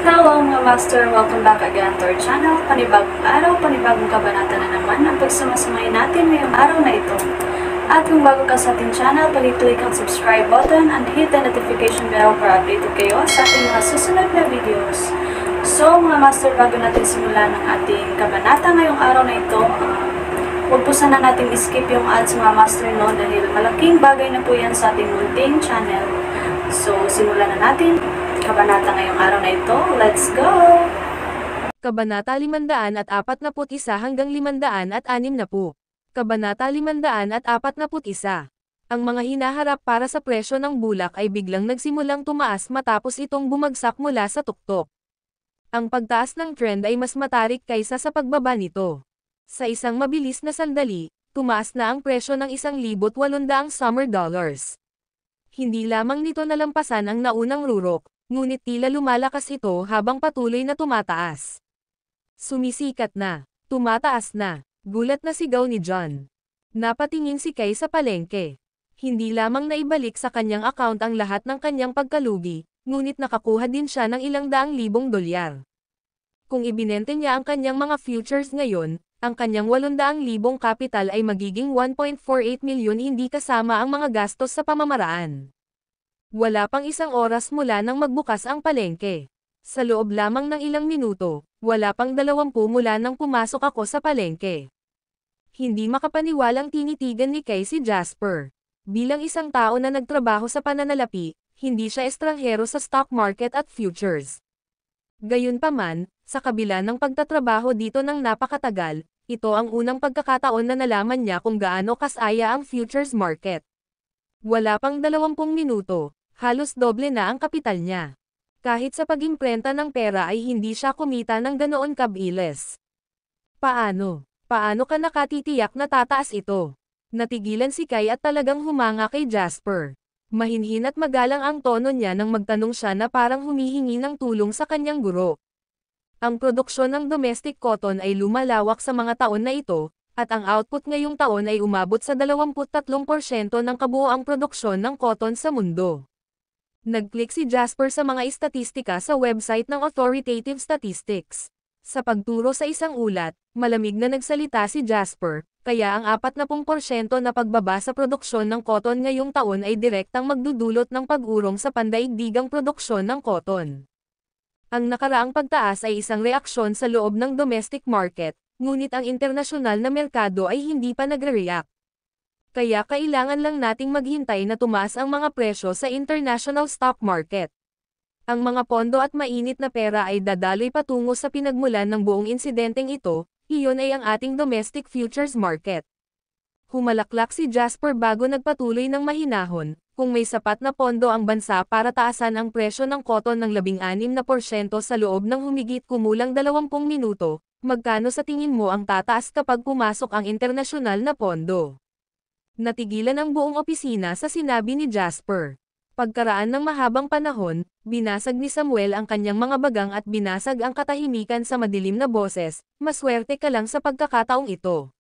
Hello mga master! Welcome back again to our channel. Panibagong araw, panibagong kabanata na naman ang pagsamasamayin natin ngayong araw na ito. At kung bago ka sa ating channel, pag-click ang subscribe button and hit the notification bell para updated kayo sa ating mga susunod na videos. So mga master, bago natin simulan ang ating kabanata ngayong araw na ito, huwag po sana natin skip yung ads mga master no, dahil malaking bagay na po yan sa ating munting channel. So simulan na natin kabanata ngayong araw na ito. Let's go! Kabanata 541 hanggang 560. Kabanata 541. Ang mga hinaharap para sa presyo ng bulak ay biglang nagsimulang tumaas matapos itong bumagsak mula sa tuktok. Ang pagtaas ng trend ay mas matarik kaysa sa pagbaba nito. Sa isang mabilis na sandali, tumaas na ang presyo ng 1,800 summer dollars. Hindi lamang nito nalampasan ang naunang rurok, ngunit tila lumalakas ito habang patuloy na tumataas. Sumisikat na, tumataas na, gulat na sigaw ni John. Napatingin si Kay sa palengke. Hindi lamang naibalik sa kanyang account ang lahat ng kanyang pagkalugi, ngunit nakakuha din siya ng ilang daang libong dolyar. Kung ibinente niya ang kanyang mga futures ngayon, ang kanyang 800,000 kapital ay magiging 1.48 milyon hindi kasama ang mga gastos sa pamamaraan. Wala pang isang oras mula nang magbukas ang palengke. Sa loob lamang ng ilang minuto, wala pang 20 mula nang pumasok ako sa palengke. Hindi makapaniwalang tinitigan ni Kay si Jasper. Bilang isang tao na nagtrabaho sa pananalapi, hindi siya estranghero sa stock market at futures. Gayunpaman, sa kabila ng pagtatrabaho dito ng napakatagal, ito ang unang pagkakataon na nalaman niya kung gaano kasaya ang futures market. Wala pang 20 minuto, halos doble na ang kapital niya. Kahit sa pag-imprenta ng pera ay hindi siya kumita ng ganoon kabilis. Paano? Paano ka nakatitiyak na tataas ito? Natigilan si Kay at talagang humanga kay Jasper. Mahinhin at magalang ang tono niya nang magtanong siya na parang humihingi ng tulong sa kanyang guro. Ang produksyon ng domestic cotton ay lumalawak sa mga taon na ito, at ang output ngayong taon ay umabot sa 23% ng kabuoang produksyon ng cotton sa mundo. Nag-click si Jasper sa mga istatistika sa website ng Authoritative Statistics. Sa pagturo sa isang ulat, malamig na nagsalita si Jasper, kaya ang 40% na pagbaba sa produksyon ng cotton ngayong taon ay direktang magdudulot ng pag-urong sa pandaigdigang produksyon ng cotton. Ang nakaraang pagtaas ay isang reaksyon sa loob ng domestic market, ngunit ang internasyonal na merkado ay hindi pa nagre-react. Kaya kailangan lang nating maghintay na tumaas ang mga presyo sa international stock market. Ang mga pondo at mainit na pera ay dadaloy patungo sa pinagmulan ng buong insidenteng ito, iyon ay ang ating domestic futures market. Humalaklak si Jasper bago nagpatuloy ng mahinahon, kung may sapat na pondo ang bansa para taasan ang presyo ng cotton ng 16% sa loob ng humigit kumulang 20 minuto, magkano sa tingin mo ang tataas kapag pumasok ang internasyonal na pondo? Natigilan ang buong opisina sa sinabi ni Jasper. Pagkaraan ng mahabang panahon, binasag ni Samuel ang kanyang mga bagang at binasag ang katahimikan sa madilim na boses, maswerte ka lang sa pagkakataong ito.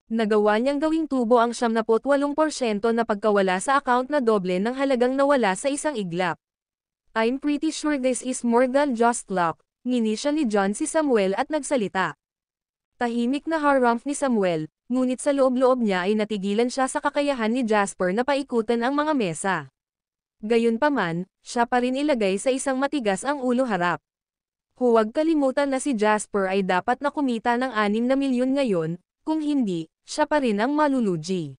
Nagawa niyang gawing tubo ang 78% na pagkawala sa account na doble ng halagang nawala sa isang iglap. I'm pretty sure this is more than just luck, ngini siya ni John si Samuel at nagsalita. Tahimik na harumph ni Samuel, ngunit sa loob-loob niya ay natigilan siya sa kakayahan ni Jasper na paikutan ang mga mesa. Gayunpaman, siya pa rin ilagay sa isang matigas ang ulo harap. Huwag kalimutan na si Jasper ay dapat na kumita ng 6 na milyon ngayon, kung hindi, siya pa rin ang malulugi.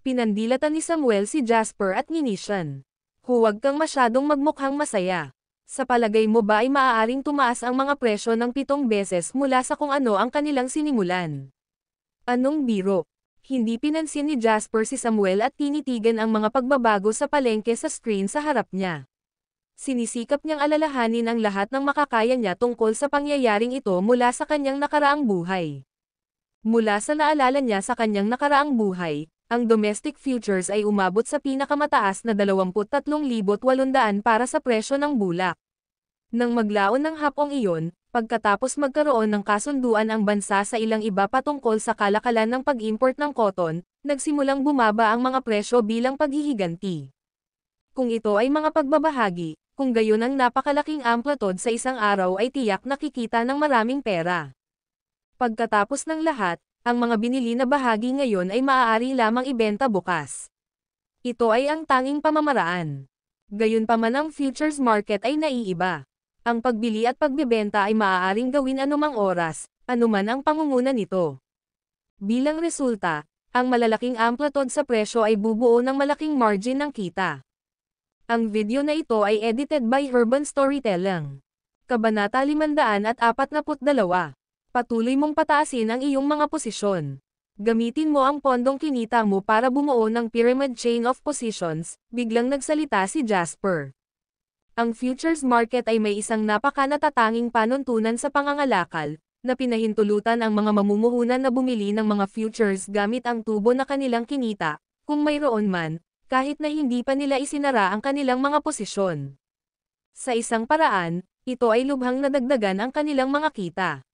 Pinandilatan ni Samuel si Jasper at nginisyan. Huwag kang masyadong magmukhang masaya. Sa palagay mo ba ay maaaring tumaas ang mga presyo ng 7 beses mula sa kung ano ang kanilang sinimulan? Anong biro? Hindi pinansin ni Jasper si Samuel at tinitigan ang mga pagbabago sa palengke sa screen sa harap niya. Sinisikap niyang alalahanin ang lahat ng makakaya niya tungkol sa pangyayaring ito mula sa kanyang nakaraang buhay. Mula sa naalala niya sa kanyang nakaraang buhay, ang domestic futures ay umabot sa pinakamataas na 23,800 para sa presyo ng bulak. Nang maglaon ng hapong iyon, Pagkatapos magkaroon ng kasunduan ang bansa sa ilang iba patungkol sa kalakalan ng pag-import ng cotton, nagsimulang bumaba ang mga presyo bilang paghihiganti. Kung ito ay mga pagbabahagi, kung gayon ang napakalaking amplitude sa isang araw ay tiyak na kikita ng maraming pera. Pagkatapos ng lahat, ang mga binili na bahagi ngayon ay maaari lamang ibenta bukas. Ito ay ang tanging pamamaraan. Gayunpaman ang futures market ay naiiba. Ang pagbili at pagbebenta ay maaaring gawin anumang oras, anuman ang pangunguna nito. Bilang resulta, ang malalaking amplitude sa presyo ay bubuo ng malaking margin ng kita. Ang video na ito ay edited by Urban Storytelling. Kabanata 542. Patuloy mong pataasin ang iyong mga posisyon. Gamitin mo ang pondong kinita mo para bumuo ng pyramid chain of positions, biglang nagsalita si Jasper. Ang futures market ay may isang napaka-natatanging panuntunan sa pangangalakal, na pinahintulutan ang mga mamumuhunan na bumili ng mga futures gamit ang tubo na kanilang kinita, kung mayroon man, kahit na hindi pa nila isinara ang kanilang mga posisyon. Sa isang paraan, ito ay lubhang nadagdagan ang kanilang mga kita.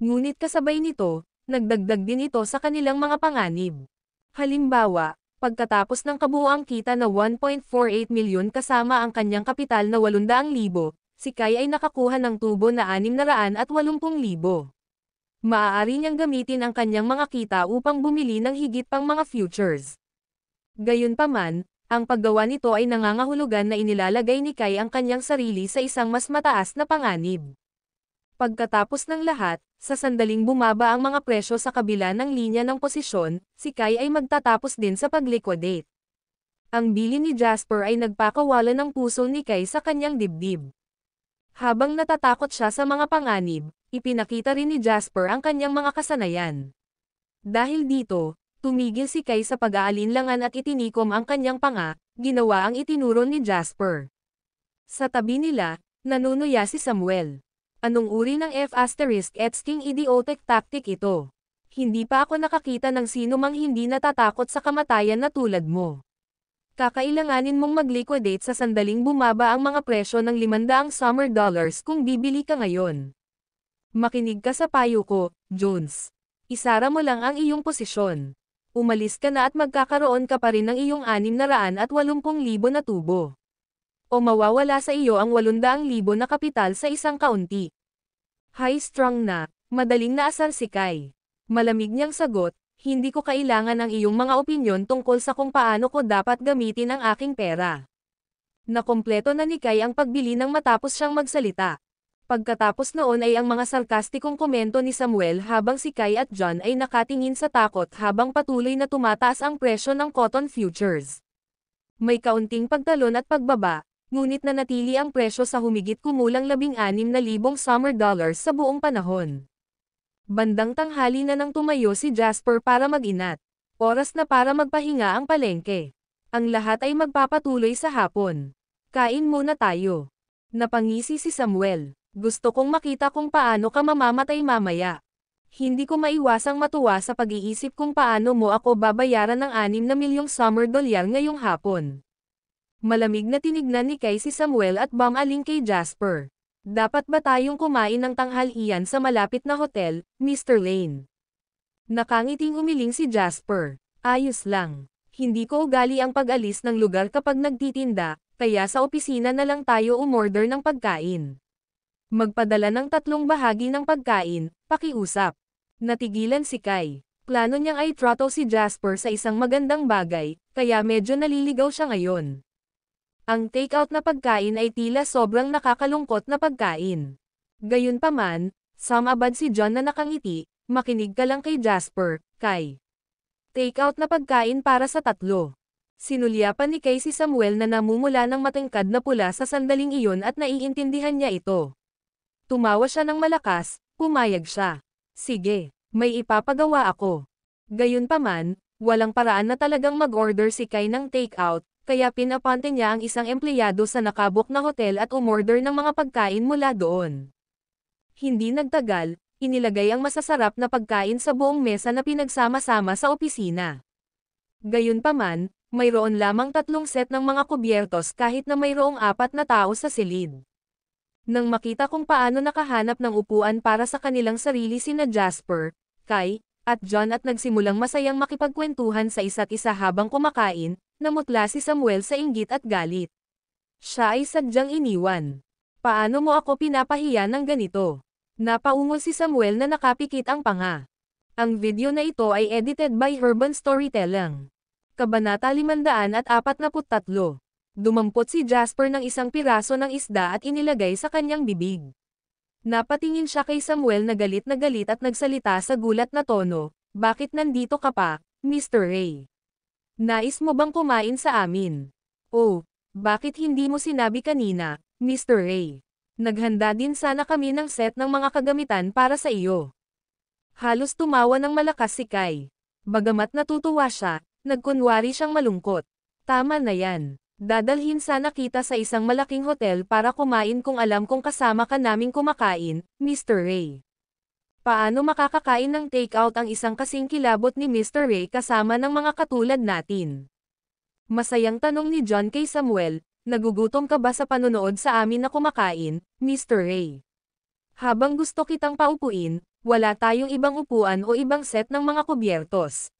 Ngunit kasabay nito, nagdagdag din ito sa kanilang mga panganib. Halimbawa, pagkatapos ng kabuuang kita na 1.48 milyon kasama ang kanyang kapital na 800,000, si Kai ay nakakuha ng tubo na 680,000. Maaari niyang gamitin ang kanyang mga kita upang bumili ng higit pang mga futures. Gayunpaman, ang paggawa nito ay nangangahulugan na inilalagay ni Kai ang kanyang sarili sa isang mas mataas na panganib. Pagkatapos ng lahat, sa sandaling bumaba ang mga presyo sa kabila ng linya ng posisyon, si Kai ay magtatapos din sa pag-liquidate. Ang bili ni Jasper ay nagpakawala ng puso ni Kai sa kanyang dibdib. Habang natatakot siya sa mga panganib, ipinakita rin ni Jasper ang kanyang mga kasanayan. Dahil dito, tumigil si Kai sa pag-aalinlangan at itinikom ang kanyang panga, ginawa ang itinuro ni Jasper. Sa tabi nila, nanunuya si Samuel. Anong uri ng F***ing idiotic tactic ito? Hindi pa ako nakakita ng sino mang hindi natatakot sa kamatayan na tulad mo. Kakailanganin mong mag-liquidate sa sandaling bumaba ang mga presyo ng 500 summer dollars kung bibili ka ngayon. Makinig ka sa payo ko, Jones. Isara mo lang ang iyong posisyon. Umalis ka na at magkakaroon ka pa rin ng iyong 680,000 na tubo. O mawawala sa iyo ang 800,000 na kapital sa isang kaunti. High-strung na, madaling naasar si Kai. Malamig niyang sagot, hindi ko kailangan ang iyong mga opinyon tungkol sa kung paano ko dapat gamitin ang aking pera. Nakompleto na ni Kai ang pagbili nang matapos siyang magsalita. Pagkatapos noon ay ang mga sarkastikong komento ni Samuel habang si Kai at John ay nakatingin sa takot habang patuloy na tumataas ang presyo ng cotton futures. May kaunting pagtalon at pagbaba, ngunit nanatili ang presyo sa humigit kumulang 16,000 summer dollars sa buong panahon. Bandang tanghali na nang tumayo si Jasper para mag-inat. Oras na para magpahinga ang palengke. Ang lahat ay magpapatuloy sa hapon. Kain muna tayo. Napangisi si Samuel. Gusto kong makita kung paano ka mamamatay mamaya. Hindi ko maiwasang matuwa sa pag-iisip kung paano mo ako babayaran ng 6 na milyong summer dolyar ngayong hapon. Malamig na tinignan ni Kai si Samuel at bumaling kay Jasper. Dapat ba tayong kumain ng tanghalian sa malapit na hotel, Mr. Lane? Nakangiting umiling si Jasper. Ayos lang. Hindi ko ugali ang pag-alis ng lugar kapag nagtitinda, kaya sa opisina na lang tayo umorder ng pagkain. Magpadala ng 3 bahagi ng pagkain, pakiusap. Natigilan si Kai. Plano niyang ay trato si Jasper sa isang magandang bagay, kaya medyo naliligaw siya ngayon. Ang take-out na pagkain ay tila sobrang nakakalungkot na pagkain. Gayunpaman, sumabad si John na nakangiti, makinig ka lang kay Jasper, Kai. Take-out na pagkain para sa 3. Sinulyapan ni Kai si Samuel na namumula ng matingkad na pula sa sandaling iyon at naiintindihan niya ito. Tumawa siya ng malakas, pumayag siya. Sige, may ipapagawa ako. Gayunpaman, walang paraan na talagang mag-order si Kai ng take-out, kaya pinapante niya ang isang empleyado sa nakabok na hotel at umorder ng mga pagkain mula doon. Hindi nagtagal, inilagay ang masasarap na pagkain sa buong mesa na pinagsama-sama sa opisina. Gayunpaman, mayroon lamang 3 set ng mga kubyertos kahit na mayroong 4 na tao sa silid. Nang makita kung paano nakahanap ng upuan para sa kanilang sarili sina Jasper, Kai, at John at nagsimulang masayang makipagkwentuhan sa isa't isa habang kumakain, namutla si Samuel sa inggit at galit. Siya ay sadyang iniwan. Paano mo ako pinapahiya ng ganito? Napaungol si Samuel na nakapikit ang panga. Ang video na ito ay edited by Urban Storytelling. Kabanata 543. Dumampot si Jasper ng isang piraso ng isda at inilagay sa kanyang bibig. Napatingin siya kay Samuel na galit at nagsalita sa gulat na tono, "Bakit nandito ka pa, Mr. Ray? Nais mo bang kumain sa amin? Oh, bakit hindi mo sinabi kanina, Mr. Ray? Naghanda din sana kami ng set ng mga kagamitan para sa iyo." Halos tumawa ng malakas si Kai. Bagamat natutuwa siya, nagkunwari siyang malungkot. Tama na yan. Dadalhin sana kita sa isang malaking hotel para kumain kung alam kong kasama ka naming kumakain, Mr. Ray. Paano makakakain ng take-out ang isang kasing kilabot ni Mr. Ray kasama ng mga katulad natin? Masayang tanong ni John kay Samuel, nagugutom ka ba sa panonood sa amin na kumakain, Mr. Ray? Habang gusto kitang paupuin, wala tayong ibang upuan o ibang set ng mga kubyertos.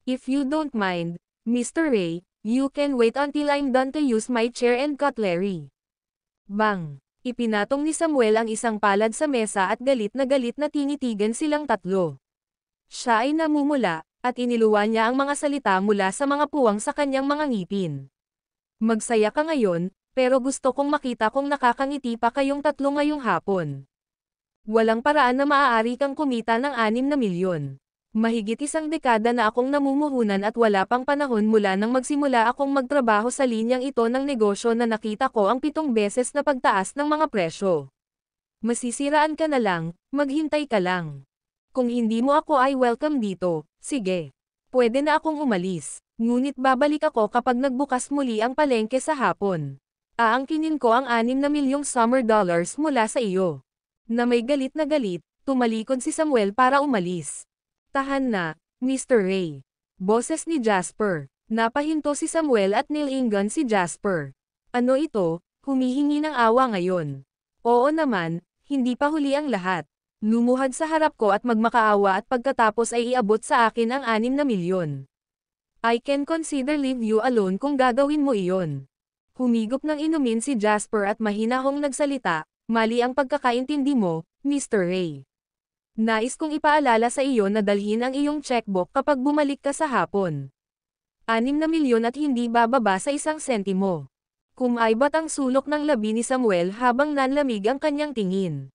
If you don't mind, Mr. Ray, you can wait until I'm done to use my chair and cutlery. Bang! Ipinatong ni Samuel ang isang palad sa mesa at galit na tinitigan silang tatlo. Siya ay namumula, at iniluwa niya ang mga salita mula sa mga puwang sa kanyang mga ngipin. Magsaya ka ngayon, pero gusto kong makita kung nakakangiti pa kayong tatlo ngayong hapon. Walang paraan na maaari kang kumita ng 6 na milyon. Mahigit isang dekada na akong namumuhunan at wala pang panahon mula nang magsimula akong magtrabaho sa linyang ito ng negosyo na nakita ko ang 7 beses na pagtaas ng mga presyo. Masisiraan ka na lang, maghintay ka lang. Kung hindi mo ako ay welcome dito, sige. Pwede na akong umalis, ngunit babalik ako kapag nagbukas muli ang palengke sa hapon. Aangkinin ko ang 6 na milyong summer dollars mula sa iyo. Na may galit na galit, tumalikod si Samuel para umalis. Tahan na, Mr. Ray. Boses ni Jasper. Napahinto si Samuel at nilingan si Jasper. Ano ito, humihingi ng awa ngayon? Oo naman, hindi pa huli ang lahat. Lumuhad sa harap ko at magmakaawa at pagkatapos ay iabot sa akin ang 6 na milyon. I can consider leave you alone kung gagawin mo iyon. Humigop ng inumin si Jasper at mahinahong nagsalita, mali ang pagkakaintindi mo, Mr. Ray. Nais kong ipaalala sa iyo na dalhin ang iyong checkbook kapag bumalik ka sa hapon. 6 na milyon at hindi bababa sa 1 sentimo. Kumaibat ang sulok ng labi ni Samuel habang nanlamig ang kanyang tingin.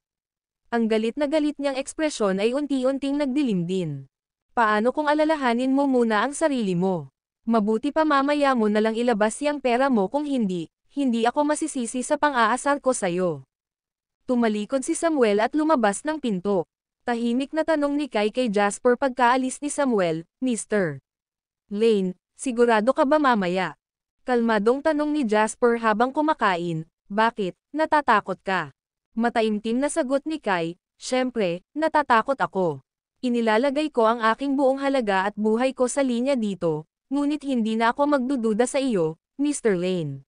Ang galit niyang ekspresyon ay unti-unting nagdilim din. Paano kung alalahanin mo muna ang sarili mo? Mabuti pa mamaya mo na lang ilabas yang pera mo kung hindi ako masisisi sa pang-aasar ko sayo. Tumalikod si Samuel at lumabas ng pinto. Tahimik na tanong ni Kai kay Jasper pagkaalis ni Samuel, Mr. Lane, sigurado ka ba mamaya? Kalmadong tanong ni Jasper habang kumakain, bakit, natatakot ka? Mataimtim na sagot ni Kai, syempre, natatakot ako. Inilalagay ko ang aking buong halaga at buhay ko sa linya dito, ngunit hindi na ako magdududa sa iyo, Mr. Lane.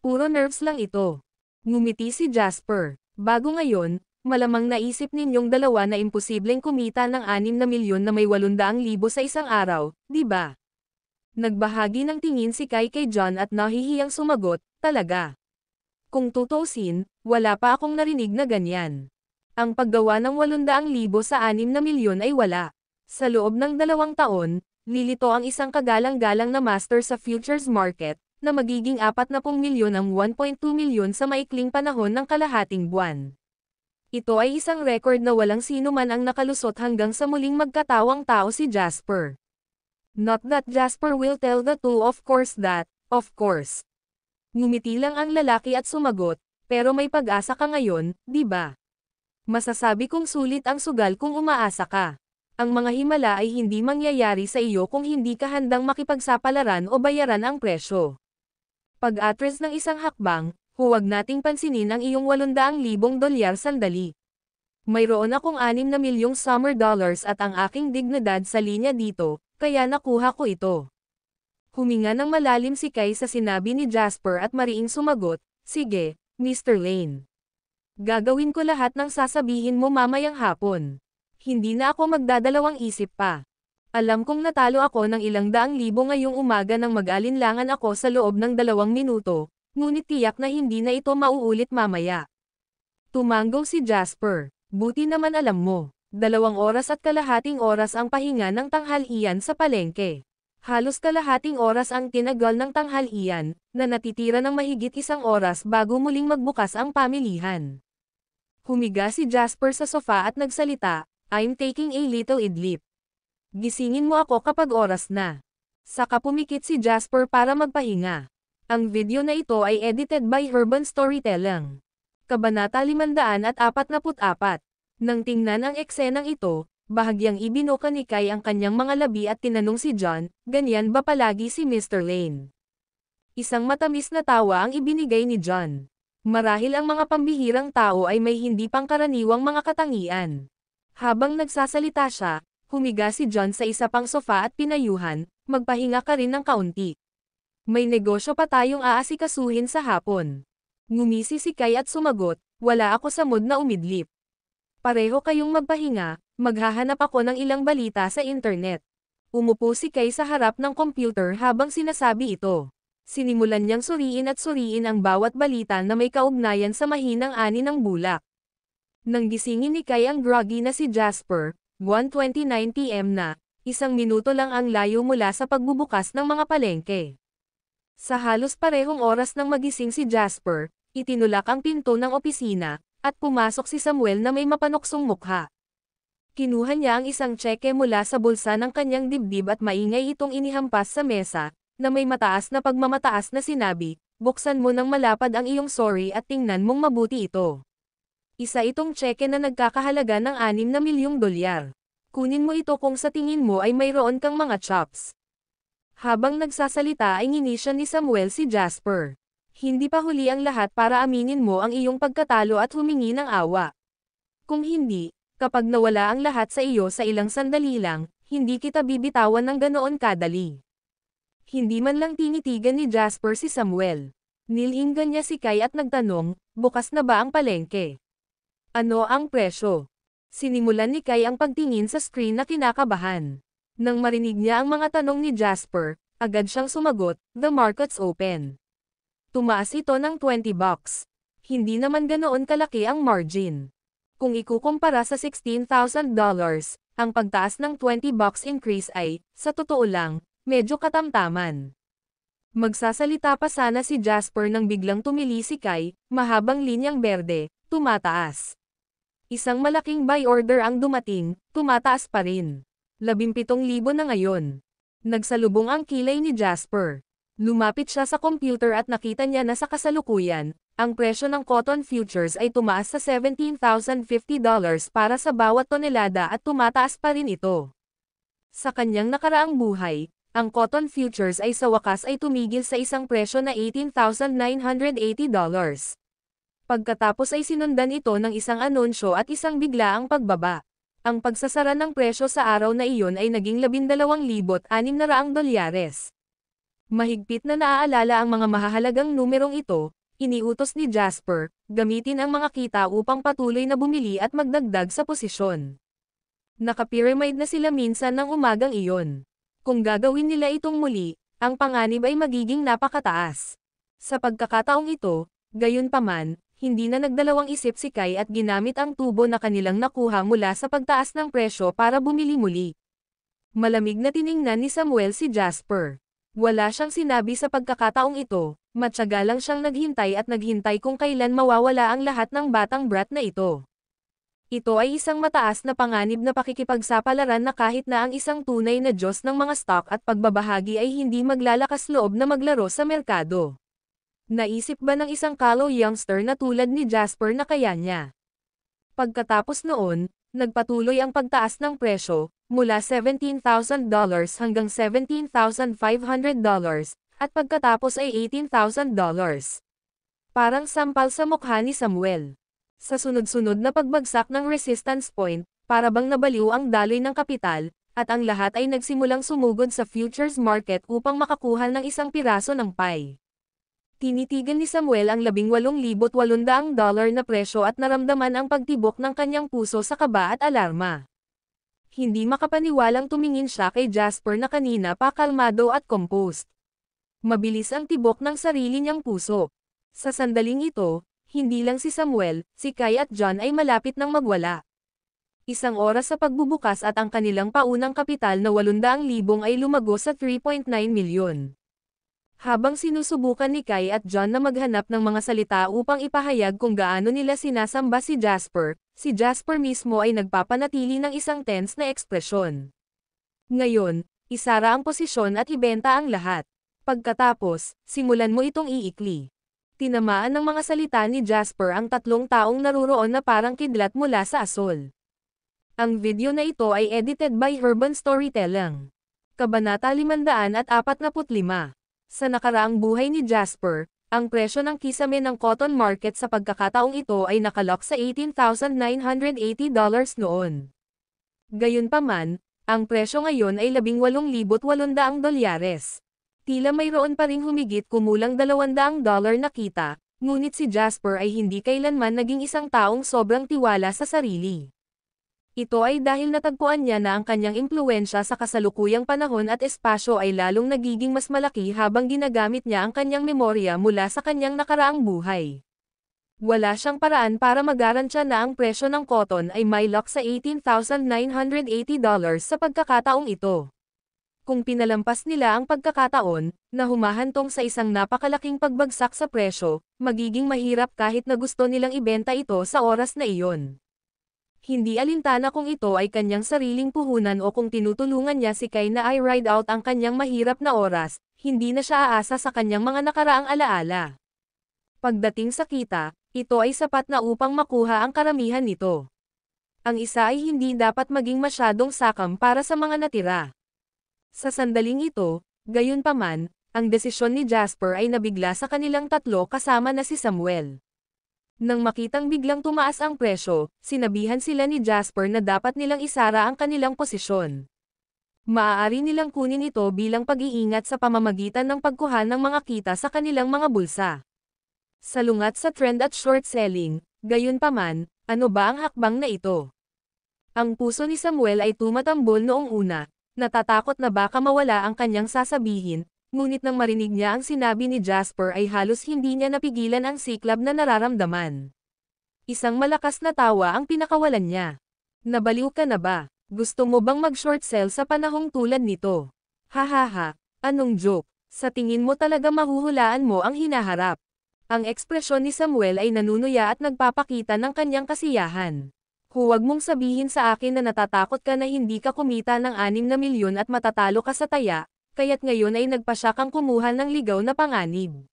Puro nerves lang ito. Ngumiti si Jasper. Bago ngayon, malamang naisip ninyong dalawa na imposibleng kumita ng 6 na milyon na may 800,000 sa isang araw, di ba? Nagbahagi ng tingin si Kai kay John at nahihiyang sumagot, talaga. Kung tutuusin, wala pa akong narinig na ganyan. Ang paggawa ng 800,000 sa 6 na milyon ay wala. Sa loob ng 2 taon, lilito ang isang kagalang-galang na master sa futures market, na magiging 40 milyon ang 1.2 milyon sa maikling panahon ng kalahating buwan. Ito ay isang record na walang sino man ang nakalusot hanggang sa muling magkatawang tao si Jasper. Not that Jasper will tell the two, of course that, of course. Ngumiti lang ang lalaki at sumagot, pero may pag-asa ka ngayon, di ba? Masasabi kong sulit ang sugal kung umaasa ka. Ang mga himala ay hindi mangyayari sa iyo kung hindi ka handang makipagsapalaran o bayaran ang presyo. Pag-atras ng isang hakbang, huwag nating pansinin ang iyong 800,000 dolyar sandali. Mayroon akong 6 na milyong summer dollars at ang aking dignidad sa linya dito, kaya nakuha ko ito. Huminga ng malalim si Kai sa sinabi ni Jasper at mariing sumagot, sige, Mr. Lane. Gagawin ko lahat ng sasabihin mo mamayang hapon. Hindi na ako magdadalawang isip pa. Alam kong natalo ako ng ilang daang libo ngayong umaga nang mag-alinlangan ako sa loob ng 2 minuto, ngunit tiyak na hindi na ito mauulit mamaya. Tumanggong si Jasper. Buti naman alam mo, 2.5 oras ang pahinga ng tanghalian sa palengke. Halos kalahating oras ang tinagal ng tanghalian, na natitira ng mahigit 1 oras bago muling magbukas ang pamilihan. Humiga si Jasper sa sofa at nagsalita, "I'm taking a little idlip. Gisingin mo ako kapag oras na." Saka pumikit si Jasper para magpahinga. Ang video na ito ay edited by Urban Storytelling. Kabanata 544. Nang tingnan ang eksenang ito, bahagyang ibinuka ni Kai ang kanyang mga labi at tinanong si John, "Ganyan ba palagi si Mr. Lane?" Isang matamis na tawa ang ibinigay ni John. Marahil ang mga pambihirang tao ay may hindi pangkaraniwang mga katangian. Habang nagsasalita siya, humiga si John sa isa pang sofa at pinayuhan, "Magpahinga ka rin ng kaunti. May negosyo pa tayong aasikasuhin sa hapon." Ngumisi si Kai at sumagot, "Wala ako sa mood na umidlip. Pareho kayong magpahinga, maghahanap ako ng ilang balita sa internet." Umupo si Kai sa harap ng computer habang sinasabi ito. Sinimulan niyang suriin at suriin ang bawat balita na may kaugnayan sa mahinang ani ng bulak. Nang gisingin ni Kai ang groggy na si Jasper, 1:29 PM na, 1 minuto lang ang layo mula sa pagbubukas ng mga palengke. Sa halos parehong oras nang magising si Jasper, itinulak ang pinto ng opisina, at pumasok si Samuel na may mapanuksong mukha. Kinuha niya ang isang tseke mula sa bulsa ng kanyang dibdib at maingay itong inihampas sa mesa, na may mataas na pagmamataas na sinabi, "Buksan mo ng malapad ang iyong sorry at tingnan mong mabuti ito. Isa itong tseke na nagkakahalaga ng 6 na milyong dolyar. Kunin mo ito kung sa tingin mo ay mayroon kang mga chops." Habang nagsasalita ay nginisya ni Samuel si Jasper. "Hindi pa huli ang lahat para aminin mo ang iyong pagkatalo at humingi ng awa. Kung hindi, kapag nawala ang lahat sa iyo sa ilang sandali lang, hindi kita bibitawan ng ganoon kadali." Hindi man lang tinitigan ni Jasper si Samuel. Nilinggan niya si Kai at nagtanong, "Bukas na ba ang palengke? Ano ang presyo?" Sinimulan ni Kai ang pagtingin sa screen na kinakabahan. Nang marinig niya ang mga tanong ni Jasper, agad siyang sumagot, "The market's open." Tumaas ito ng $20. Hindi naman ganoon kalaki ang margin. Kung ikukumpara sa $16,000, ang pagtaas ng $20 increase ay, sa totoo lang, medyo katamtaman. Magsasalita pa sana si Jasper nang biglang tumili si Kai, mahabang linyang berde, tumataas. Isang malaking buy order ang dumating, tumataas pa rin. 17,000 na ngayon. Nagsalubong ang kilay ni Jasper. Lumapit siya sa computer at nakita niya na sa kasalukuyan, ang presyo ng cotton futures ay tumaas sa $17,050 para sa bawat tonelada at tumataas pa rin ito. Sa kanyang nakaraang buhay, ang cotton futures ay sa wakas ay tumigil sa isang presyo na $18,980. Pagkatapos ay sinundan ito ng isang anunsyo at isang biglaang pagbaba. Ang pagsasara ng presyo sa araw na iyon ay naging $12,600. Mahigpit na naaalala ang mga mahahalagang numerong ito, iniutos ni Jasper, gamitin ang mga kita upang patuloy na bumili at magdagdag sa posisyon. Nakapyramid na sila minsan ng umagang iyon. Kung gagawin nila itong muli, ang panganib ay magiging napakataas. Sa pagkakataong ito, gayunpaman, hindi na nagdalawang isip si Kai at ginamit ang tubo na kanilang nakuha mula sa pagtaas ng presyo para bumili muli. Malamig na tiningnan ni Samuel si Jasper. Wala siyang sinabi sa pagkakataong ito, matyaga lang siyang naghintay at naghintay kung kailan mawawala ang lahat ng batang brat na ito. Ito ay isang mataas na panganib na pakikipagsapalaran na kahit na ang isang tunay na Diyos ng mga stock at pagbabahagi ay hindi maglalakas loob na maglaro sa merkado. Naisip ba ng isang callow youngster na tulad ni Jasper na kaya niya? Pagkatapos noon, nagpatuloy ang pagtaas ng presyo, mula $17,000 hanggang $17,500, at pagkatapos ay $18,000. Parang sampal sa mukha ni Samuel. Sa sunod-sunod na pagbagsak ng resistance point, para bang nabaliw ang daloy ng kapital, at ang lahat ay nagsimulang sumugod sa futures market upang makakuha ng isang piraso ng pie. Tinitigan ni Samuel ang $18,800 na presyo at naramdaman ang pagtibok ng kanyang puso sa kaba at alarma. Hindi makapaniwalang tumingin siya kay Jasper na kanina pa kalmado at composed. Mabilis ang tibok ng sarili niyang puso. Sa sandaling ito, hindi lang si Samuel, si Kai at John ay malapit nang magwala. Isang oras sa pagbubukas at ang kanilang paunang kapital na 800,000 ay lumago sa 3.9 milyon. Habang sinusubukan ni Kai at John na maghanap ng mga salita upang ipahayag kung gaano nila sinasamba si Jasper mismo ay nagpapanatili ng isang tense na ekspresyon. Ngayon, isara ang posisyon at ibenta ang lahat. Pagkatapos, simulan mo itong iikli. Tinamaan ng mga salita ni Jasper ang 3 taong naruroon na parang kidlat mula sa asol. Ang video na ito ay edited by Urban Storytelling. Kabanata 545. Sa nakaraang buhay ni Jasper, ang presyo ng kisame ng cotton market sa pagkakataong ito ay nakalock sa $18,980 noon. Gayunpaman, ang presyo ngayon ay $18,800. Tila mayroon pa ring humigit kumulang $200 na kita, ngunit si Jasper ay hindi kailanman naging isang taong sobrang tiwala sa sarili. Ito ay dahil natagpuan niya na ang kanyang impluwensya sa kasalukuyang panahon at espasyo ay lalong nagiging mas malaki habang ginagamit niya ang kanyang memorya mula sa kanyang nakaraang buhay. Wala siyang paraan para magarantya na ang presyo ng cotton ay may lock sa $18,980 sa pagkakataong ito. Kung pinalampas nila ang pagkakataon, na humahantong sa isang napakalaking pagbagsak sa presyo, magiging mahirap kahit na gusto nilang ibenta ito sa oras na iyon. Hindi alintana kung ito ay kanyang sariling puhunan o kung tinutulungan niya si Kai na i-ride out ang kanyang mahirap na oras, hindi na siya aasa sa kanyang mga nakaraang alaala. Pagdating sa kita, ito ay sapat na upang makuha ang karamihan nito. Ang isa ay hindi dapat maging masyadong sakam para sa mga natira. Sa sandaling ito, gayunpaman, ang desisyon ni Jasper ay nabigla sa kanilang tatlo kasama na si Samuel. Nang makitang biglang tumaas ang presyo, sinabihan sila ni Jasper na dapat nilang isara ang kanilang posisyon. Maaari nilang kunin ito bilang pag-iingat sa pamamagitan ng pagkuha ng mga kita sa kanilang mga bulsa. Salungat sa trend at short selling, gayunpaman, ano ba ang hakbang na ito? Ang puso ni Samuel ay tumatambol noong una, natatakot na baka mawala ang kanyang sasabihin. Ngunit nang marinig niya ang sinabi ni Jasper ay halos hindi niya napigilan ang siklab na nararamdaman. Isang malakas na tawa ang pinakawalan niya. Nabaliw ka na ba? Gusto mo bang mag-short sell sa panahong tulad nito? Hahaha, anong joke? Sa tingin mo talaga mahuhulaan mo ang hinaharap. Ang ekspresyon ni Samuel ay nanunuya at nagpapakita ng kanyang kasiyahan. Huwag mong sabihin sa akin na natatakot ka na hindi ka kumita ng 6 na milyon at matatalo ka sa taya, kaya't ngayon ay nagpasya kang kumuha ng ligaw na panganib.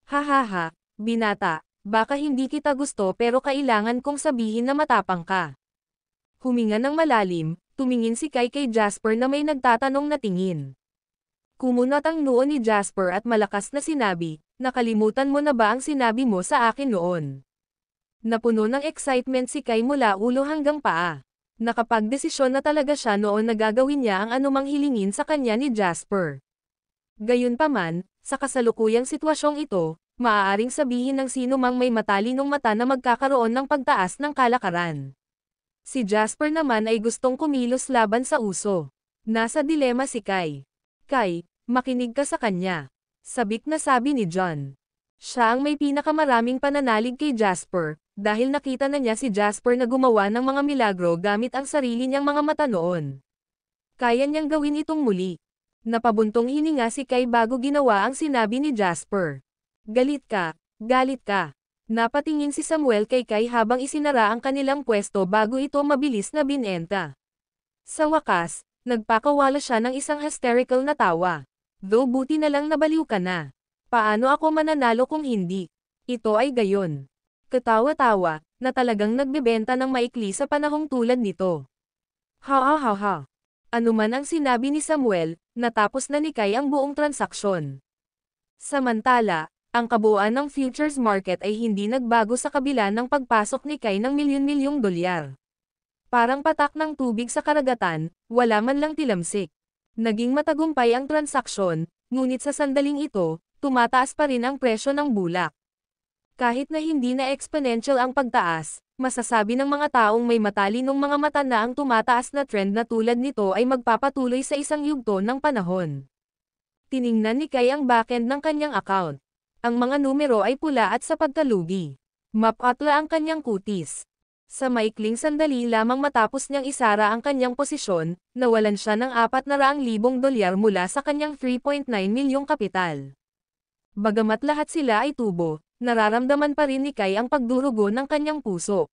Hahaha, binata, baka hindi kita gusto pero kailangan kong sabihin na matapang ka. Huminga ng malalim, tumingin si Kai kay Jasper na may nagtatanong na tingin. Kumunat ang noo ni Jasper at malakas na sinabi, nakalimutan mo na ba ang sinabi mo sa akin noon? Napuno ng excitement si Kai mula ulo hanggang paa. Nakapagdesisyon na talaga siya noon na gagawin niya ang anumang hilingin sa kanya ni Jasper. Gayunpaman, sa kasalukuyang sitwasyong ito, maaaring sabihin ng sino mang may matalinong mata na magkakaroon ng pagtaas ng kalakaran. Si Jasper naman ay gustong kumilos laban sa uso. Nasa dilema si Kai. Kai, makinig ka sa kanya. Sabik na sabi ni John. Siya ang may pinakamaraming pananalig kay Jasper, dahil nakita na niya si Jasper na gumawa ng mga milagro gamit ang sarili niyang mga mata noon. Kaya niyang gawin itong muli. Napabuntong hininga si Kai bago ginawa ang sinabi ni Jasper. Galit ka, galit ka. Napatingin si Samuel kay Kai habang isinara ang kanilang pwesto bago ito mabilis na binenta. Sa wakas, nagpakawala siya ng isang hysterical na tawa. Though buti na lang nabaliw ka na. Paano ako mananalo kung hindi? Ito ay gayon. Katawa-tawa, na talagang nagbebenta ng maikli sa panahong tulad nito. Ha. Ano man ang sinabi ni Samuel, natapos na ni Kai ang buong transaksyon. Samantala, ang kabuuan ng futures market ay hindi nagbago sa kabila ng pagpasok ni Kai ng milyon-milyong dolyar. Parang patak ng tubig sa karagatan, wala man lang tilamsik. Naging matagumpay ang transaksyon, ngunit sa sandaling ito, tumataas pa rin ang presyo ng bulak. Kahit na hindi na exponential ang pagtaas, masasabi ng mga taong may matalinong mga mata na ang tumataas na trend na tulad nito ay magpapatuloy sa isang yugto ng panahon. Tiningnan ni Kai ang backend ng kanyang account. Ang mga numero ay pula at sa pagkalugi. Mapatla ang kanyang kutis. Sa maikling sandali lamang matapos niyang isara ang kanyang posisyon, nawalan siya ng $400,000 mula sa kanyang 3.9 milyong kapital. Bagamat lahat sila ay tubo, nararamdaman pa rin ni Kai ang pagdurugo ng kanyang puso.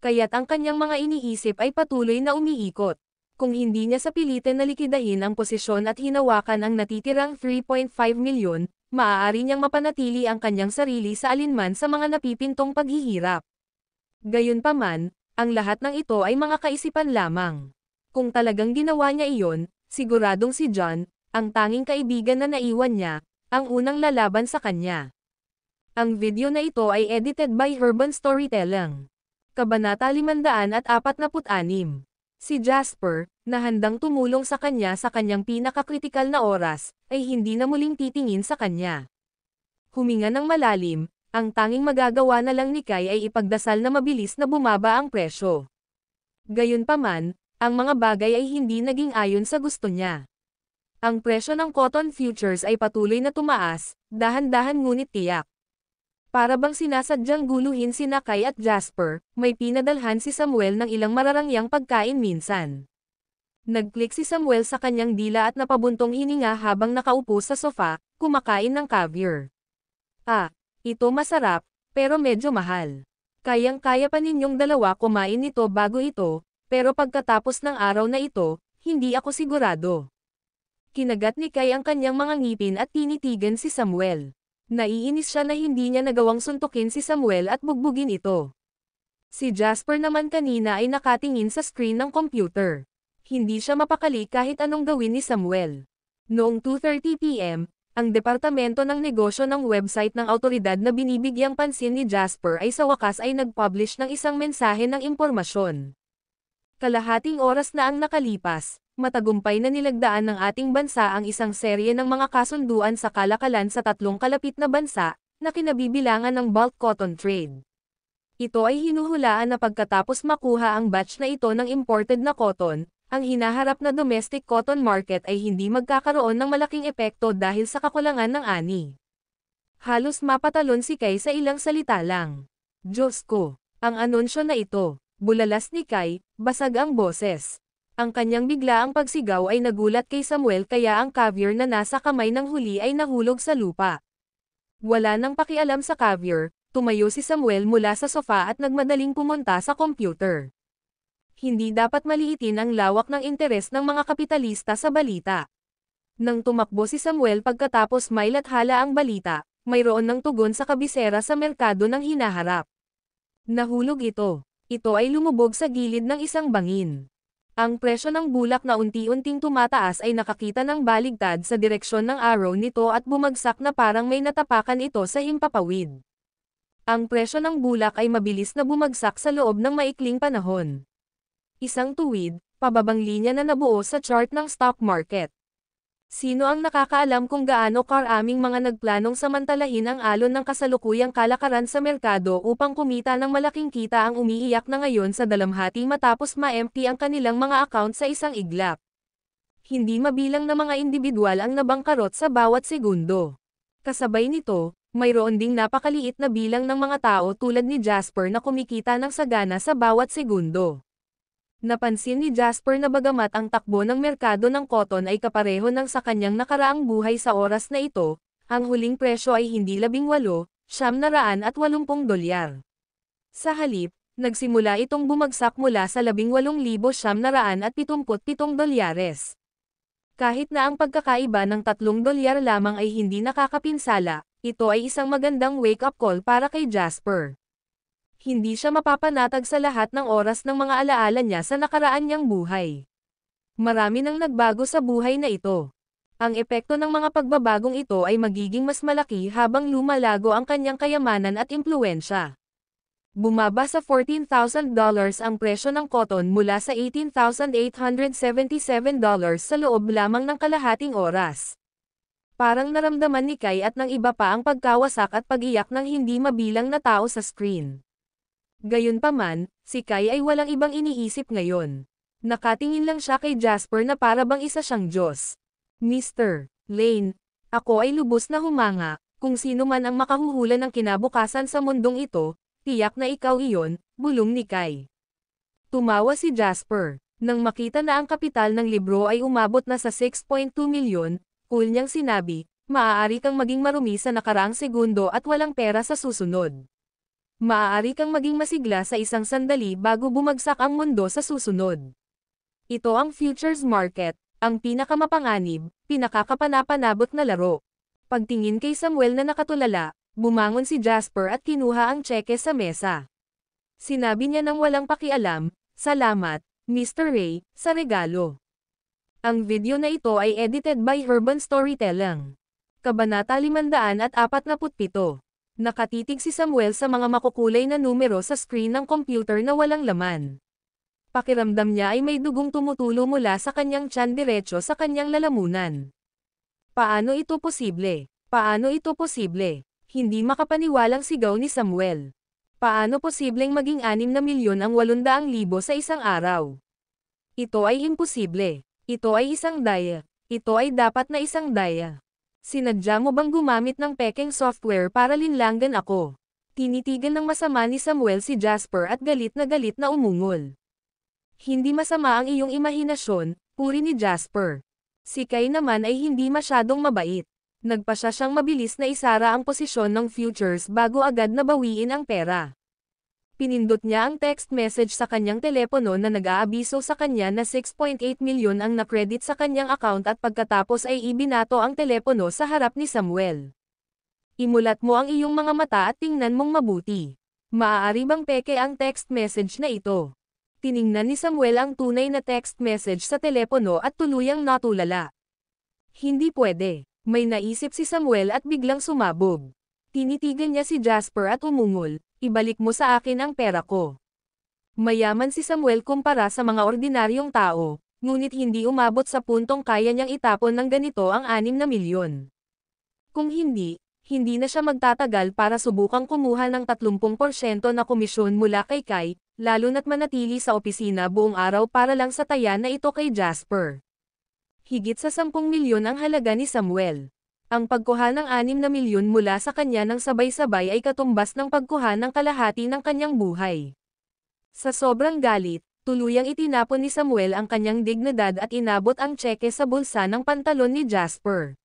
Kaya't ang kanyang mga iniisip ay patuloy na umiikot. Kung hindi niya sa pilitin na likidahin ang posisyon at hinawakan ang natitirang 3.5 milyon, maaari niyang mapanatili ang kanyang sarili sa alinman sa mga napipintong paghihirap. Gayunpaman, ang lahat ng ito ay mga kaisipan lamang. Kung talagang ginawa niya iyon, siguradong si John, ang tanging kaibigan na naiwan niya, ang unang lalaban sa kanya. Ang video na ito ay edited by Urban Storytelling. Kabanata 546. Si Jasper, na handang tumulong sa kanya sa kanyang pinakakritikal na oras, ay hindi na muling titingin sa kanya. Huminga ng malalim, ang tanging magagawa na lang ni Kai ay ipagdasal na mabilis na bumaba ang presyo. Gayunpaman, ang mga bagay ay hindi naging ayon sa gusto niya. Ang presyo ng cotton futures ay patuloy na tumaas, dahan-dahan ngunit tiyak. Para bang sinasadyang guluhin sina Kai at Jasper, may pinadalhan si Samuel ng ilang mararangyang pagkain minsan. Nag-click si Samuel sa kanyang dila at napabuntong hininga habang nakaupo sa sofa, kumakain ng caviar. Ito masarap, pero medyo mahal. Kayang-kaya pa ninyong dalawa kumain nito bago ito, pero pagkatapos ng araw na ito, hindi ako sigurado. Kinagat ni Kai ang kanyang mga ngipin at tinitigan si Samuel. Naiinis siya na hindi niya nagawang suntukin si Samuel at bugbugin ito. Si Jasper naman kanina ay nakatingin sa screen ng computer. Hindi siya mapakali kahit anong gawin ni Samuel. Noong 2:30 PM, ang Departamento ng Negosyo ng website ng awtoridad na binibigyang pansin ni Jasper ay sa wakas ay nag-publish ng isang mensahe ng impormasyon. Kalahating oras na ang nakalipas, matagumpay na nilagdaan ng ating bansa ang isang serye ng mga kasunduan sa kalakalan sa 3 kalapit na bansa, na kinabibilangan ng bulk cotton trade. Ito ay hinuhulaan na pagkatapos makuha ang batch na ito ng imported na cotton, ang hinaharap na domestic cotton market ay hindi magkakaroon ng malaking epekto dahil sa kakulangan ng ani. Halos mapatalon si Kai sa ilang salita lang. Diyos ko, ang anunsyo na ito, bulalas ni Kai, basag ang boses. Ang kanyang biglaang pagsigaw ay nagulat kay Samuel kaya ang caviar na nasa kamay ng huli ay nahulog sa lupa. Wala nang pakialam sa caviar, tumayo si Samuel mula sa sofa at nagmadaling pumunta sa computer. Hindi dapat maliitin ang lawak ng interes ng mga kapitalista sa balita. Nang tumakbo si Samuel pagkatapos may lathala ang balita, mayroon ng tugon sa kabisera sa merkado ng hinaharap. Nahulog ito. Ito ay lumubog sa gilid ng isang bangin. Ang presyo ng bulak na unti-unting tumataas ay nakakita ng baligtad sa direksyon ng arrow nito at bumagsak na parang may natapakan ito sa himpapawid. Ang presyo ng bulak ay mabilis na bumagsak sa loob ng maikling panahon. Isang tuwid, pababang linya na nabuo sa chart ng stock market. Sino ang nakakaalam kung gaano karaming mga nagplanong samantalahin ang alon ng kasalukuyang kalakaran sa merkado upang kumita ng malaking kita ang umiiyak na ngayon sa dalamhati matapos ma-empty ang kanilang mga account sa isang iglap. Hindi mabilang na mga individual ang nabangkarot sa bawat segundo. Kasabay nito, mayroon ding napakaliit na bilang ng mga tao tulad ni Jasper na kumikita ng sagana sa bawat segundo. Napansin ni Jasper na bagamat ang takbo ng merkado ng cotton ay kapareho ng sa kanyang nakaraang buhay sa oras na ito, ang huling presyo ay hindi $18,980. Sa halip, nagsimula itong bumagsak mula sa $18,977. Kahit na ang pagkakaiba ng $3 lamang ay hindi nakakapinsala, ito ay isang magandang wake-up call para kay Jasper. Hindi siya mapapanatag sa lahat ng oras ng mga alaala niya sa nakaraan niyang buhay. Marami nang nagbago sa buhay na ito. Ang epekto ng mga pagbabagong ito ay magiging mas malaki habang lumalago ang kanyang kayamanan at impluwensya. Bumaba sa $14,000 ang presyo ng cotton mula sa $18,877 sa loob lamang ng kalahating oras. Parang naramdaman ni Kai at ng iba pa ang pagkawasak at pag-iyak ng hindi mabilang na tao sa screen. Gayunpaman, si Kai ay walang ibang iniisip ngayon. Nakatingin lang siya kay Jasper na para bang isa siyang Diyos. Mr. Lane, ako ay lubos na humanga, kung sino man ang makahuhula ng kinabukasan sa mundong ito, tiyak na ikaw iyon, bulong ni Kai. Tumawa si Jasper. Nang makita na ang kapital ng libro ay umabot na sa 6.2 milyon, cool niyang sinabi, maaari kang maging marumi sa nakaraang segundo at walang pera sa susunod. Maaari kang maging masigla sa isang sandali bago bumagsak ang mundo sa susunod. Ito ang futures market, ang pinakamapanganib, pinakakapanapanabot na laro. Pagtingin kay Samuel na nakatulala, bumangon si Jasper at kinuha ang tseke sa mesa. Sinabi niya nang walang pakialam, "Salamat, Mr. Ray, sa regalo." Ang video na ito ay edited by Urban Storytelling. Kabanata 547. Nakatitig si Samuel sa mga makukulay na numero sa screen ng computer na walang laman. Pakiramdam niya ay may dugong tumutulo mula sa kanyang tiyan diretso sa kanyang lalamunan. Paano ito posible? Paano ito posible? Hindi makapaniwalang sigaw ni Samuel. Paano posibleng maging 6,800,000 sa isang araw? Ito ay imposible. Ito ay isang daya. Ito ay dapat na isang daya. Sinadya mo bang gumamit ng pekeng software para linlangan ako? Tinitigan ng masama ni Samuel si Jasper at galit na umungol. Hindi masama ang iyong imahinasyon, puri ni Jasper. Si Kai naman ay hindi masyadong mabait. Nagpasya siyang mabilis na isara ang posisyon ng futures bago agad nabawiin ang pera. Pinindot niya ang text message sa kanyang telepono na nag-aabiso sa kanya na 6.8 milyon ang na-credit sa kanyang account at pagkatapos ay ibinato ang telepono sa harap ni Samuel. Imulat mo ang iyong mga mata at tingnan mong mabuti. Maaari bang peke ang text message na ito? Tiningnan ni Samuel ang tunay na text message sa telepono at tuluyang natulala. Hindi pwede. May naisip si Samuel at biglang sumabog. Tinitigan niya si Jasper at umungol, "Ibalik mo sa akin ang pera ko." Mayaman si Samuel kumpara sa mga ordinaryong tao, ngunit hindi umabot sa puntong kaya niyang itapon ng ganito ang 6 na milyon. Kung hindi, hindi na siya magtatagal para subukang kumuha ng 30% na komisyon mula kay Kai, lalo na't manatili sa opisina buong araw para lang sa taya na ito kay Jasper. Higit sa 10 milyon ang halaga ni Samuel. Ang pagkuha ng 6 na milyon mula sa kanya ng sabay-sabay ay katumbas ng pagkuha ng kalahati ng kanyang buhay. Sa sobrang galit, tuluyang itinapon ni Samuel ang kanyang dignidad at inabot ang tseke sa bulsa ng pantalon ni Jasper.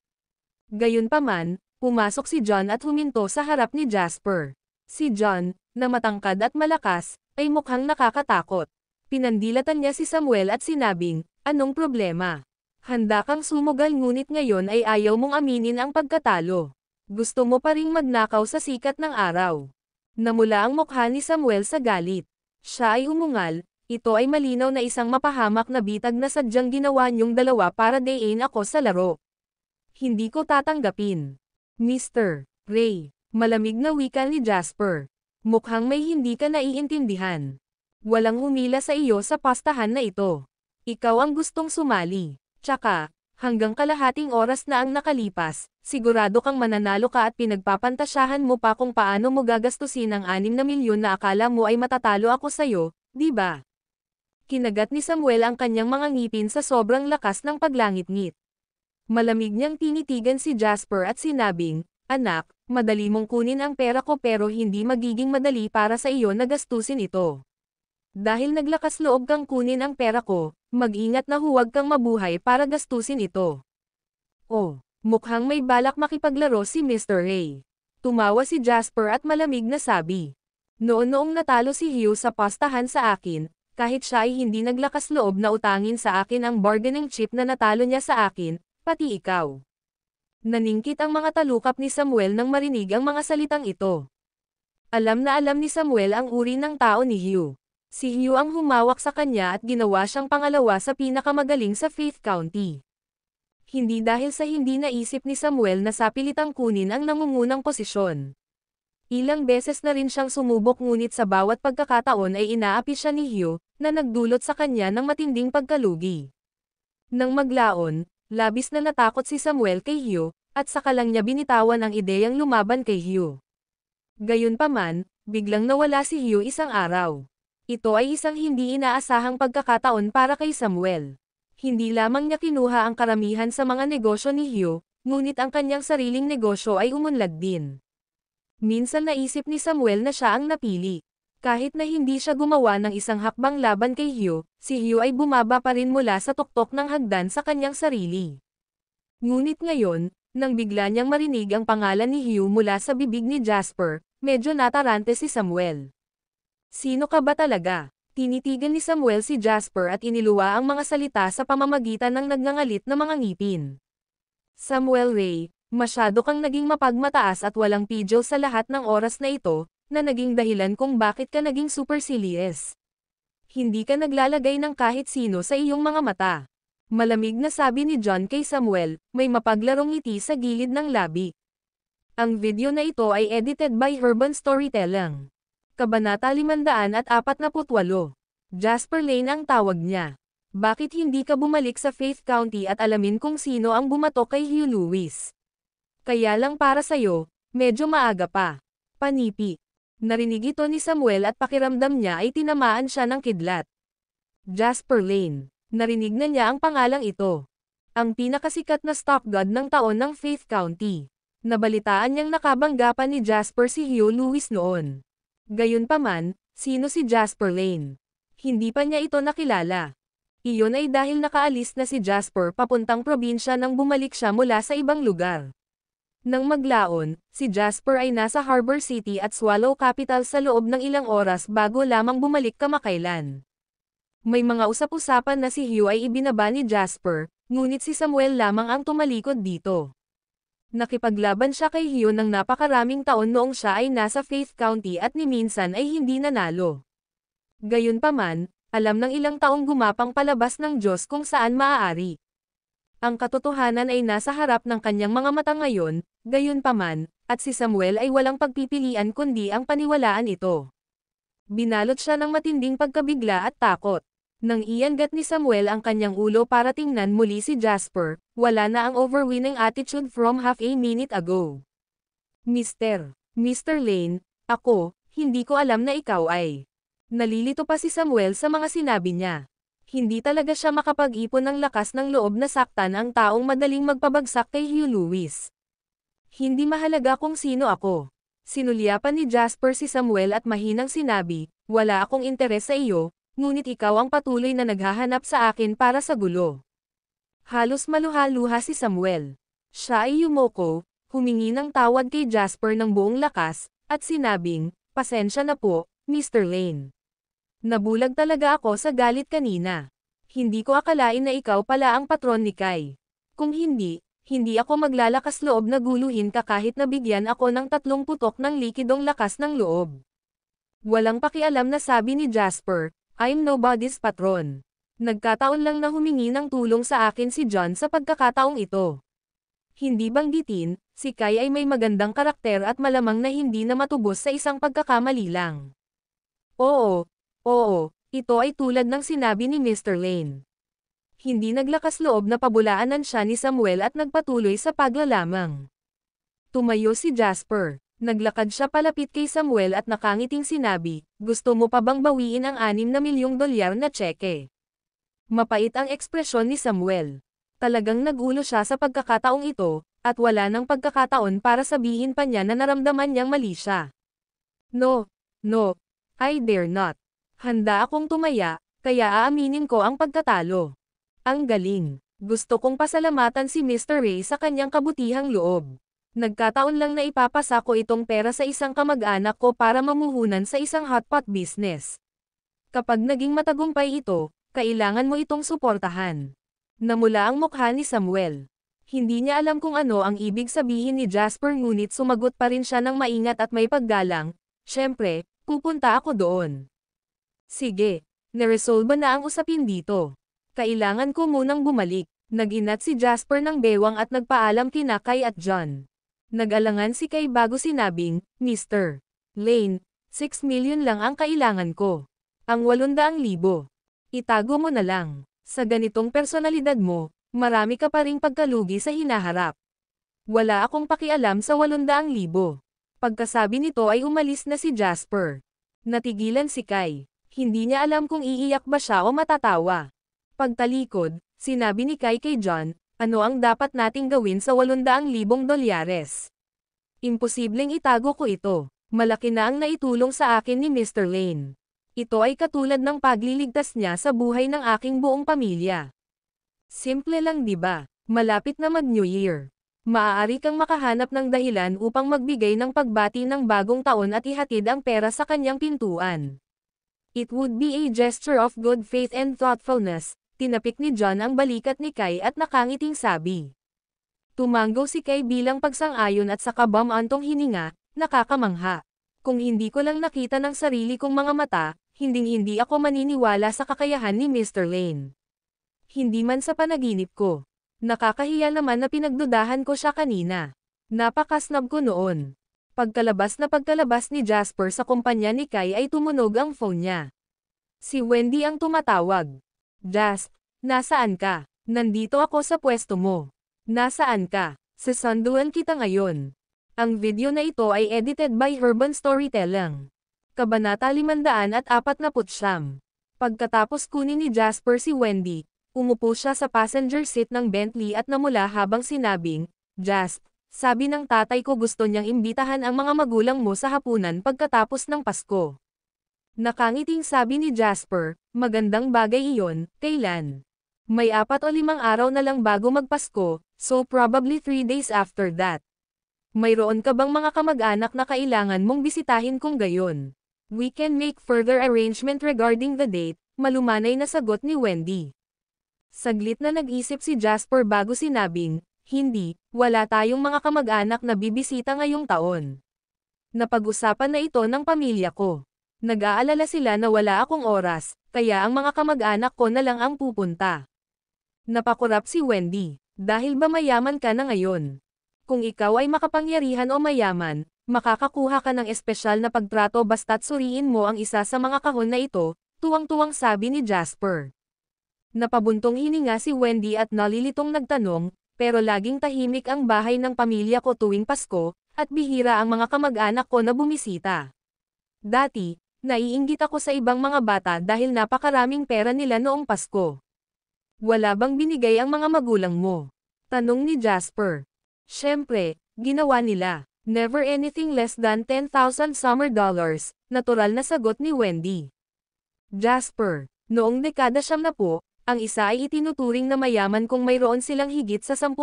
Gayunpaman, pumasok si John at huminto sa harap ni Jasper. Si John, na matangkad at malakas, ay mukhang nakakatakot. Pinandilatan niya si Samuel at sinabing, "Anong problema? Handa kang sumugal ngunit ngayon ay ayaw mong aminin ang pagkatalo. Gusto mo pa ring magnakaw sa sikat ng araw." Namula ang mukha ni Samuel sa galit. Siya ay umungal, "Ito ay malinaw na isang mapahamak na bitag na sadyang ginawa niyong dalawa para dayin ako sa laro. Hindi ko tatanggapin." "Mr. Ray," malamig na wika ni Jasper. "Mukhang may hindi ka naiintindihan. Walang humila sa iyo sa pastahan na ito. Ikaw ang gustong sumali. Tsaka, hanggang kalahating oras na ang nakalipas, sigurado kang mananalo ka at pinagpapantasyahan mo pa kung paano mo gagastusin ang 6 na milyon na akala mo ay matatalo ako sayo, di ba?" Kinagat ni Samuel ang kanyang mga ngipin sa sobrang lakas ng paglangit-ngit. Malamig niyang tinitigan si Jasper at sinabing, "Anak, madali mong kunin ang pera ko pero hindi magiging madali para sa iyo na gastusin ito. Dahil naglakas loob kang kunin ang pera ko, mag-ingat na huwag kang mabuhay para gastusin ito." "Oh, mukhang may balak makipaglaro si Mr. Ray." Tumawa si Jasper at malamig na sabi, "Noong natalo si Hugh sa pastahan sa akin, kahit siya ay hindi naglakas loob na utangin sa akin ang bargaining chip na natalo niya sa akin, pati ikaw." Naningkit ang mga talukap ni Samuel nang marinig ang mga salitang ito. Alam na alam ni Samuel ang uri ng tao ni Hugh. Si Hugh ang humawak sa kanya at ginawa siyang pangalawa sa pinakamagaling sa Faith County. Hindi dahil sa hindi naisip ni Samuel na sapilitang kunin ang nangungunang posisyon. Ilang beses na rin siyang sumubok ngunit sa bawat pagkakataon ay inaapi siya ni Hugh, na nagdulot sa kanya ng matinding pagkalugi. Nang maglaon, labis na natakot si Samuel kay Hugh, at saka lang niya binitawan ang ideyang lumaban kay Hugh. Gayunpaman, biglang nawala si Hugh isang araw. Ito ay isang hindi inaasahang pagkakataon para kay Samuel. Hindi lamang niya kinuha ang karamihan sa mga negosyo ni Hugh, ngunit ang kanyang sariling negosyo ay umunlad din. Minsan naisip ni Samuel na siya ang napili. Kahit na hindi siya gumawa ng isang hakbang laban kay Hugh, si Hugh ay bumaba pa rin mula sa tuktok ng hagdan sa kanyang sarili. Ngunit ngayon, nang bigla niyang marinig ang pangalan ni Hugh mula sa bibig ni Jasper, medyo natarante si Samuel. Sino ka ba talaga? Tinitigan ni Samuel si Jasper at iniluwa ang mga salita sa pamamagitan ng nagngangalit na mga ngipin. Samuel Ray, masyado kang naging mapagmataas at walang pidyo sa lahat ng oras na ito, na naging dahilan kung bakit ka naging supercilious. Hindi ka naglalagay ng kahit sino sa iyong mga mata. Malamig na sabi ni John kay Samuel, may mapaglarong ngiti sa gilid ng labi. Ang video na ito ay edited by Urban Storytelling. Kabanata 548. Jasper Lane ang tawag niya. Bakit hindi ka bumalik sa Faith County at alamin kung sino ang bumato kay Hugh Lewis? Kaya lang para sa'yo, medyo maaga pa. Panipi. Narinig ito ni Samuel at pakiramdam niya ay tinamaan siya ng kidlat. Jasper Lane. Narinig na niya ang pangalang ito. Ang pinakasikat na stock god ng taon ng Faith County. Nabalitaan niyang nakabangga pa ni Jasper si Hugh Lewis noon. Gayunpaman, sino si Jasper Lane? Hindi pa niya ito nakilala. Iyon ay dahil nakaalis na si Jasper papuntang probinsya nang bumalik siya mula sa ibang lugar. Nang maglaon, si Jasper ay nasa Harbor City at Swallow Capital sa loob ng ilang oras bago lamang bumalik kamakailan. May mga usap-usapan na si Hugh ay ibinaba ni Jasper, ngunit si Samuel lamang ang tumalikod dito. Nakipaglaban siya kay Hugh ng napakaraming taon noong siya ay nasa Faith County at ni minsan ay hindi nanalo. Gayunpaman, alam ng ilang taong gumapang palabas ng Diyos kung saan maaari. Ang katotohanan ay nasa harap ng kanyang mga mata ngayon, gayunpaman, at si Samuel ay walang pagpipilian kundi ang paniwalaan ito. Binalot siya ng matinding pagkabigla at takot. Nang iangat ni Samuel ang kanyang ulo para tingnan muli si Jasper, wala na ang overweening attitude from half a minute ago. Mr. Lane, ako, hindi ko alam na ikaw ay. Nalilito pa si Samuel sa mga sinabi niya. Hindi talaga siya makapag-ipon ng lakas ng loob na saktan ang taong madaling magpabagsak kay Hugh Lewis. Hindi mahalaga kung sino ako. Sinulyapan ni Jasper si Samuel at mahinang sinabi, wala akong interes sa iyo, ngunit ikaw ang patuloy na naghahanap sa akin para sa gulo. Halos maluha-luha si Samuel. Siya ay yumoko, humingi ng tawad kay Jasper ng buong lakas, at sinabing, pasensya na po, Mr. Lane. Nabulag talaga ako sa galit kanina. Hindi ko akalain na ikaw pala ang patron ni Kai. Kung hindi ako maglalakas loob na guluhin ka kahit nabigyan ako ng 3 putok ng likidong lakas ng loob. Walang pakialam na sabi ni Jasper, I'm nobody's patron. Nagkataon lang na humingi ng tulong sa akin si John sa pagkakataong ito. Hindi banggitin, si Kai ay may magandang karakter at malamang na hindi na matubos sa isang pagkakamali lang. Oo, ito ay tulad ng sinabi ni Mr. Lane. Hindi naglakas loob na pabulaanan siya ni Samuel at nagpatuloy sa paglalamang. Tumayo si Jasper. Naglakad siya palapit kay Samuel at nakangiting sinabi, gusto mo pa bang bawiin ang $6 na milyong na tseke? Mapait ang ekspresyon ni Samuel. Talagang nagulo siya sa pagkakataong ito, at wala nang pagkakataon para sabihin pa niya na naramdaman niyang mali siya. No, I dare not. Handa akong tumaya, kaya aaminin ko ang pagkatalo. Ang galing. Gusto kong pasalamatan si Mr. Ray sa kanyang kabutihang loob. Nagkataon lang na ipapasa ko itong pera sa isang kamag-anak ko para mamuhunan sa isang hotpot business. Kapag naging matagumpay ito, kailangan mo itong suportahan. Namula ang mukha ni Samuel. Hindi niya alam kung ano ang ibig sabihin ni Jasper ngunit sumagot pa rin siya ng maingat at may paggalang, syempre, pupunta ako doon. Sige, naresolba na ang usapin dito. Kailangan ko munang bumalik. Nag-inat si Jasper ng bewang at nagpaalam kina Kai at John. Nag-alangan si Kai bago sinabing, Mr. Lane, 6 million lang ang kailangan ko. Ang 800,000. Itago mo na lang. Sa ganitong personalidad mo, marami ka pa ring pagkalugi sa hinaharap. Wala akong pakialam sa 800,000. Pagkasabi nito ay umalis na si Jasper. Natigilan si Kai. Hindi niya alam kung iiyak ba siya o matatawa. Pagtalikod, sinabi ni Kai kay John, ano ang dapat nating gawin sa 800,000 dolyares? Imposibleng itago ko ito. Malaki na ang naitulong sa akin ni Mr. Lane. Ito ay katulad ng pagliligtas niya sa buhay ng aking buong pamilya. Simple lang, di ba? Malapit na mag-New Year. Maaari kang makahanap ng dahilan upang magbigay ng pagbati ng bagong taon at ihatid ang pera sa kanyang pintuan. It would be a gesture of good faith and thoughtfulness. Tinapik ni John ang balikat ni Kai at nakangiting sabi. Tumanggo si Kai bilang pagsang-ayon at saka bumantong hininga, nakakamangha. Kung hindi ko lang nakita ng sarili kong mga mata, hinding-hindi ako maniniwala sa kakayahan ni Mr. Lane. Hindi man sa panaginip ko. Nakakahiya naman na pinagdudahan ko siya kanina. Napakasnab ko noon. Pagkalabas ni Jasper sa kumpanya ni Kai ay tumunog ang phone niya. Si Wendy ang tumatawag. Jas, nasaan ka? Nandito ako sa pwesto mo. Nasaan ka? Sasanduan kita ngayon. Ang video na ito ay edited by Urban Storytelling. Kabanata 549. Pagkatapos kunin ni Jasper si Wendy, umupo siya sa passenger seat ng Bentley at namula habang sinabing, Jas, sabi ng tatay ko gusto niyang imbitahan ang mga magulang mo sa hapunan pagkatapos ng Pasko. Nakangiting sabi ni Jasper, magandang bagay iyon, kailan? May 4 o 5 araw na lang bago magpasko, so probably 3 days after that. Mayroon ka bang mga kamag-anak na kailangan mong bisitahin kung gayon? We can make further arrangement regarding the date, malumanay na sagot ni Wendy. Saglit na nag-isip si Jasper bago sinabing, hindi, wala tayong mga kamag-anak na bibisita ngayong taon. Napag-usapan na ito ng pamilya ko. Nag-aalala sila na wala akong oras, kaya ang mga kamag-anak ko na lang ang pupunta. Napakurap si Wendy, dahil ba mayaman ka na ngayon? Kung ikaw ay makapangyarihan o mayaman, makakakuha ka ng espesyal na pagtrato basta't suriin mo ang isa sa mga kahon na ito, tuwang-tuwang sabi ni Jasper. Napabuntong hininga si Wendy at nalilitong nagtanong, pero laging tahimik ang bahay ng pamilya ko tuwing Pasko, at bihira ang mga kamag-anak ko na bumisita. Dati, naiinggit ako sa ibang mga bata dahil napakaraming pera nila noong Pasko. Wala bang binigay ang mga magulang mo? Tanong ni Jasper. Siyempre, ginawa nila. Never anything less than 10,000 summer dollars, natural na sagot ni Wendy. Jasper, noong dekada 70, ang isa ay itinuturing na mayaman kung mayroon silang higit sa 10,000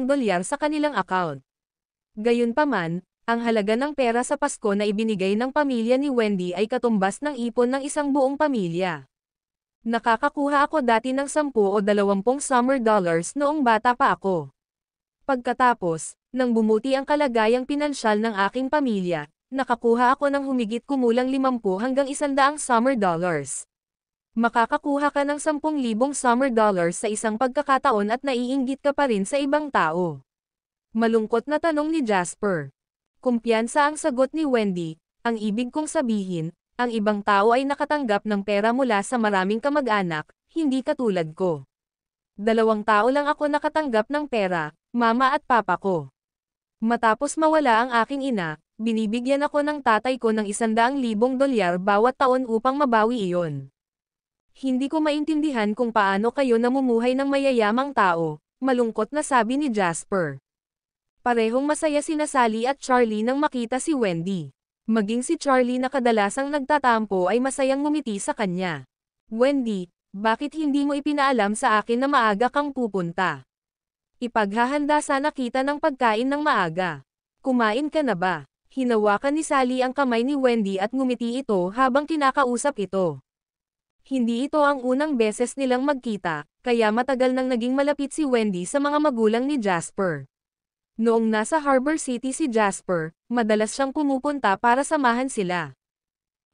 dolyar sa kanilang account. Gayunpaman, ang halaga ng pera sa Pasko na ibinigay ng pamilya ni Wendy ay katumbas ng ipon ng isang buong pamilya. Nakakakuha ako dati ng 10 o 20 summer dollars noong bata pa ako. Pagkatapos, nang bumuti ang kalagayang pinansyal ng aking pamilya, nakakuha ako ng humigit kumulang 50 hanggang 100 summer dollars. Makakakuha ka ng 10,000 summer dollars sa isang pagkakataon at naiinggit ka pa rin sa ibang tao. Malungkot na tanong ni Jasper. Kumpiyansa ang sagot ni Wendy, ang ibig kong sabihin, ang ibang tao ay nakatanggap ng pera mula sa maraming kamag-anak, hindi katulad ko. 2 tao lang ako nakatanggap ng pera, mama at papa ko. Matapos mawala ang aking ina, binibigyan ako ng tatay ko ng 100,000 dolyar bawat taon upang mabawi iyon. Hindi ko maintindihan kung paano kayo namumuhay ng mayayamang tao, malungkot na sabi ni Jasper. Parehong masaya sina Sally at Charlie nang makita si Wendy. Maging si Charlie na kadalasang nagtatampo ay masayang ngumiti sa kanya. Wendy, bakit hindi mo ipinaalam sa akin na maaga kang pupunta? Ipaghahanda sana kita ng pagkain ng maaga. Kumain ka na ba? Hinawakan ni Sally ang kamay ni Wendy at ngumiti ito habang kinakausap ito. Hindi ito ang unang beses nilang magkita, kaya matagal nang naging malapit si Wendy sa mga magulang ni Jasper. Noong nasa Harbor City si Jasper, madalas siyang pumupunta para samahan sila.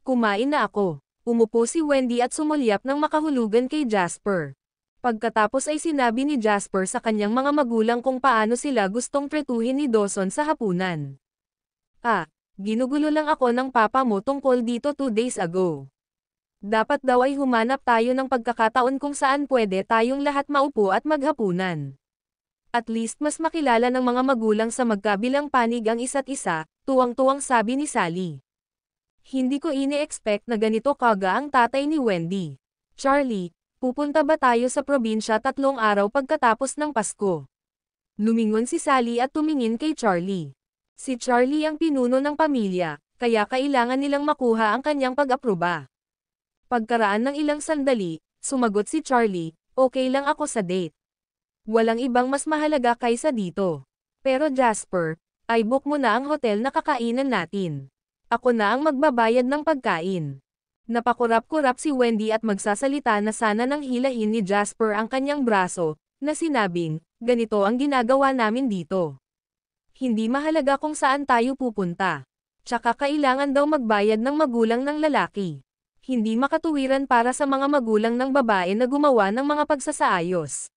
Kumain na ako. Umupo si Wendy at sumulyap ng makahulugan kay Jasper. Pagkatapos ay sinabi ni Jasper sa kanyang mga magulang kung paano sila gustong tretuhin ni Dawson sa hapunan. Ginugulo lang ako ng papa mo tungkol dito 2 days ago. Dapat daw ay humanap tayo ng pagkakataon kung saan pwede tayong lahat maupo at maghapunan. At least mas makilala ng mga magulang sa magkabilang panig ang isa't isa, tuwang-tuwang sabi ni Sally. Hindi ko ini-expect na ganito kaga ang tatay ni Wendy. Charlie, pupunta ba tayo sa probinsya 3 araw pagkatapos ng Pasko? Lumingon si Sally at tumingin kay Charlie. Si Charlie ang pinuno ng pamilya, kaya kailangan nilang makuha ang kanyang pag-aproba. Pagkaraan ng ilang sandali, sumagot si Charlie, okay lang ako sa date. Walang ibang mas mahalaga kaysa dito. Pero Jasper, ay book mo na ang hotel na kakainan natin. Ako na ang magbabayad ng pagkain. Napakurap-kurap si Wendy at magsasalita na sana nang hilahin ni Jasper ang kanyang braso, na sinabing, ganito ang ginagawa namin dito. Hindi mahalaga kung saan tayo pupunta. Tsaka kailangan daw magbayad ng magulang ng lalaki. Hindi makatuwiran para sa mga magulang ng babae na gumawa ng mga pagsasaayos.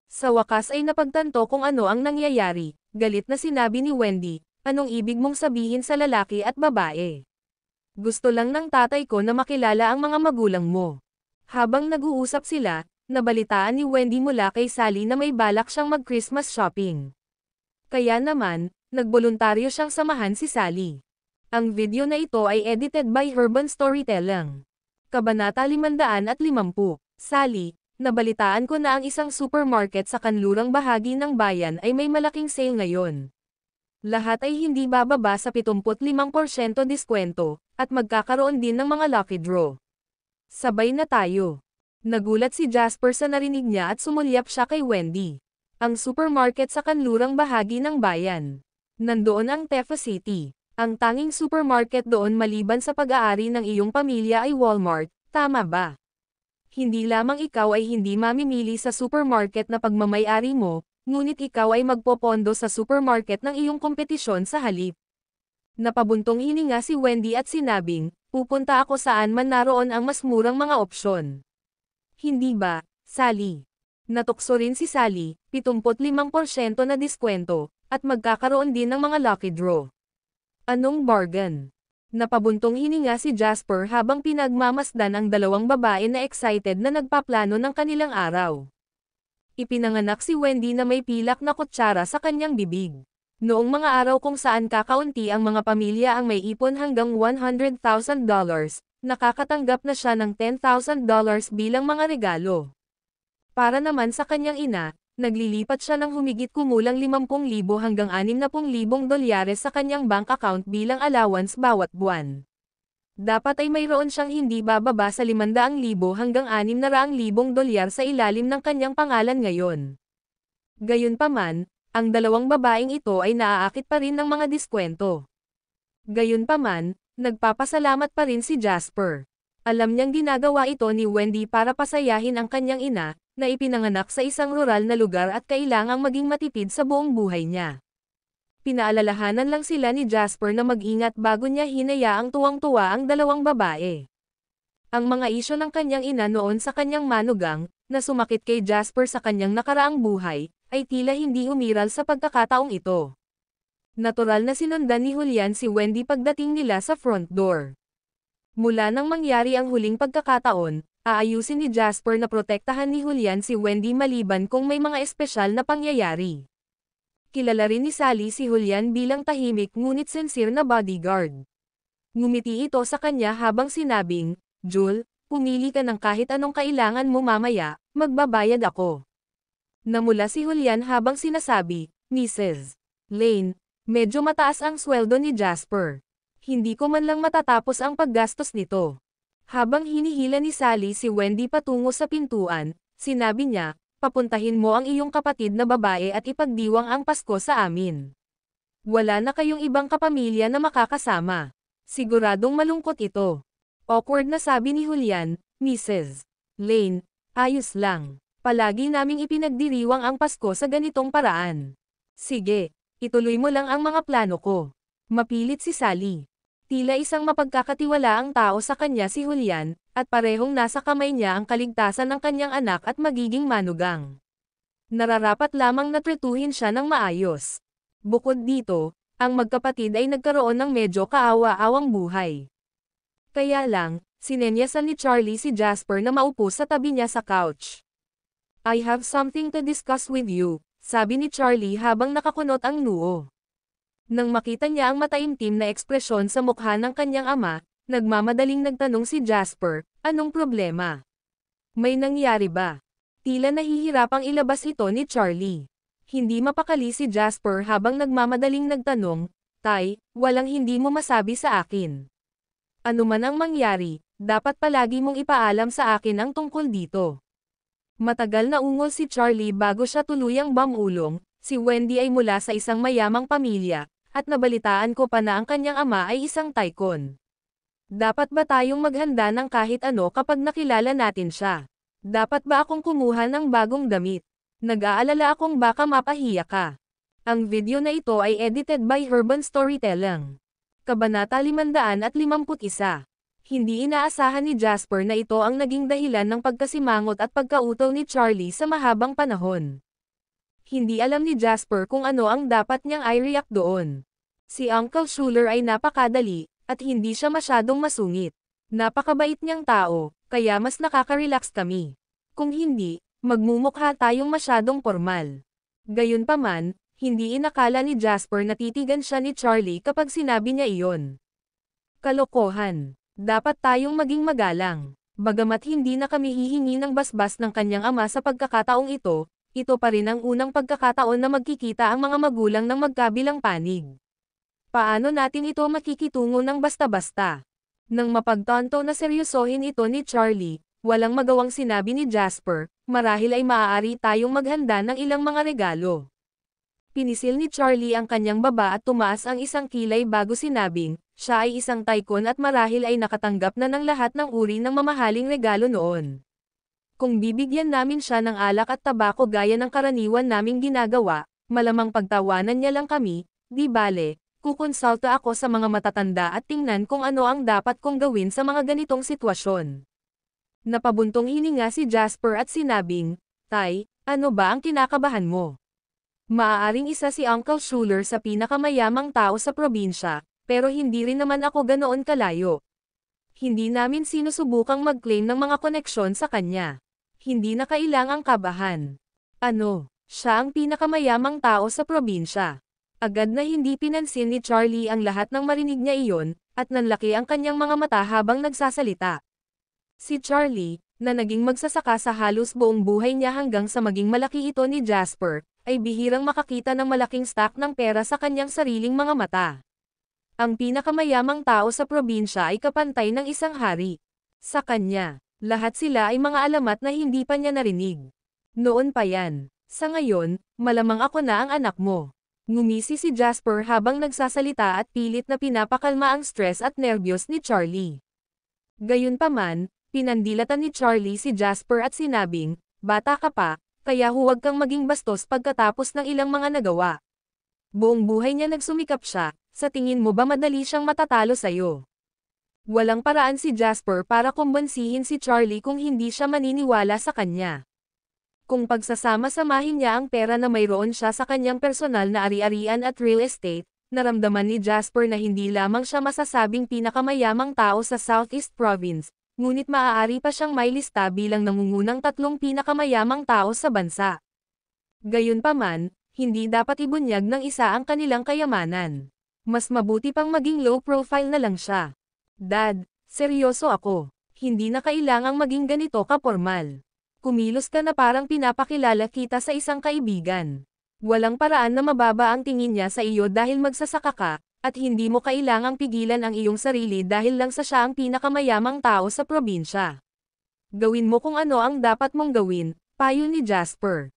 Sa wakas ay napagtanto kung ano ang nangyayari. Galit na sinabi ni Wendy, anong ibig mong sabihin sa lalaki at babae? Gusto lang ng tatay ko na makilala ang mga magulang mo. Habang nag-uusap sila, nabalitaan ni Wendy mula kay Sally na may balak siyang mag-Christmas shopping. Kaya naman, nagboluntaryo siyang samahan si Sally. Ang video na ito ay edited by Urban Storytelling. Kabanata 550. Sally, nabalitaan ko na ang isang supermarket sa kanlurang bahagi ng bayan ay may malaking sale ngayon. Lahat ay hindi bababa sa 75% diskwento, at magkakaroon din ng mga lucky draw. Sabay na tayo. Nagulat si Jasper sa narinig niya at sumulyap siya kay Wendy. Ang supermarket sa kanlurang bahagi ng bayan. Nandoon ang Tefa City. Ang tanging supermarket doon maliban sa pag-aari ng iyong pamilya ay Walmart, tama ba? Hindi lamang ikaw ay hindi mamimili sa supermarket na pagmamay-ari mo, ngunit ikaw ay magpopondo sa supermarket ng iyong kompetisyon sa halip. Napabuntong hininga si Wendy at sinabing, pupunta ako saan man naroon ang mas murang mga opsyon. Hindi ba, Sally? Natukso rin si Sally, 75% na diskwento, at magkakaroon din ng mga lucky draw. Anong bargain? Napabuntong hininga si Jasper habang pinagmamasdan ang dalawang babae na excited na nagpaplano ng kanilang araw. Ipinanganak si Wendy na may pilak na kutsara sa kanyang bibig. Noong mga araw kung saan kakaunti ang mga pamilya ang may ipon hanggang $100,000, nakakatanggap na siya ng $10,000 bilang mga regalo. Para naman sa kanyang ina, naglilipat siya ng humigit kumulang 50,000 hanggang $60,000 sa kanyang bank account bilang allowance bawat buwan. Dapat ay mayroon siyang hindi bababa sa 500,000 hanggang $600,000 sa ilalim ng kanyang pangalan ngayon. Gayunpaman, ang dalawang babaeng ito ay naaakit pa rin ng mga diskwento. Gayunpaman, nagpapasalamat pa rin si Jasper. Alam niyang ginagawa ito ni Wendy para pasayahin ang kanyang ina, na ipinanganak sa isang rural na lugar at kailangang maging matipid sa buong buhay niya. Pinaalalahanan lang sila ni Jasper na mag-ingat bago niya hinayaang tuwang-tuwa ang dalawang babae. Ang mga isyo ng kanyang ina noon sa kanyang manugang, na sumakit kay Jasper sa kanyang nakaraang buhay, ay tila hindi umiral sa pagkakataong ito. Natural na sinundan ni Julian si Wendy pagdating nila sa front door. Mula nang mangyari ang huling pagkakataon, aayusin ni Jasper na protektahan ni Julian si Wendy maliban kung may mga espesyal na pangyayari. Kilala rin ni Sally si Julian bilang tahimik ngunit sincere na bodyguard. Ngumiti ito sa kanya habang sinabing, Jul, pumili ka ng kahit anong kailangan mo mamaya, magbabayad ako. Namula si Julian habang sinasabi, Mrs. Lane, medyo mataas ang sweldo ni Jasper. Hindi ko man lang matatapos ang paggastos nito. Habang hinihila ni Sally si Wendy patungo sa pintuan, sinabi niya, papuntahin mo ang iyong kapatid na babae at ipagdiwang ang Pasko sa amin. Wala na kayong ibang kapamilya na makakasama. Siguradong malungkot ito. Awkward na sabi ni Julian, Mrs. Lane, ayos lang. Palagi naming ipinagdiriwang ang Pasko sa ganitong paraan. Sige, ituloy mo lang ang mga plano ko. Mapilit si Sally. Tila isang mapagkakatiwalaang tao sa kanya si Julian, at parehong nasa kamay niya ang kaligtasan ng kanyang anak at magiging manugang. Nararapat lamang na tretuhin siya ng maayos. Bukod dito, ang magkapatid ay nagkaroon ng medyo kaawa-awang buhay. Kaya lang, sinenyasan ni Charlie si Jasper na maupo sa tabi niya sa couch. I have something to discuss with you, sabi ni Charlie habang nakakunot ang noo. Nang makita niya ang mataimtim na ekspresyon sa mukha ng kanyang ama, nagmamadaling nagtanong si Jasper, anong problema? May nangyari ba? Tila nahihirapang ilabas ito ni Charlie. Hindi mapakali si Jasper habang nagmamadaling nagtanong, Tay, walang hindi mo masabi sa akin. Ano man ang mangyari, dapat palagi mong ipaalam sa akin ang tungkol dito. Matagal na ungol si Charlie bago siya tuluyang bamulong, si Wendy ay mula sa isang mayamang pamilya, at nabalitaan ko pa na ang kanyang ama ay isang tycoon. Dapat ba tayong maghanda ng kahit ano kapag nakilala natin siya? Dapat ba akong kumuha ng bagong damit? Nag-aalala akong baka mapahiya ka. Ang video na ito ay edited by Urban Storytelling. Kabanata 551. Hindi inaasahan ni Jasper na ito ang naging dahilan ng pagkasimangot at pagkautaw ni Charlie sa mahabang panahon. Hindi alam ni Jasper kung ano ang dapat niyang i-react doon. Si Uncle Schuler ay napakadali, at hindi siya masyadong masungit. Napakabait niyang tao, kaya mas nakaka-relax kami. Kung hindi, magmumukha tayong masyadong formal. Gayunpaman, hindi inakala ni Jasper na titigan siya ni Charlie kapag sinabi niya iyon. Kalokohan. Dapat tayong maging magalang. Bagamat hindi na kami hihingi ng basbas ng kanyang ama sa pagkakataong ito pa rin ang unang pagkakataon na magkikita ang mga magulang ng magkabilang panig. Paano natin ito makikitungo ng basta-basta? Nang mapagtanto na seryosohin ito ni Charlie, walang magawang sinabi ni Jasper, marahil ay maaari tayong maghanda ng ilang mga regalo. Pinisil ni Charlie ang kanyang baba at tumaas ang isang kilay bago sinabing, siya ay isang tycoon at marahil ay nakatanggap na ng lahat ng uri ng mamahaling regalo noon. Kung bibigyan namin siya ng alak at tabako gaya ng karaniwan naming ginagawa, malamang pagtawanan niya lang kami, di bale. Kukonsulta ako sa mga matatanda at tingnan kung ano ang dapat kong gawin sa mga ganitong sitwasyon. Napabuntong hininga si Jasper at sinabing, Tay, ano ba ang kinakabahan mo? Maaaring isa si Uncle Schuler sa pinakamayamang tao sa probinsya, pero hindi rin naman ako ganoon kalayo. Hindi namin sinusubukang mag-claim ng mga koneksyon sa kanya. Hindi na kailangang kabahan. Ano, siya ang pinakamayamang tao sa probinsya. Agad na hindi pinansin ni Charlie ang lahat ng marinig niya iyon, at nanlaki ang kanyang mga mata habang nagsasalita. Si Charlie, na naging magsasaka sa halos buong buhay niya hanggang sa maging malaki ito ni Jasper, ay bihirang makakita ng malaking stack ng pera sa kanyang sariling mga mata. Ang pinakamayamang tao sa probinsya ay kapantay ng isang hari. Sa kanya, lahat sila ay mga alamat na hindi pa niya narinig. Noon pa yan. Sa ngayon, malamang ako na ang anak mo. Ngumisi si Jasper habang nagsasalita at pilit na pinapakalma ang stress at nerbiyos ni Charlie. Gayunpaman, pinandilatan ni Charlie si Jasper at sinabing, bata ka pa, kaya huwag kang maging bastos pagkatapos ng ilang mga nagawa. Buong buhay niya nagsumikap siya, sa tingin mo ba madali siyang matatalo sa'yo? Walang paraan si Jasper para kumbansihin si Charlie kung hindi siya maniniwala sa kanya. Kung pagsasama-samahin niya ang pera na mayroon siya sa kanyang personal na ari-arian at real estate, naramdaman ni Jasper na hindi lamang siya masasabing pinakamayamang tao sa Southeast Province, ngunit maaari pa siyang mailista bilang nangungunang 3 pinakamayamang tao sa bansa. Gayunpaman, hindi dapat ibunyag ng isa ang kanilang kayamanan. Mas mabuti pang maging low profile na lang siya. Dad, seryoso ako. Hindi na kailangang maging ganito ka-formal. Kumilos ka na parang pinapakilala kita sa isang kaibigan. Walang paraan na mababa ang tingin niya sa iyo dahil magsasaka ka, at hindi mo kailangang pigilan ang iyong sarili dahil lang sa siya ang pinakamayamang tao sa probinsya. Gawin mo kung ano ang dapat mong gawin, payo ni Jasper.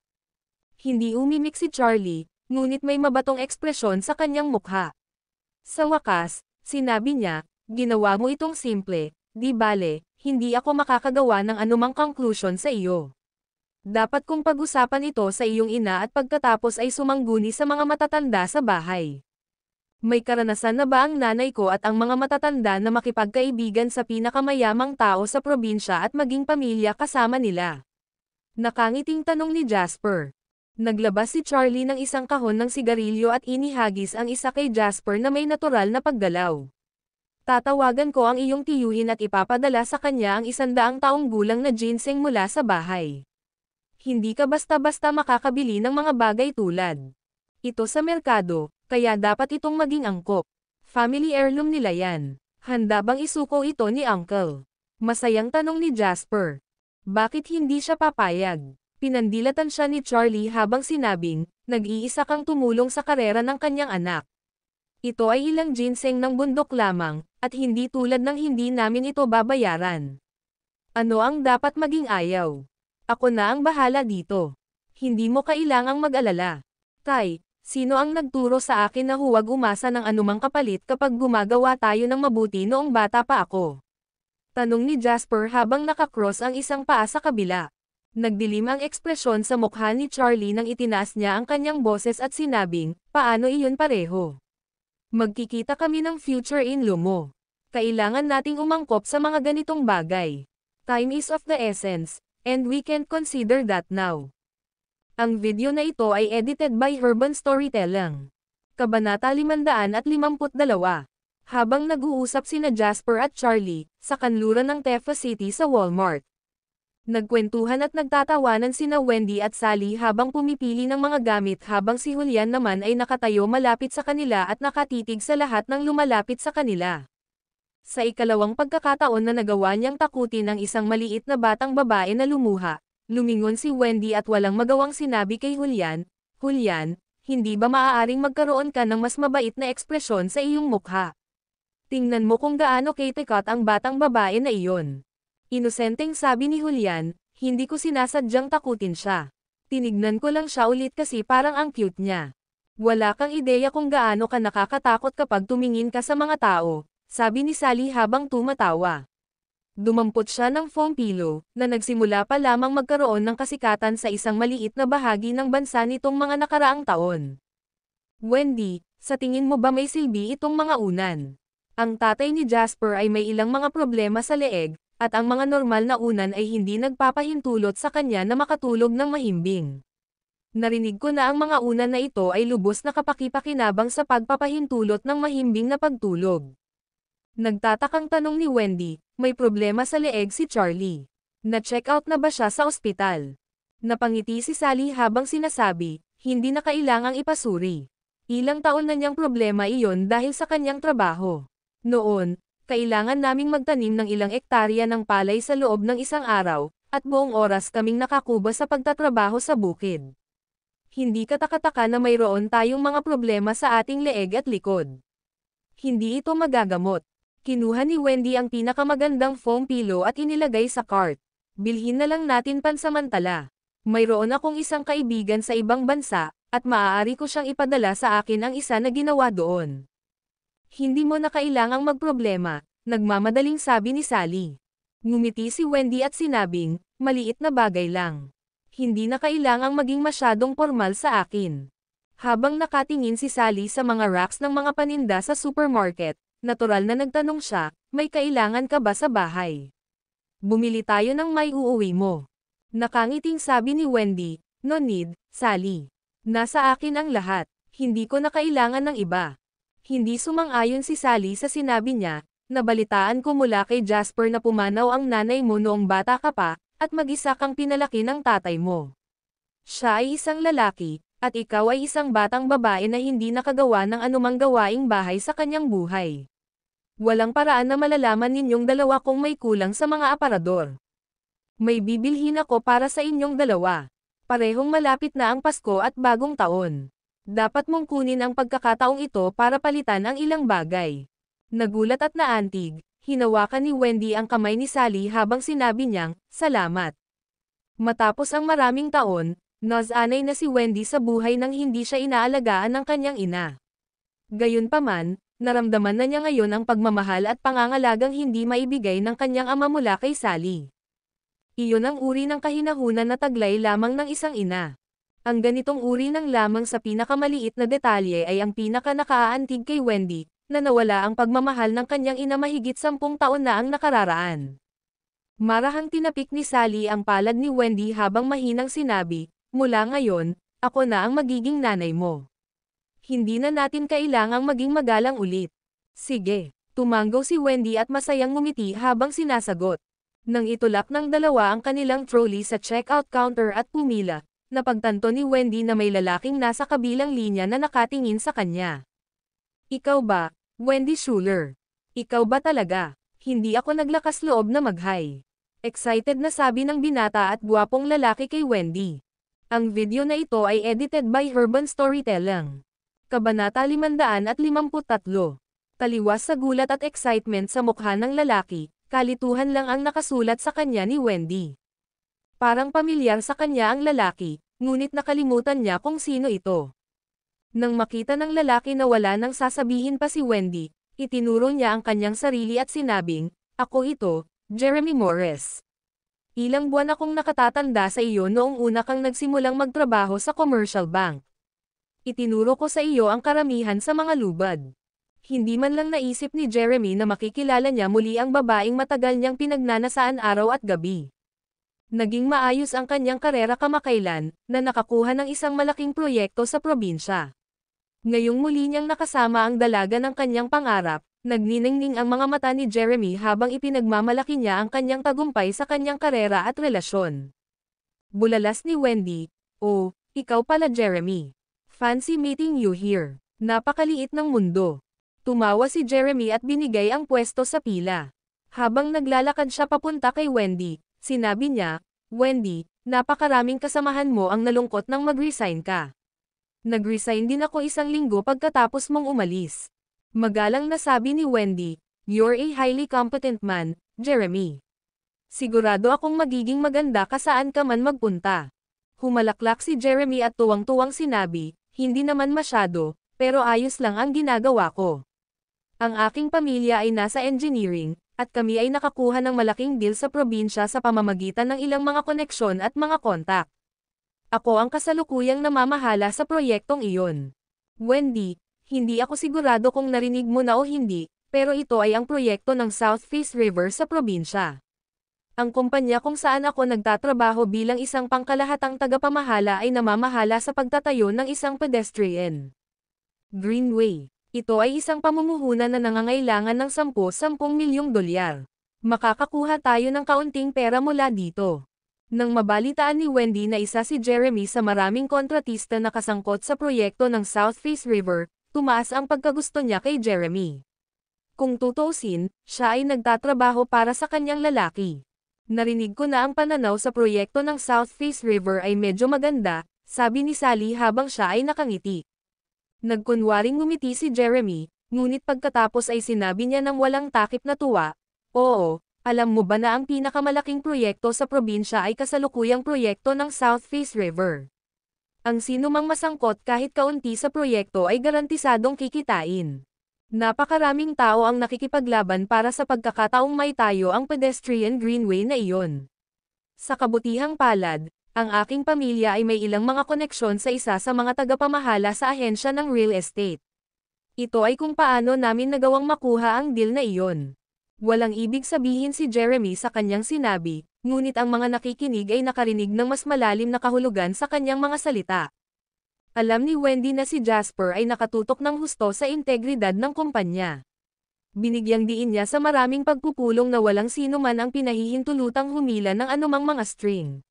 Hindi umimik si Charlie, ngunit may mabatong ekspresyon sa kanyang mukha. Sa wakas, sinabi niya, ginawa mo itong simple, di bale. Hindi ako makakagawa ng anumang conclusion sa iyo. Dapat kong pag-usapan ito sa iyong ina at pagkatapos ay sumangguni sa mga matatanda sa bahay. May karanasan na ba ang nanay ko at ang mga matatanda na makipagkaibigan sa pinakamayamang tao sa probinsya at maging pamilya kasama nila? Nakangiting tanong ni Jasper. Naglabas si Charlie ng isang kahon ng sigarilyo at inihagis ang isa kay Jasper na may natural na paggalaw. Tatawagan ko ang iyong tiyuhin at ipapadala sa kanya ang 100 taong gulang na ginseng mula sa bahay. Hindi ka basta-basta makakabili ng mga bagay tulad ito sa merkado, kaya dapat itong maging angkop. Family heirloom nila yan. Handa bang isuko ito ni Uncle? Masayang tanong ni Jasper. Bakit hindi siya papayag? Pinandilatan siya ni Charlie habang sinabing, nag-iisa kang tumulong sa karera ng kanyang anak. Ito ay ilang ginseng ng bundok lamang, at hindi tulad ng hindi namin ito babayaran. Ano ang dapat maging ayaw? Ako na ang bahala dito. Hindi mo kailangang mag-alala. Tay, sino ang nagturo sa akin na huwag umasa ng anumang kapalit kapag gumagawa tayo ng mabuti noong bata pa ako? Tanong ni Jasper habang nakakross ang isang paa sa kabila. Nagdilim ang ekspresyon sa mukha ni Charlie nang itinaas niya ang kanyang boses at sinabing, paano iyon pareho? Magkikita kami ng future in-law mo. Kailangan nating umangkop sa mga ganitong bagay. Time is of the essence, and we can't consider that now. Ang video na ito ay edited by Herban Storytelling. Kabanata 552. Habang nag-uusap sina Jasper at Charlie, sa kanluran ng Tefa City sa Walmart. Nagkwentuhan at nagtatawanan sina Wendy at Sally habang pumipili ng mga gamit habang si Julian naman ay nakatayo malapit sa kanila at nakatitig sa lahat ng lumalapit sa kanila. Sa ikalawang pagkakataon na nagawa niyang takutin ang isang maliit na batang babae na lumuha, lumingon si Wendy at walang magawang sinabi kay Julian, Julian, hindi ba maaaring magkaroon ka ng mas mabait na ekspresyon sa iyong mukha? Tingnan mo kung gaano kate-cut ang batang babae na iyon. Inosenteng sabi ni Julian, hindi ko sinasadyang takutin siya. Tinignan ko lang siya ulit kasi parang ang cute niya. Wala kang ideya kung gaano ka nakakatakot kapag tumingin ka sa mga tao, sabi ni Sally habang tumatawa. Dumampot siya ng foam pillow, na nagsimula pa lamang magkaroon ng kasikatan sa isang maliit na bahagi ng bansa nitong mga nakaraang taon. Wendy, sa tingin mo ba may silbi itong mga unan? Ang tatay ni Jasper ay may ilang mga problema sa leeg, at ang mga normal na unan ay hindi nagpapahintulot sa kanya na makatulog ng mahimbing. Narinig ko na ang mga unan na ito ay lubos na kapaki-pakinabang sa pagpapahintulot ng mahimbing na pagtulog. Nagtatakang tanong ni Wendy, may problema sa leeg si Charlie. Na-check out na ba siya sa ospital? Napangiti si Sally habang sinasabi, hindi na kailangang ipasuri. Ilang taon na niyang problema iyon dahil sa kanyang trabaho. Noon, kailangan naming magtanim ng ilang ektarya ng palay sa loob ng isang araw, at buong oras kaming nakakuba sa pagtatrabaho sa bukid. Hindi katakataka na mayroon tayong mga problema sa ating leeg at likod. Hindi ito magagamot. Kinuha ni Wendy ang pinakamagandang foam pillow at inilagay sa cart. Bilhin na lang natin pansamantala. Mayroon akong isang kaibigan sa ibang bansa, at maaari ko siyang ipadala sa akin ang isa na ginawa doon. Hindi mo na kailangang magproblema, nagmamadaling sabi ni Sally. Ngumiti si Wendy at sinabing, maliit na bagay lang. Hindi na kailangang maging masyadong formal sa akin. Habang nakatingin si Sally sa mga racks ng mga paninda sa supermarket, natural na nagtanong siya, may kailangan ka ba sa bahay? Bumili tayo ng may uuwi mo. Nakangiting sabi ni Wendy, no need, Sally. Nasa akin ang lahat, hindi ko na kailangan ng iba. Hindi sumang-ayon si Sally sa sinabi niya, nabalitaan ko mula kay Jasper na pumanaw ang nanay mo noong bata ka pa, at mag-isa kang pinalaki ng tatay mo. Siya ay isang lalaki, at ikaw ay isang batang babae na hindi nakagawa ng anumang gawaing bahay sa kanyang buhay. Walang paraan na malalaman ninyong dalawa kung may kulang sa mga aparador. May bibilhin ako para sa inyong dalawa. Parehong malapit na ang Pasko at Bagong Taon. Dapat mong kunin ang pagkakataong ito para palitan ang ilang bagay. Nagulat at naantig, hinawakan ni Wendy ang kamay ni Sally habang sinabi niyang, salamat. Matapos ang maraming taon, nasanay na si Wendy sa buhay nang hindi siya inaalagaan ng kanyang ina. Gayunpaman, naramdaman na niya ngayon ang pagmamahal at pangangalagang hindi maibigay ng kanyang ama mula kay Sally. Iyon ang uri ng kahinahunan na taglay lamang ng isang ina. Ang ganitong uri ng lamang sa pinakamaliit na detalye ay ang pinaka-nakaaantig kay Wendy, na nawala ang pagmamahal ng kanyang ina mahigit 10 taon na ang nakararaan. Marahang tinapik ni Sally ang palad ni Wendy habang mahinang sinabi, mula ngayon, ako na ang magiging nanay mo. Hindi na natin kailangang maging magalang ulit. Sige, tumanggaw si Wendy at masayang ngumiti habang sinasagot. Nang itulak ng dalawa ang kanilang trolley sa checkout counter at pumila, napagtanto ni Wendy na may lalaking nasa kabilang linya na nakatingin sa kanya. Ikaw ba, Wendy Schuler? Ikaw ba talaga? Hindi ako naglakas loob na mag-hi. Excited na sabi ng binata at gwapong lalaki kay Wendy. Ang video na ito ay edited by Urban Storytelling. Kabanata 553. Taliwas sa gulat at excitement sa mukha ng lalaki, kalituhan lang ang nakasulat sa kanya ni Wendy. Parang pamilyar sa kanya ang lalaki, ngunit nakalimutan niya kung sino ito. Nang makita ng lalaki na wala nang sasabihin pa si Wendy, itinuro niya ang kanyang sarili at sinabing, "Ako ito, Jeremy Morris. Ilang buwan akong nakatatanda sa iyo noong una kang nagsimulang magtrabaho sa commercial bank. Itinuro ko sa iyo ang karamihan sa mga lubad." Hindi man lang naisip ni Jeremy na makikilala niya muli ang babaeng matagal niyang pinagnanasaan araw at gabi. Naging maayos ang kanyang karera kamakailan, na nakakuha ng isang malaking proyekto sa probinsya. Ngayong muli niyang nakasama ang dalaga ng kanyang pangarap, nagniningning ang mga mata ni Jeremy habang ipinagmamalaki niya ang kanyang tagumpay sa kanyang karera at relasyon. Bulalas ni Wendy, "Oh, ikaw pala Jeremy. Fancy meeting you here. Napakaliit ng mundo." Tumawa si Jeremy at binigay ang pwesto sa pila. Habang naglalakad siya papunta kay Wendy, sinabi niya, "Wendy, napakaraming kasamahan mo ang nalungkot nang mag-resign ka. Nag-resign din ako 1 linggo pagkatapos mong umalis." Magalang na sabi ni Wendy, "You're a highly competent man, Jeremy. Sigurado akong magiging maganda ka saan ka man magpunta." Humalaklak si Jeremy at tuwang-tuwang sinabi, "Hindi naman masyado, pero ayos lang ang ginagawa ko. Ang aking pamilya ay nasa engineering, at kami ay nakakuha ng malaking deal sa probinsya sa pamamagitan ng ilang mga koneksyon at mga kontak. Ako ang kasalukuyang namamahala sa proyektong iyon. Wendy, hindi ako sigurado kung narinig mo na o hindi, pero ito ay ang proyekto ng South Face River sa probinsya. Ang kumpanya kung saan ako nagtatrabaho bilang isang pangkalahatang tagapamahala ay namamahala sa pagtatayo ng isang pedestrian greenway. Ito ay isang pamumuhunan na nangangailangan ng 10 milyong dolyar. Makakakuha tayo ng kaunting pera mula dito." Nang mabalitaan ni Wendy na isa si Jeremy sa maraming kontratista na kasangkot sa proyekto ng South Face River, tumaas ang pagkagusto niya kay Jeremy. Kung tutuusin, siya ay nagtatrabaho para sa kanyang lalaki. "Narinig ko na ang pananaw sa proyekto ng South Face River ay medyo maganda," sabi ni Sally habang siya ay nakangiti. Nagkunwaring ngumiti si Jeremy, ngunit pagkatapos ay sinabi niya ng walang takip na tuwa, "Oo, alam mo ba na ang pinakamalaking proyekto sa probinsya ay kasalukuyang proyekto ng South Face River? Ang sinumang masangkot kahit kaunti sa proyekto ay garantisadong kikitain. Napakaraming tao ang nakikipaglaban para sa pagkakataong maitayo ang pedestrian greenway na iyon. Sa kabutihang palad, ang aking pamilya ay may ilang mga koneksyon sa isa sa mga tagapamahala sa ahensya ng real estate. Ito ay kung paano namin nagawang makuha ang deal na iyon." Walang ibig sabihin si Jeremy sa kanyang sinabi, ngunit ang mga nakikinig ay nakarinig ng mas malalim na kahulugan sa kanyang mga salita. Alam ni Wendy na si Jasper ay nakatutok ng husto sa integridad ng kumpanya. Binigyang diin niya sa maraming pagpupulong na walang sino man ang pinahihintulutang humila ng anumang mga string.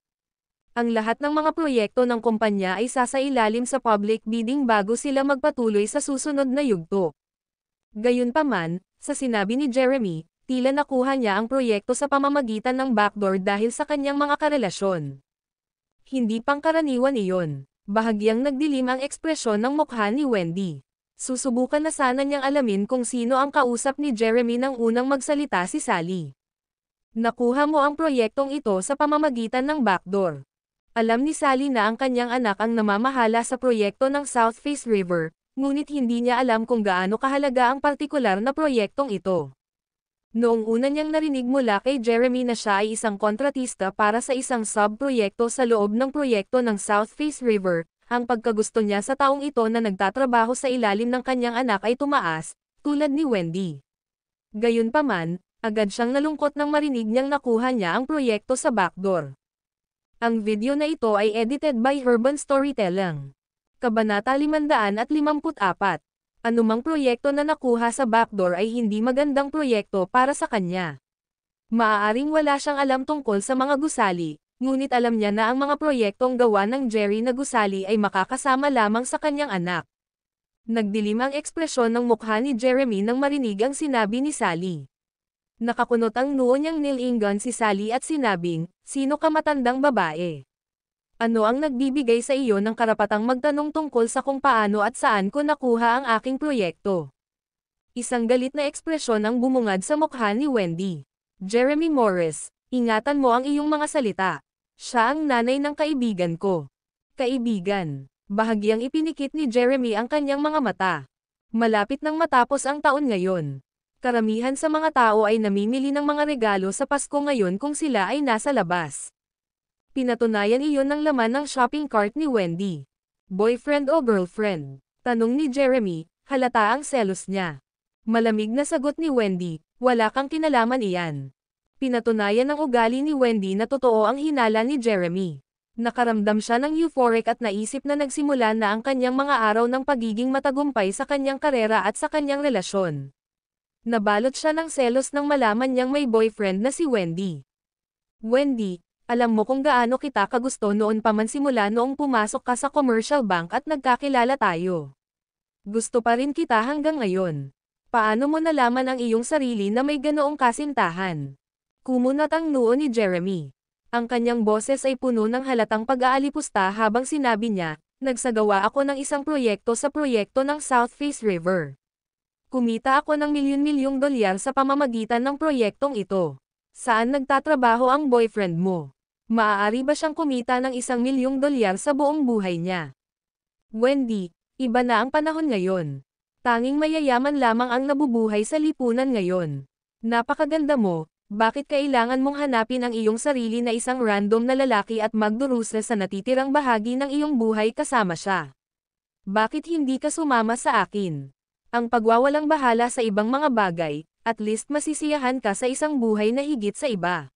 Ang lahat ng mga proyekto ng kumpanya ay sasailalim sa public bidding bago sila magpatuloy sa susunod na yugto. Gayunpaman, sa sinabi ni Jeremy, tila nakuha niya ang proyekto sa pamamagitan ng backdoor dahil sa kanyang mga karelasyon. Hindi pangkaraniwan iyon. Bahagyang nagdilim ang ekspresyon ng mukha ni Wendy. Susubukan na sana niyang alamin kung sino ang kausap ni Jeremy nang unang magsalita si Sally. "Nakuha mo ang proyektong ito sa pamamagitan ng backdoor." Alam ni Sally na ang kanyang anak ang namamahala sa proyekto ng South Face River, ngunit hindi niya alam kung gaano kahalaga ang partikular na proyektong ito. Noong una niyang narinig mula kay Jeremy na siya ay isang kontratista para sa isang sub-proyekto sa loob ng proyekto ng South Face River, ang pagkagusto niya sa taong ito na nagtatrabaho sa ilalim ng kanyang anak ay tumaas, tulad ni Wendy. Gayunpaman, agad siyang nalungkot nang marinig niyang nakuha niya ang proyekto sa backdoor. Ang video na ito ay edited by Urban Storytelling. Kabanata 554. Anumang proyekto na nakuha sa backdoor ay hindi magandang proyekto para sa kanya. Maaaring wala siyang alam tungkol sa mga gusali, ngunit alam niya na ang mga proyektong gawa ng Jerry na gusali ay makakasama lamang sa kanyang anak. Nagdilim ang ekspresyon ng mukha ni Jeremy nang marinig ang sinabi ni Sally. Nakakunot ang noo niyang nilingon si Sally at sinabing, "Sino ka matandang babae? Ano ang nagbibigay sa iyo ng karapatang magtanong tungkol sa kung paano at saan ko nakuha ang aking proyekto?" Isang galit na ekspresyon ang bumungad sa mukha ni Wendy. "Jeremy Morris, ingatan mo ang iyong mga salita. Siya ang nanay ng kaibigan ko." Kaibigan. Bahagyang ipinikit ni Jeremy ang kanyang mga mata. Malapit nang matapos ang taon ngayon. Karamihan sa mga tao ay namimili ng mga regalo sa Pasko ngayon kung sila ay nasa labas. Pinatunayan iyon ng laman ng shopping cart ni Wendy. "Boyfriend o girlfriend?" tanong ni Jeremy, halata ang selos niya. Malamig na sagot ni Wendy, "Wala kang kinalaman iyan." Pinatunayan ng ugali ni Wendy na totoo ang hinala ni Jeremy. Nakaramdam siya ng euphoric at naisip na nagsimula na ang kanyang mga araw ng pagiging matagumpay sa kanyang karera at sa kanyang relasyon. Nabalot siya ng selos nang malaman niyang may boyfriend na si Wendy. "Wendy, alam mo kung gaano kita kagusto noon pa man simula noong pumasok ka sa commercial bank at nagkakilala tayo. Gusto pa rin kita hanggang ngayon. Paano mo nalaman ang iyong sarili na may ganoong kasintahan?" Kumunat ang noo ni Jeremy. Ang kanyang boses ay puno ng halatang pag-aalipusta habang sinabi niya, "Nagsagawa ako ng isang proyekto sa proyekto ng South Face River. Kumita ako ng milyon-milyong dolyar sa pamamagitan ng proyektong ito. Saan nagtatrabaho ang boyfriend mo? Maaari ba siyang kumita ng 1 milyong dolyar sa buong buhay niya?" "Wendy, iba na ang panahon ngayon. Tanging mayayaman lamang ang nabubuhay sa lipunan ngayon. Napakaganda mo. Bakit kailangan mong hanapin ang iyong sarili na isang random na lalaki at magdurusa sa natitirang bahagi ng iyong buhay kasama siya? Bakit hindi ka sumama sa akin? Ang pagwawalang bahala sa ibang mga bagay, at least masisiyahan ka sa isang buhay na higit sa iba."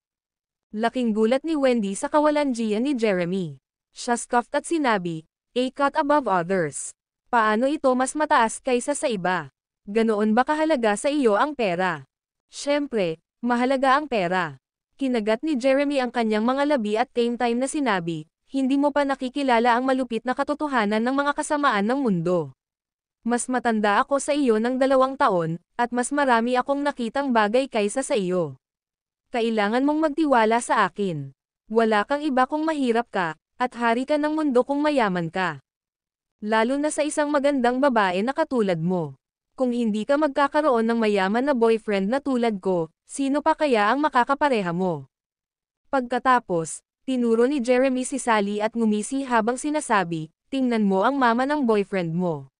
Laking gulat ni Wendy sa kawalanjian ni Jeremy. Siya scoffed at sinabi, "A cut above others. Paano ito mas mataas kaysa sa iba? Ganoon ba kahalaga sa iyo ang pera?" "Siyempre, mahalaga ang pera." Kinagat ni Jeremy ang kanyang mga labi at same time na sinabi, "Hindi mo pa nakikilala ang malupit na katotohanan ng mga kasamaan ng mundo. Mas matanda ako sa iyo ng 2 taon, at mas marami akong nakitang bagay kaysa sa iyo. Kailangan mong magtiwala sa akin. Wala kang iba kung mahirap ka, at hari ka ng mundo kung mayaman ka. Lalo na sa isang magandang babae na katulad mo. Kung hindi ka magkakaroon ng mayaman na boyfriend na tulad ko, sino pa kaya ang makakapareha mo?" Pagkatapos, tinuro ni Jeremy si Sally at ngumisi habang sinasabi, "Tingnan mo ang mama ng boyfriend mo.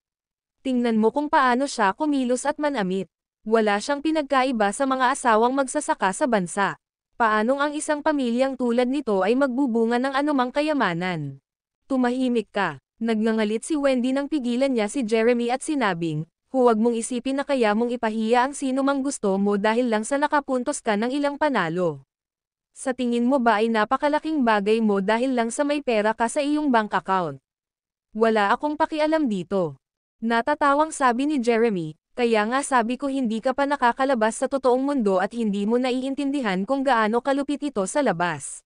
Tingnan mo kung paano siya kumilos at manamit. Wala siyang pinagkaiba sa mga asawang magsasaka sa bansa. Paanong ang isang pamilyang tulad nito ay magbubunga ng anumang kayamanan?" "Tumahimik ka." Nagngangalit si Wendy nang pigilan niya si Jeremy at sinabing, "Huwag mong isipin na kaya mong ipahiya ang sino mang gusto mo dahil lang sa nakapuntos ka ng ilang panalo. Sa tingin mo ba ay napakalaking bagay mo dahil lang sa may pera ka sa iyong bank account? Wala akong pakialam dito." Natatawang sabi ni Jeremy, "Kaya nga sabi ko hindi ka pa nakakalabas sa totoong mundo at hindi mo naiintindihan kung gaano kalupit ito sa labas.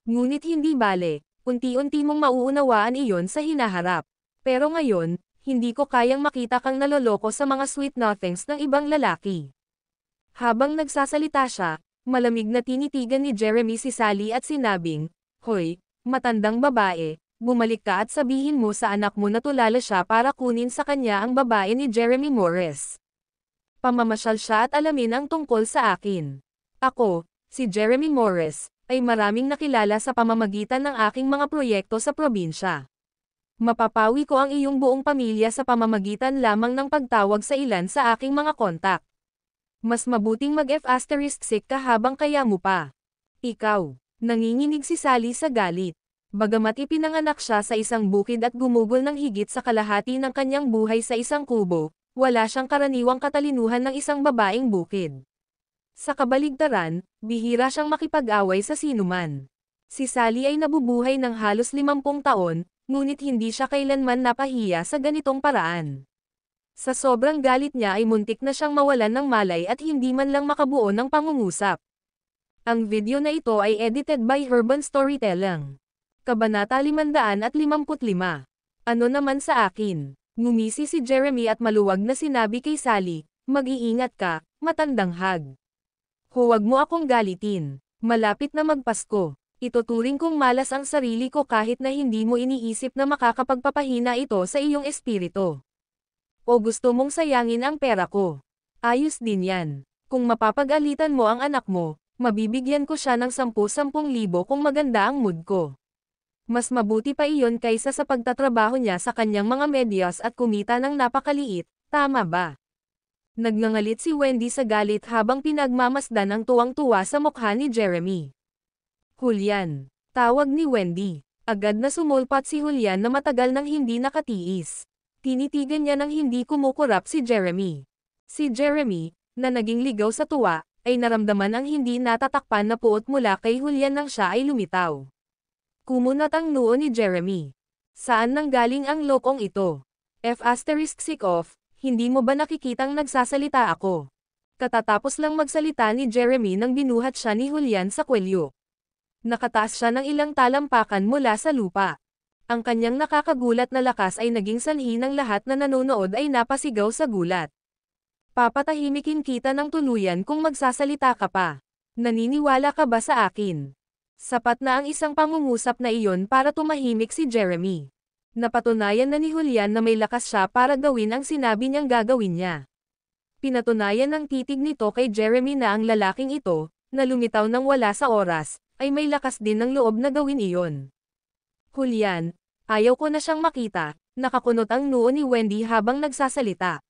Ngunit hindi bale, unti-unti mong mauunawaan iyon sa hinaharap. Pero ngayon, hindi ko kayang makita kang naloloko sa mga sweet nothings ng ibang lalaki." Habang nagsasalita siya, malamig na tinitigan ni Jeremy si Sally at sinabing, "Hoy, matandang babae, bumalik ka at sabihin mo sa anak mo na tulala siya para kunin sa kanya ang babae ni Jeremy Morris. Pamamasyal siya at alamin ang tungkol sa akin. Ako, si Jeremy Morris, ay maraming nakilala sa pamamagitan ng aking mga proyekto sa probinsya. Mapapawi ko ang iyong buong pamilya sa pamamagitan lamang ng pagtawag sa ilan sa aking mga kontak. Mas mabuting mag-F*** ka habang kaya mo pa." "Ikaw." Nanginginig si Sally sa galit. Bagamat ipinanganak siya sa isang bukid at gumugol ng higit sa kalahati ng kanyang buhay sa isang kubo, wala siyang karaniwang katalinuhan ng isang babaeng bukid. Sa kabaligtaran, bihira siyang makipag-away sa sinuman. Si Sally ay nabubuhay ng halos 50 taon, ngunit hindi siya kailanman napahiya sa ganitong paraan. Sa sobrang galit niya ay muntik na siyang mawalan ng malay at hindi man lang makabuo ng pangungusap. Ang video na ito ay edited by Urban Storytelling. Kabanata 555. Ano naman sa akin? Ngumisi si Jeremy at maluwag na sinabi kay Sally, mag-iingat ka, matandang hag. Huwag mo akong galitin. Malapit na magpasko. Ituturing kong malas ang sarili ko kahit na hindi mo iniisip na makakapagpapahina ito sa iyong espiritu. O gusto mong sayangin ang pera ko? Ayos din yan. Kung mapapag-alitan mo ang anak mo, mabibigyan ko siya ng 10,000 kung maganda ang mood ko. Mas mabuti pa iyon kaysa sa pagtatrabaho niya sa kanyang mga medyas at kumita ng napakaliit, tama ba? Nagngangalit si Wendy sa galit habang pinagmamasdan ang tuwang-tuwa sa mukha ni Jeremy. Julian. Tawag ni Wendy. Agad na sumulpat si Julian na matagal nang hindi nakatiis. Tinitigan niya nang hindi kumukurap si Jeremy. Si Jeremy, na naging ligaw sa tuwa, ay naramdaman ang hindi natatakpan na puot mula kay Julian nang siya ay lumitaw. Kumunat ang noo ni Jeremy. Saan nanggaling ang lokong ito? F*** off, hindi mo ba nakikitang nagsasalita ako? Katatapos lang magsalita ni Jeremy nang binuhat siya ni Julian sa kwelyo. Nakataas siya ng ilang talampakan mula sa lupa. Ang kanyang nakakagulat na lakas ay naging sanhi ng lahat na nanonood ay napasigaw sa gulat. Papatahimikin kita ng tuluyan kung magsasalita ka pa. Naniniwala ka ba sa akin? Sapat na ang isang pangungusap na iyon para tumahimik si Jeremy. Napatunayan na ni Julian na may lakas siya para gawin ang sinabi niyang gagawin niya. Pinatunayan ng titig nito kay Jeremy na ang lalaking ito, na lumitaw nang wala sa oras, ay may lakas din ng loob na gawin iyon. Julian, ayaw ko na siyang makita, nakakunot ang noo ni Wendy habang nagsasalita.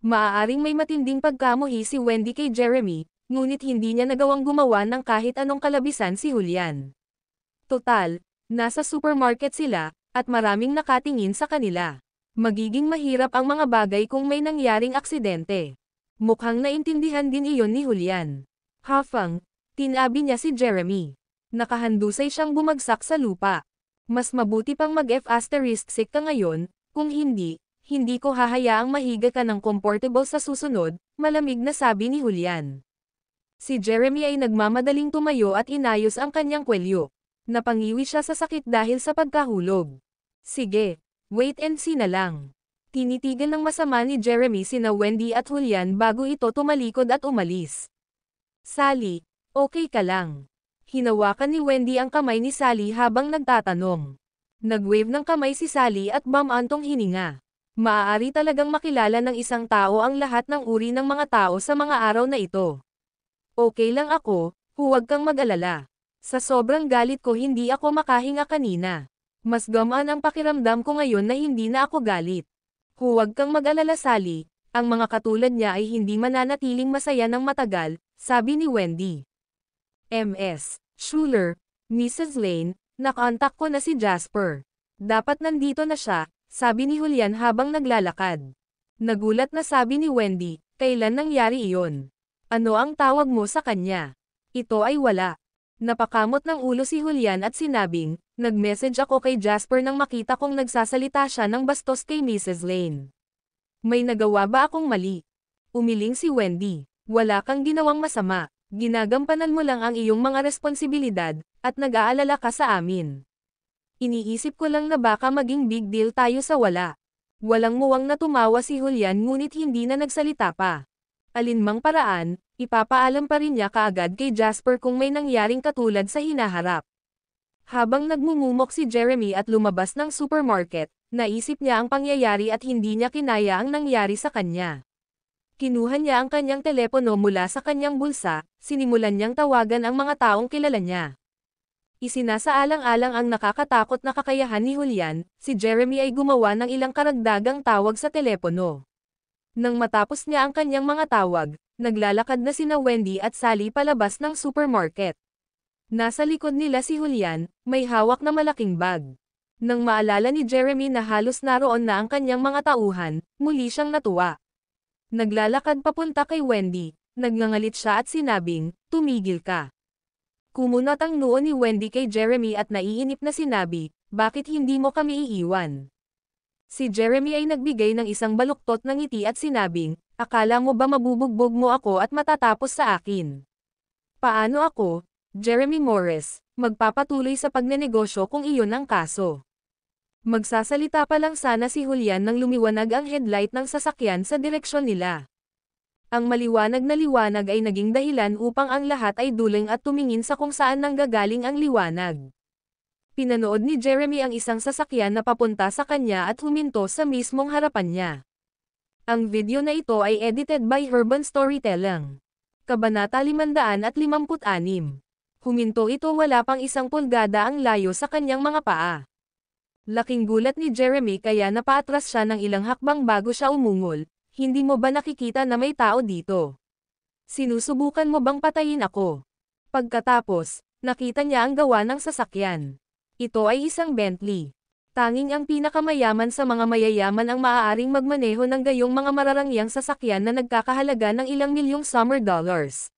Maaaring may matinding pagkamuhi si Wendy kay Jeremy, ngunit hindi niya nagawang gumawa ng kahit anong kalabisan si Julian. Total, nasa supermarket sila, at maraming nakatingin sa kanila. Magiging mahirap ang mga bagay kung may nangyaring aksidente. Mukhang naintindihan din iyon ni Julian. Hafang, tinabi niya si Jeremy. Nakahandusay siyang bumagsak sa lupa. Mas mabuti pang mag-F*** ka ngayon, kung hindi ko hahayaang mahiga ka ng comfortable sa susunod, malamig na sabi ni Julian. Si Jeremy ay nagmamadaling tumayo at inayos ang kanyang kwelyo. Napangiwi siya sa sakit dahil sa pagkahulog. Sige, wait and see na lang. Tinitigan ng masama ni Jeremy sina Wendy at Julian bago ito tumalikod at umalis. Sally, okay ka lang? Hinawakan ni Wendy ang kamay ni Sally habang nagtatanong. Nag-wave ng kamay si Sally at bumantong hininga. Maaari talagang makilala ng isang tao ang lahat ng uri ng mga tao sa mga araw na ito. Okay lang ako, huwag kang mag-alala. Sa sobrang galit ko hindi ako makahinga kanina. Mas gamaan ang pakiramdam ko ngayon na hindi na ako galit. Huwag kang mag-alala Sally, ang mga katulad niya ay hindi mananatiling masaya ng matagal, sabi ni Wendy. Ms. Schuler, Mrs. Lane, nakontak ko na si Jasper. Dapat nandito na siya, sabi ni Julian habang naglalakad. Nagulat na sabi ni Wendy, kailan nangyari iyon? Ano ang tawag mo sa kanya? Ito ay wala. Napakamot ng ulo si Julian at sinabing, nag-message ako kay Jasper nang makita kong nagsasalita siya ng bastos kay Mrs. Lane. May nagawa ba akong mali? Umiling si Wendy. Wala kang ginawang masama. Ginagampanan mo lang ang iyong mga responsibilidad, at nag-aalala ka sa amin. Iniisip ko lang na baka maging big deal tayo sa wala. Walang muwang na tumawa si Julian ngunit hindi na nagsalita pa. Alinmang paraan, ipapaalam pa rin niya kaagad kay Jasper kung may nangyaring katulad sa hinaharap. Habang nagmumumok si Jeremy at lumabas ng supermarket, naisip niya ang pangyayari at hindi niya kinaya ang nangyari sa kanya. Kinuha niya ang kanyang telepono mula sa kanyang bulsa, sinimulan niyang tawagan ang mga taong kilala niya. Isinasaalang-alang ang nakakatakot na kakayahan ni Julian, si Jeremy ay gumawa ng ilang karagdagang tawag sa telepono. Nang matapos niya ang kanyang mga tawag, naglalakad na sina Wendy at Sally palabas ng supermarket. Nasa likod nila si Julian, may hawak na malaking bag. Nang maalala ni Jeremy na halos naroon na ang kanyang mga tauhan, muli siyang natuwa. Naglalakad papunta kay Wendy, nagngangalit siya at sinabing, tumigil ka. Kumunot ang noo ni Wendy kay Jeremy at naiinip na sinabi, bakit hindi mo kami iiwan? Si Jeremy ay nagbigay ng isang baluktot ng ngiti at sinabing, akala mo ba mabubugbog mo ako at matatapos sa akin? Paano ako, Jeremy Morris, magpapatuloy sa pagnenegosyo kung iyon ang kaso? Magsasalita pa lang sana si Julian nang lumiwanag ang headlight ng sasakyan sa direksyon nila. Ang maliwanag na liwanag ay naging dahilan upang ang lahat ay duling at tumingin sa kung saan nanggagaling ang liwanag. Pinanood ni Jeremy ang isang sasakyan na papunta sa kanya at huminto sa mismong harapan niya. Ang video na ito ay edited by Urban Storytelling. Kabanata 556. Huminto ito wala pang 1 pulgada ang layo sa kanyang mga paa. Laking gulat ni Jeremy kaya napaatras siya ng ilang hakbang bago siya umungol. Hindi mo ba nakikita na may tao dito? Sinusubukan mo bang patayin ako? Pagkatapos, nakita niya ang gawa ng sasakyan. Ito ay isang Bentley. Tanging ang pinakamayaman sa mga mayayaman ang maaaring magmaneho ng gayong mga mararangyang sasakyan na nagkakahalaga ng ilang milyong summer dollars.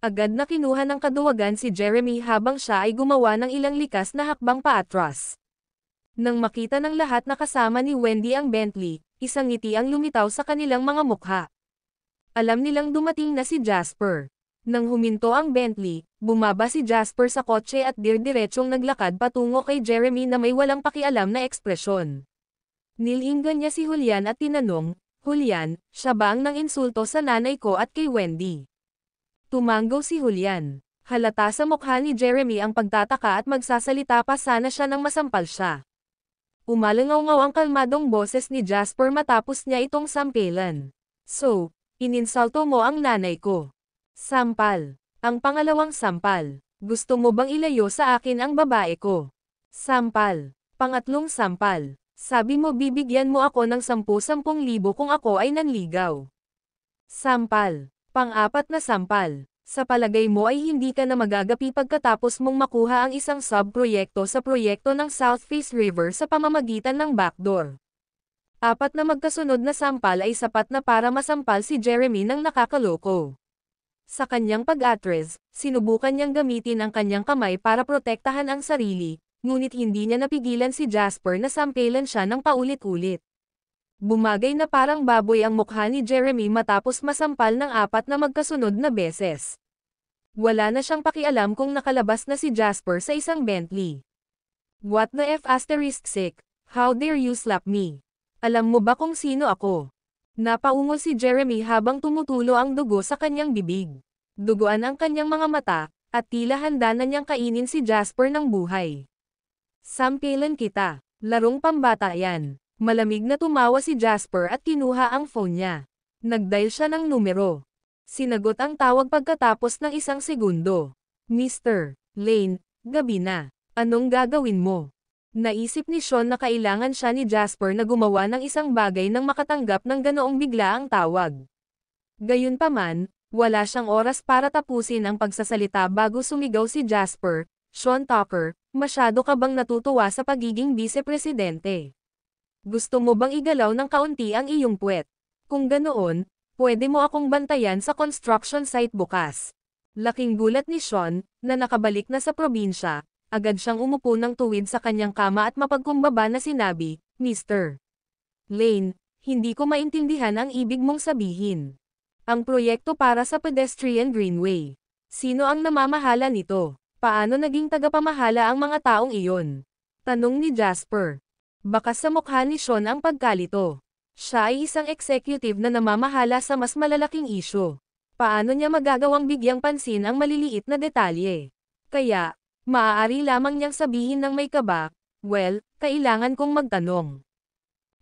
Agad na kinuha ng kaduwagan si Jeremy habang siya ay gumawa ng ilang likas na hakbang paatras. Nang makita ng lahat na kasama ni Wendy ang Bentley, isang ngiti ang lumitaw sa kanilang mga mukha. Alam nilang dumating na si Jasper. Nang huminto ang Bentley, bumaba si Jasper sa kotse at dirdiretsong naglakad patungo kay Jeremy na may walang pakialam na ekspresyon. Nilinggan niya si Julian at tinanong, "Julian, siya ba ang nang-insulto sa nanay ko at kay Wendy?" Tumanggaw si Julian. Halata sa mukha ni Jeremy ang pagtataka at magsasalita pa sana siya nang masampal siya. Umalangaw-ngaw ang kalmadong boses ni Jasper matapos niya itong sampilan. "So, ininsulto mo ang nanay ko?" Sampal. Ang pangalawang sampal. "Gusto mo bang ilayo sa akin ang babae ko?" Sampal. Pangatlong sampal. "Sabi mo bibigyan mo ako ng 10,000 kung ako ay nanligaw." Sampal. Pang-apat na sampal. "Sa palagay mo ay hindi ka na magagapi pagkatapos mong makuha ang isang sub-proyekto sa proyekto ng South Face River sa pamamagitan ng backdoor." Apat na magkasunod na sampal ay sapat na para masampal si Jeremy ng nakakaloko. Sa kanyang pag-atres, sinubukan niyang gamitin ang kanyang kamay para protektahan ang sarili, ngunit hindi niya napigilan si Jasper na sampilan siya ng paulit-ulit. Bumagay na parang baboy ang mukha ni Jeremy matapos masampal ng 4 na magkasunod na beses. Wala na siyang pakialam kung nakalabas na si Jasper sa isang Bentley. "What the F***, how dare you slap me? Alam mo ba kung sino ako?" Napaungol si Jeremy habang tumutulo ang dugo sa kanyang bibig. Duguan ang kanyang mga mata, at tila handa na niyang kainin si Jasper ng buhay. "Sampilan kita. Larong pambata yan." Malamig na tumawa si Jasper at kinuha ang phone niya. Nag-dial siya ng numero. Sinagot ang tawag pagkatapos ng 1 segundo. "Mr. Lane, gabi na. Anong gagawin mo?" Naisip ni Sean na kailangan siya ni Jasper na gumawa ng isang bagay nang makatanggap ng ganoong bigla ang tawag. Gayunpaman, wala siyang oras para tapusin ang pagsasalita bago sumigaw si Jasper, "Sean Tucker, masyado ka bang natutuwa sa pagiging vice-presidente? Gusto mo bang igalaw ng kaunti ang iyong puwet? Kung ganoon, pwede mo akong bantayan sa construction site bukas." Laking gulat ni Sean, na nakabalik na sa probinsya. Agad siyang umupo ng tuwid sa kanyang kama at mapagkumbaba na sinabi, "Mr. Lane, hindi ko maintindihan ang ibig mong sabihin. Ang proyekto para sa pedestrian greenway. Sino ang namamahala nito? Paano naging tagapamahala ang mga taong iyon?" Tanong ni Jasper. Bakas sa mukha ni Sean ang pagkalito. Siya ay isang executive na namamahala sa mas malalaking isyu. Paano niya magagawang bigyang pansin ang maliliit na detalye? Kaya, maaari lamang niyang sabihin ng may kaba, "Well, kailangan kong magtanong."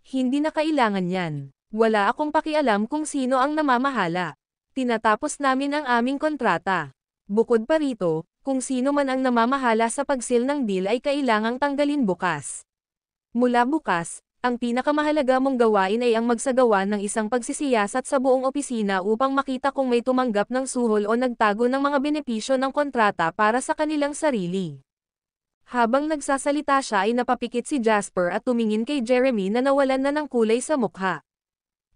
Hindi na kailangan yan. Wala akong pakialam kung sino ang namamahala. Tinatapos namin ang aming kontrata. Bukod pa rito, kung sino man ang namamahala sa pagsil ng deal ay kailangang tanggalin bukas. Mula bukas, ang pinakamahalaga mong gawain ay ang magsagawa ng isang pagsisiyasat sa buong opisina upang makita kung may tumanggap ng suhol o nagtago ng mga benepisyo ng kontrata para sa kanilang sarili. Habang nagsasalita siya ay napapikit si Jasper at tumingin kay Jeremy na nawalan na ng kulay sa mukha.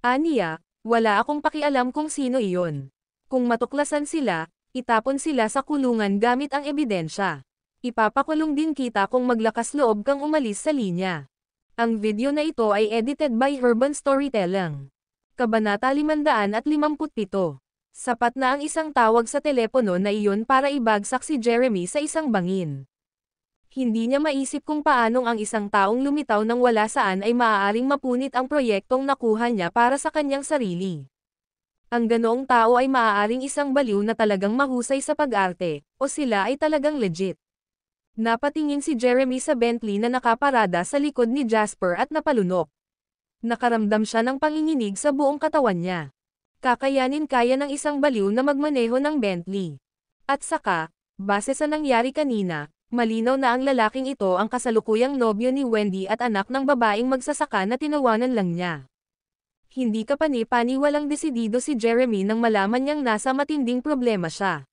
"Aniya, wala akong pakialam kung sino iyon. Kung matuklasan sila, itapon sila sa kulungan gamit ang ebidensya. Ipapakulong din kita kung maglakas loob kang umalis sa linya." Ang video na ito ay edited by Urban Storytelling. Kabanata 557. Sapat na ang isang tawag sa telepono na iyon para ibagsak si Jeremy sa isang bangin. Hindi niya maisip kung paanong ang isang taong lumitaw ng wala saan ay maaaring mapunit ang proyektong nakuha niya para sa kanyang sarili. Ang ganoong tao ay maaaring isang baliw na talagang mahusay sa pag-arte, o sila ay talagang legit. Napatingin si Jeremy sa Bentley na nakaparada sa likod ni Jasper at napalunok. Nakaramdam siya ng panginginig sa buong katawan niya. Kakayanin kaya ng isang baliw na magmaneho ng Bentley. At saka, base sa nangyari kanina, malinaw na ang lalaking ito ang kasalukuyang nobyo ni Wendy at anak ng babaeng magsasaka na tinawanan lang niya. Hindi ka pani-paniwalang desidido si Jeremy nang malaman niyang nasa matinding problema siya.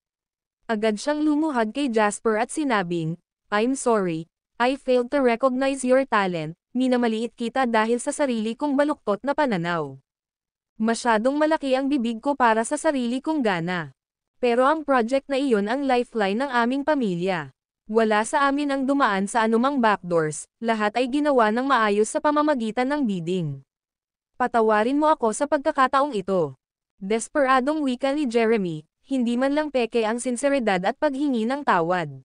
Agad siyang lumuhad kay Jasper at sinabing, "I'm sorry, I failed to recognize your talent, minamaliit kita dahil sa sarili kong baluktot na pananaw. Masyadong malaki ang bibig ko para sa sarili kong gana. Pero ang project na iyon ang lifeline ng aming pamilya. Wala sa amin ang dumaan sa anumang backdoors, lahat ay ginawa ng maayos sa pamamagitan ng bidding. Patawarin mo ako sa pagkakataong ito." Desperadong wika ni Jeremy, hindi man lang peke ang sinseridad at paghingi ng tawad.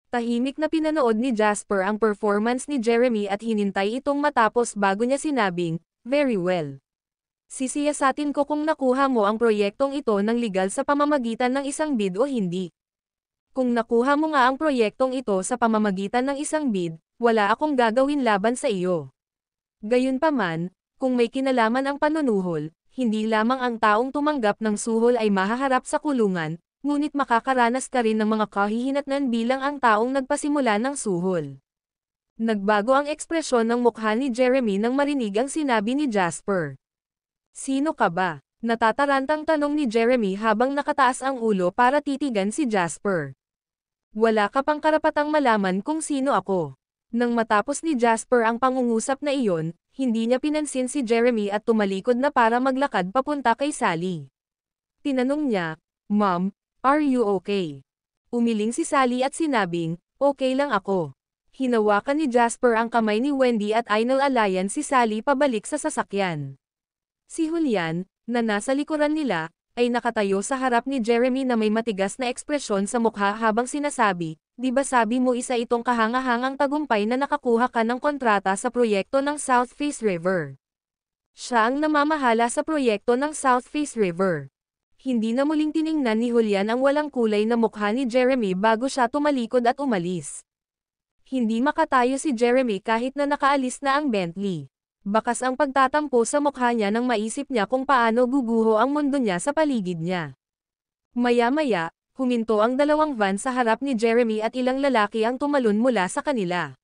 Tahimik na pinanood ni Jasper ang performance ni Jeremy at hinintay itong matapos bago niya sinabing, "Very well. Sisiyasatin ko kung nakuha mo ang proyektong ito ng legal sa pamamagitan ng isang bid o hindi. Kung nakuha mo nga ang proyektong ito sa pamamagitan ng isang bid, wala akong gagawin laban sa iyo. Gayunpaman, kung may kinalaman ang panunuhol, hindi lamang ang taong tumanggap ng suhol ay mahaharap sa kulungan, ngunit makakaranas ka rin ng mga kahihinatnan bilang ang taong nagpasimula ng suhol." Nagbago ang ekspresyon ng mukha ni Jeremy nang marinig ang sinabi ni Jasper. "Sino ka ba?" Natatarantang tanong ni Jeremy habang nakataas ang ulo para titigan si Jasper. "Wala ka pang karapatang malaman kung sino ako." Nang matapos ni Jasper ang pangungusap na iyon, hindi niya pinansin si Jeremy at tumalikod na para maglakad papunta kay Sally. Tinanong niya, "Mom, are you okay?" Umiling si Sally at sinabing, "Okay lang ako." Hinawakan ni Jasper ang kamay ni Wendy at inalalayan si Sally pabalik sa sasakyan. Si Julian, na nasa likuran nila, ay nakatayo sa harap ni Jeremy na may matigas na ekspresyon sa mukha habang sinasabi, "Di ba sabi mo isa itong kahangahangang tagumpay na nakakuha ka ng kontrata sa proyekto ng South Face River?" Siya ang namamahala sa proyekto ng South Face River. Hindi na muling tiningnan ni Julian ang walang kulay na mukha ni Jeremy bago siya tumalikod at umalis. Hindi makatayo si Jeremy kahit na nakaalis na ang Bentley. Bakas ang pagtatampo sa mukha niya nang maisip niya kung paano guguho ang mundo niya sa paligid niya. Maya-maya, huminto ang dalawang van sa harap ni Jeremy at ilang lalaki ang tumalon mula sa kanila.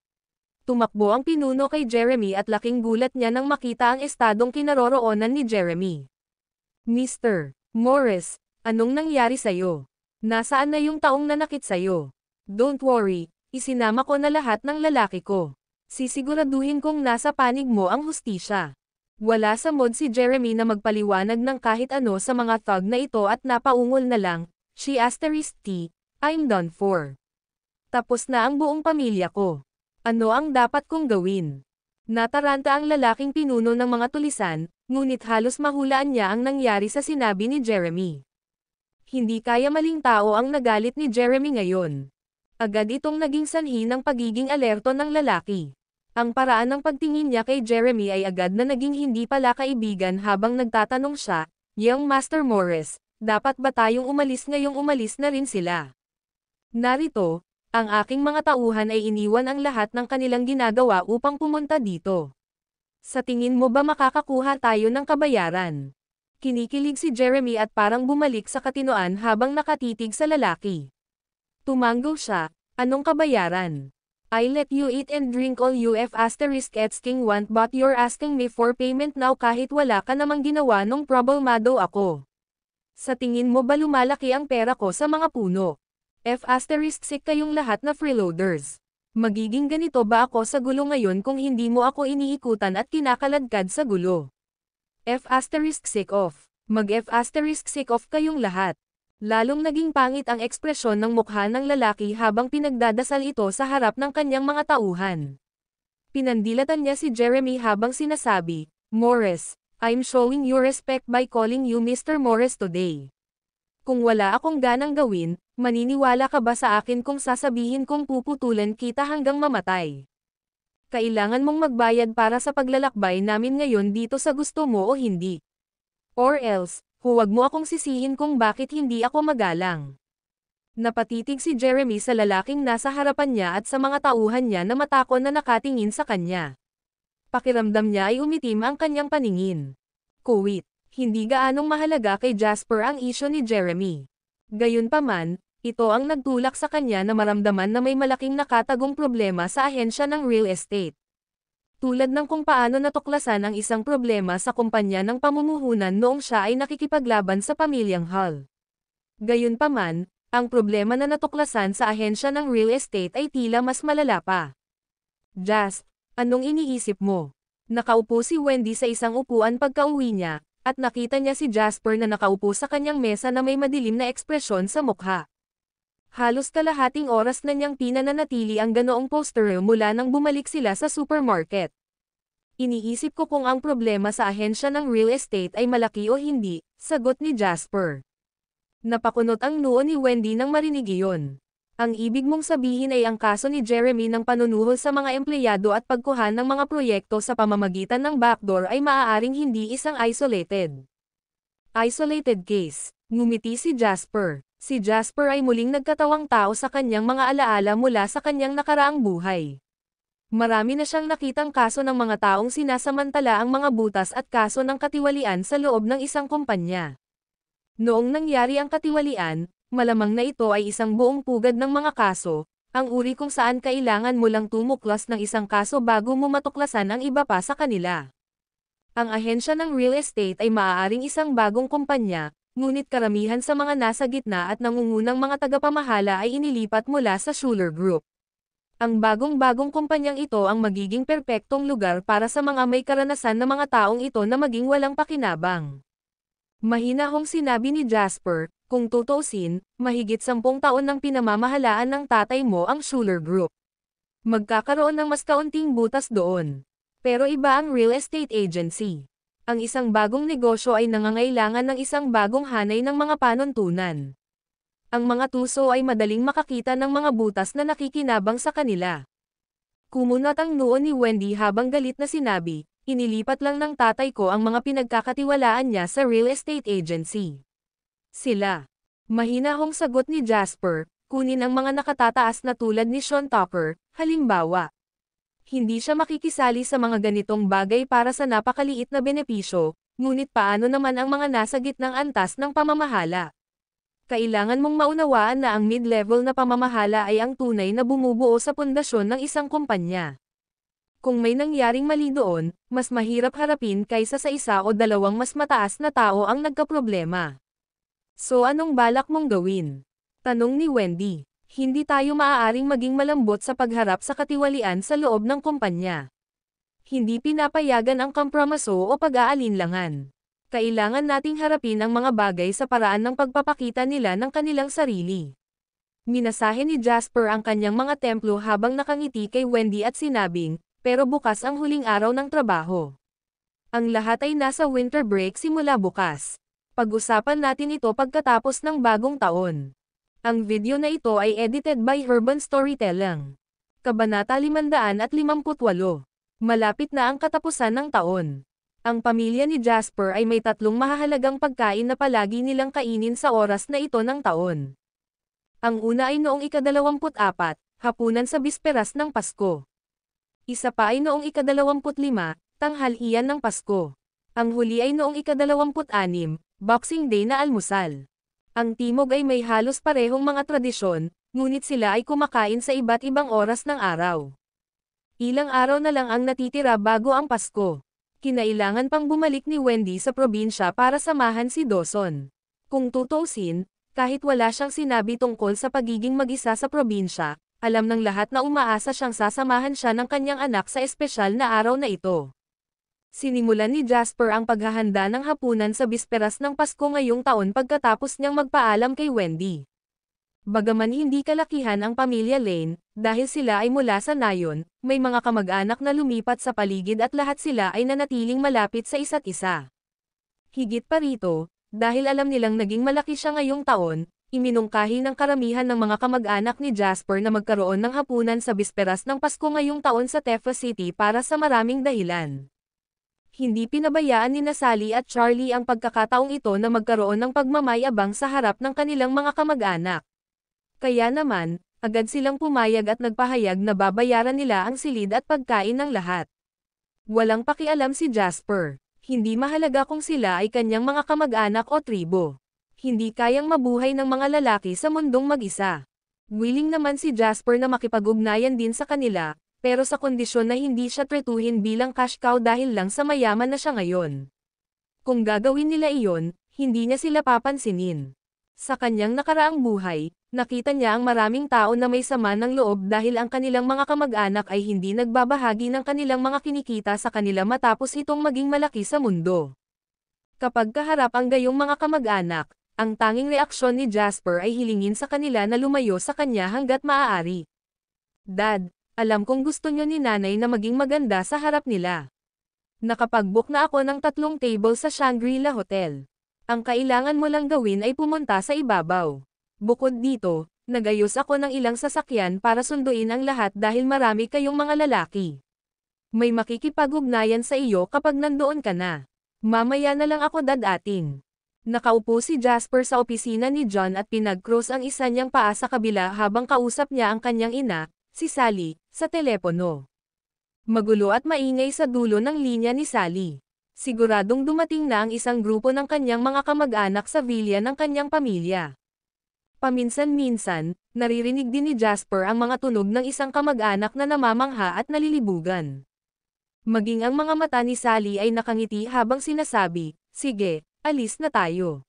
Tumakbo ang pinuno kay Jeremy at laking gulat niya nang makita ang estadong kinaroroonan ni Jeremy. "Mr. Morris, anong nangyari sa'yo? Nasaan na yung taong nanakit sa'yo?" "Don't worry, isinama ko na lahat ng lalaki ko. Sisiguraduhin kong nasa panig mo ang hustisya." Wala sa mood si Jeremy na magpaliwanag ng kahit ano sa mga thug na ito at napaungol na lang, "She asterisk T, I'm done for. Tapos na ang buong pamilya ko. Ano ang dapat kong gawin?" Nataranta ang lalaking pinuno ng mga tulisan, ngunit halos mahulaan niya ang nangyari sa sinabi ni Jeremy. Hindi kaya maling tao ang nagalit ni Jeremy ngayon. Agad itong naging sanhi ng pagiging alerto ng lalaki. Ang paraan ng pagtingin niya kay Jeremy ay agad na naging hindi pala kaibigan habang nagtatanong siya, "Young Master Morris, dapat ba tayong umalis ngayong umalis na rin sila? Narito, ang aking mga tauhan ay iniwan ang lahat ng kanilang ginagawa upang pumunta dito. Sa tingin mo ba makakakuha tayo ng kabayaran?" Kinikilig si Jeremy at parang bumalik sa katinoan habang nakatitig sa lalaki. Tumanggo siya, "Anong kabayaran? I let you eat and drink all you asking want but you're asking me for payment now kahit wala ka namang ginawa nung problemado ako. Sa tingin mo ba lumalaki ang pera ko sa mga puno? Sick kayong lahat na freeloaders. Magiging ganito ba ako sa gulo ngayon kung hindi mo ako iniikutan at kinakaladkad sa gulo? Sick off. Sick off kayong lahat." Lalong naging pangit ang ekspresyon ng mukha ng lalaki habang pinagdadasal ito sa harap ng kanyang mga tauhan. Pinandilatan niya si Jeremy habang sinasabi, "Morris, I'm showing you respect by calling you Mr. Morris today. Kung wala akong ganang gawin, maniniwala ka ba sa akin kung sasabihin kong puputulan kita hanggang mamatay? Kailangan mong magbayad para sa paglalakbay namin ngayon dito sa gusto mo o hindi. Or else, huwag mo akong sisihin kung bakit hindi ako magalang. Napatitig si Jeremy sa lalaking nasa harapan niya at sa mga tauhan niya na matakon na nakatingin sa kanya. Pakiramdam niya ay umitim ang kanyang paningin. Kuwit. Hindi gaanong mahalaga kay Jasper ang isyu ni Jeremy. Gayunpaman, ito ang nagtulak sa kanya na maramdaman na may malaking nakatagong problema sa ahensya ng real estate. Tulad ng kung paano natuklasan ang isang problema sa kumpanya ng pamumuhunan noong siya ay nakikipaglaban sa pamilyang Hall. Gayunpaman, ang problema na natuklasan sa ahensya ng real estate ay tila mas malala pa. Jas, anong iniisip mo? Nakaupo si Wendy sa isang upuan pagka-uwi niya, at nakita niya si Jasper na nakaupo sa kanyang mesa na may madilim na ekspresyon sa mukha. Halos kalahating oras na niyang pinananatili ang ganoong poster mula nang bumalik sila sa supermarket. Iniisip ko kung ang problema sa ahensya ng real estate ay malaki o hindi, sagot ni Jasper. Napakunot ang noo ni Wendy nang marinig iyon. Ang ibig mong sabihin ay ang kaso ni Jeremy ng panunuhol sa mga empleyado at pagkuha ng mga proyekto sa pamamagitan ng backdoor ay maaaring hindi isang isolated case. Ngumiti si Jasper. Si Jasper ay muling nagkatawang tao sa kanyang mga alaala mula sa kanyang nakaraang buhay. Marami na siyang nakitang kaso ng mga taong sinasamantala ang mga butas at kaso ng katiwalian sa loob ng isang kumpanya. Noong nangyari ang katiwalian, malamang na ito ay isang buong pugad ng mga kaso, ang uri kung saan kailangan mo lang tumuklas ng isang kaso bago mo matuklasan ang iba pa sa kanila. Ang ahensya ng real estate ay maaaring isang bagong kumpanya, ngunit karamihan sa mga nasa gitna at nangungunang mga tagapamahala ay inilipat mula sa Schuler Group. Ang bagong-bagong kumpanyang ito ang magiging perpektong lugar para sa mga may karanasan na mga taong ito na maging walang pakinabang. Mahinahong sinabi ni Jasper, kung tutuusin, mahigit 10 taon ng pinamamahalaan ng tatay mo ang Schuler Group. Magkakaroon ng mas kaunting butas doon. Pero iba ang real estate agency. Ang isang bagong negosyo ay nangangailangan ng isang bagong hanay ng mga panuntunan. Ang mga tuso ay madaling makakita ng mga butas na nakikinabang sa kanila. Kumunat ang noo ni Wendy habang galit na sinabi, inilipat lang ng tatay ko ang mga pinagkakatiwalaan niya sa real estate agency. Sila. Mahinahong sagot ni Jasper, kunin ang mga nakatataas na tulad ni Sean Tucker, halimbawa. Hindi siya makikisali sa mga ganitong bagay para sa napakaliit na benepisyo, ngunit paano naman ang mga nasa gitnang antas ng pamamahala? Kailangan mong maunawaan na ang mid-level na pamamahala ay ang tunay na bumubuo sa pundasyon ng isang kumpanya. Kung may nangyaring mali doon, mas mahirap harapin kaysa sa isa o dalawang mas mataas na tao ang nagkaproblema. So anong balak mong gawin? Tanong ni Wendy. Hindi tayo maaaring maging malambot sa pagharap sa katiwalian sa loob ng kumpanya. Hindi pinapayagan ang kompromiso o pag-aalinlangan. Kailangan nating harapin ang mga bagay sa paraan ng pagpapakita nila ng kanilang sarili. Minasahe ni Jasper ang kanyang mga templo habang nakangiti kay Wendy at sinabing, pero bukas ang huling araw ng trabaho. Ang lahat ay nasa winter break simula bukas. Pag-usapan natin ito pagkatapos ng bagong taon. Ang video na ito ay edited by Urban Storytelling. Kabanata 558. Malapit na ang katapusan ng taon. Ang pamilya ni Jasper ay may 3 mahahalagang pagkain na palagi nilang kainin sa oras na ito ng taon. Ang una ay noong ika-24, hapunan sa bisperas ng Pasko. Isa pa ay noong ika-25, tanghalian ng Pasko. Ang huli ay noong ika-26, Boxing Day na almusal. Ang timog ay may halos parehong mga tradisyon, ngunit sila ay kumakain sa iba't ibang oras ng araw. Ilang araw na lang ang natitira bago ang Pasko. Kinailangan pang bumalik ni Wendy sa probinsya para samahan si Dawson. Kung tutuusin, kahit wala siyang sinabi tungkol sa pagiging mag-isa sa probinsya, alam ng lahat na umaasa siyang sasamahan siya ng kanyang anak sa espesyal na araw na ito. Sinimulan ni Jasper ang paghahanda ng hapunan sa bisperas ng Pasko ngayong taon pagkatapos niyang magpaalam kay Wendy. Bagaman hindi kalakihan ang pamilya Lane, dahil sila ay mula sa nayon, may mga kamag-anak na lumipat sa paligid at lahat sila ay nanatiling malapit sa isa't isa. Higit pa rito, Dahil alam nilang naging malaki siya ngayong taon, iminungkahi ng karamihan ng mga kamag-anak ni Jasper na magkaroon ng hapunan sa bisperas ng Pasko ngayong taon sa Tefa City para sa maraming dahilan. Hindi pinabayaan ni Sally at Charlie ang pagkakataong ito na magkaroon ng pagmamayabang sa harap ng kanilang mga kamag-anak. Kaya naman, agad silang pumayag at nagpahayag na babayaran nila ang silid at pagkain ng lahat. Walang pakialam si Jasper. Hindi mahalaga kung sila ay kanyang mga kamag-anak o tribo. Hindi kayang mabuhay ng mga lalaki sa mundong mag-isa. Willing naman si Jasper na makipag-ugnayan din sa kanila, pero sa kondisyon na hindi siya tretuhin bilang cash cow dahil lang sa mayaman na siya ngayon. Kung gagawin nila iyon, hindi niya sila papansinin. Sa kanyang nakaraang buhay, nakita niya ang maraming tao na may sama ng loob dahil ang kanilang mga kamag-anak ay hindi nagbabahagi ng kanilang mga kinikita sa kanila matapos itong maging malaki sa mundo. Kapag kaharap ang gayong mga kamag-anak, ang tanging reaksyon ni Jasper ay hilingin sa kanila na lumayo sa kanya hanggat maaari. Dad, alam kong gusto niyo ni nanay na maging maganda sa harap nila. Nakapag-book na ako ng 3 table sa Shangri-La Hotel. Ang kailangan mo lang gawin ay pumunta sa ibabaw. Bukod dito, nagayos ako ng ilang sasakyan para sunduin ang lahat dahil marami kayong mga lalaki. May makikipag-ugnayan sa iyo kapag nandoon ka na. Mamaya na lang ako dadating. Nakaupo si Jasper sa opisina ni John at pinag-cross ang isa niyang paa sa kabila habang kausap niya ang kanyang ina, si Sally, sa telepono. Magulo at maingay sa dulo ng linya ni Sally. Siguradong dumating na ang isang grupo ng kanyang mga kamag-anak sa villa ng kanyang pamilya. Paminsan-minsan, naririnig din ni Jasper ang mga tunog ng isang kamag-anak na namamangha at nalilibugan. Maging ang mga mata ni Sally ay nakangiti habang sinasabi, "Sige, alis na tayo."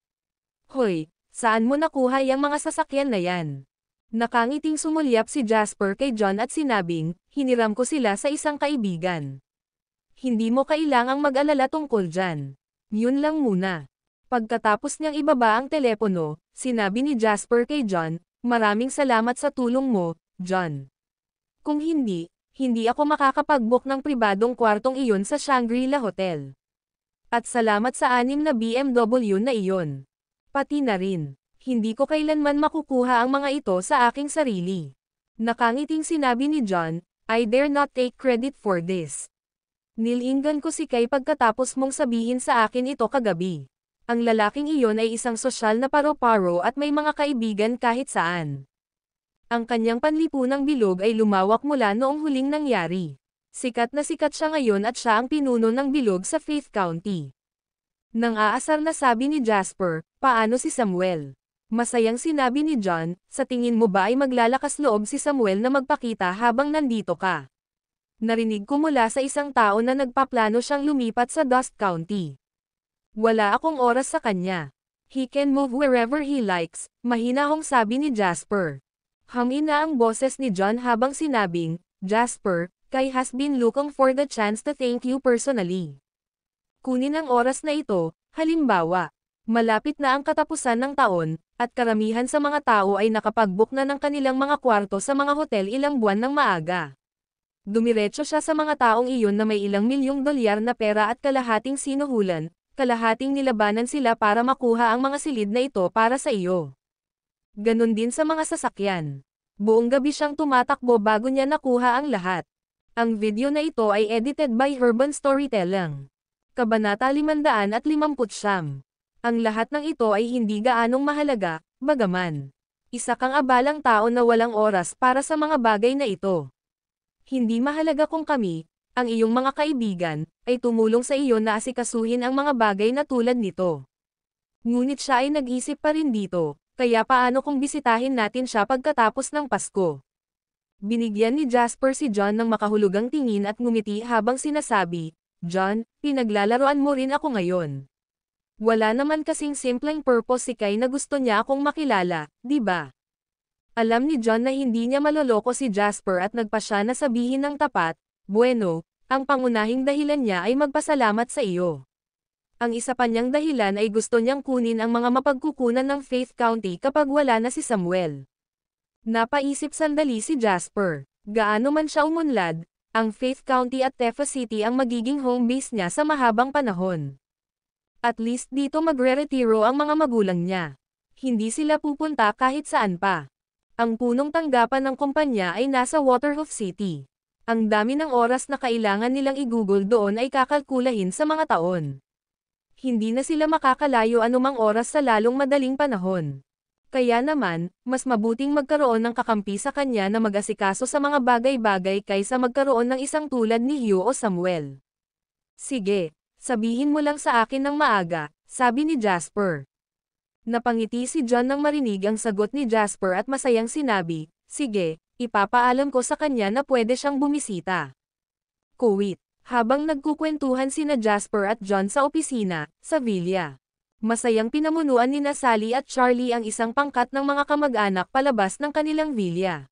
"Hoy, saan mo nakuha yung mga sasakyan na yan?" Nakangiting sumulyap si Jasper kay John at sinabing, "Hiniram ko sila sa isang kaibigan. Hindi mo kailangang mag-alala tungkol dyan. Yun lang muna." Pagkatapos niyang ibaba ang telepono, sinabi ni Jasper kay John, "Maraming salamat sa tulong mo, John. Kung hindi ako makakapag-book ng pribadong kwartong iyon sa Shangri-La Hotel. At salamat sa 6 na BMW na iyon. Pati na rin, hindi ko kailanman makukuha ang mga ito sa aking sarili." Nakangiting sinabi ni John, "I dare not take credit for this. Nilinggan ko si Kay pagkatapos mong sabihin sa akin ito kagabi. Ang lalaking iyon ay isang sosyal na paro-paro at may mga kaibigan kahit saan. Ang kanyang panlipunang bilog ay lumawak mula noong huling nangyari. Sikat na sikat siya ngayon at siya ang pinuno ng bilog sa Faith County." Nang aasar na sabi ni Jasper, "Paano si Samuel?" Masayang sinabi ni John, "Sa tingin mo ba ay maglalakas loob si Samuel na magpakita habang nandito ka? Narinig ko mula sa isang tao na nagpaplano siyang lumipat sa Dust County. Wala akong oras sa kanya. He can move wherever he likes," mahinahong sabi ni Jasper. Hamin na ang boses ni John habang sinabing, "Jasper, Kay has been looking for the chance to thank you personally. Kunin ang oras na ito, halimbawa, malapit na ang katapusan ng taon, at karamihan sa mga tao ay nakapag-book na ng kanilang mga kwarto sa mga hotel ilang buwan ng maaga. Dumiretso siya sa mga taong iyon na may ilang milyong dolyar na pera at kalahating sinuhulan, kalahating nilabanan sila para makuha ang mga silid na ito para sa iyo. Ganon din sa mga sasakyan. Buong gabi siyang tumatakbo bago niya nakuha ang lahat. Ang video na ito ay edited by Urban Storytelling. Kabanata 559. Ang lahat ng ito ay hindi gaanong mahalaga, bagaman isa kang abalang tao na walang oras para sa mga bagay na ito. Hindi mahalaga kung kami, ang iyong mga kaibigan, ay tumulong sa iyo na asikasuhin ang mga bagay na tulad nito. Ngunit siya ay nag-isip pa rin dito, kaya paano kung bisitahin natin siya pagkatapos ng Pasko? Binigyan ni Jasper si John ng makahulugang tingin at ngumiti habang sinasabi, "John, pinaglalaroan mo rin ako ngayon. Wala naman kasing simpleng purpose si Kay na gusto niya akong makilala, di ba?" Alam ni John na hindi niya maloloko si Jasper at nagpa siya na sabihin ng tapat, "Bueno, ang pangunahing dahilan niya ay magpasalamat sa iyo." Ang isa pa niyang dahilan ay gusto niyang kunin ang mga mapagkukunan ng Faith County kapag wala na si Samuel. Napaisip sandali si Jasper. Gaano man siya umunlad, ang Faith County at Tefa City ang magiging home base niya sa mahabang panahon. At least dito magre-retiro ang mga magulang niya. Hindi sila pupunta kahit saan pa. Ang punong tanggapan ng kumpanya ay nasa Waterhoof City. Ang dami ng oras na kailangan nilang igugol doon ay kakalkulahin sa mga taon. Hindi na sila makakalayo anumang oras sa lalong madaling panahon. Kaya naman, mas mabuting magkaroon ng kakampi sa kanya na mag-asikaso sa mga bagay-bagay kaysa magkaroon ng isang tulad ni Hugh o Samuel. Sige, sabihin mo lang sa akin ng maaga, sabi ni Jasper. Napangiti si John nang marinig ang sagot ni Jasper at masayang sinabi, sige, ipapaalam ko sa kanya na pwede siyang bumisita. Kuwit. Habang nagkukwentuhan sina Jasper at John sa opisina, sa villa. Masayang pinamunuan ni Sally at Charlie ang isang pangkat ng mga kamag-anak palabas ng kanilang villa.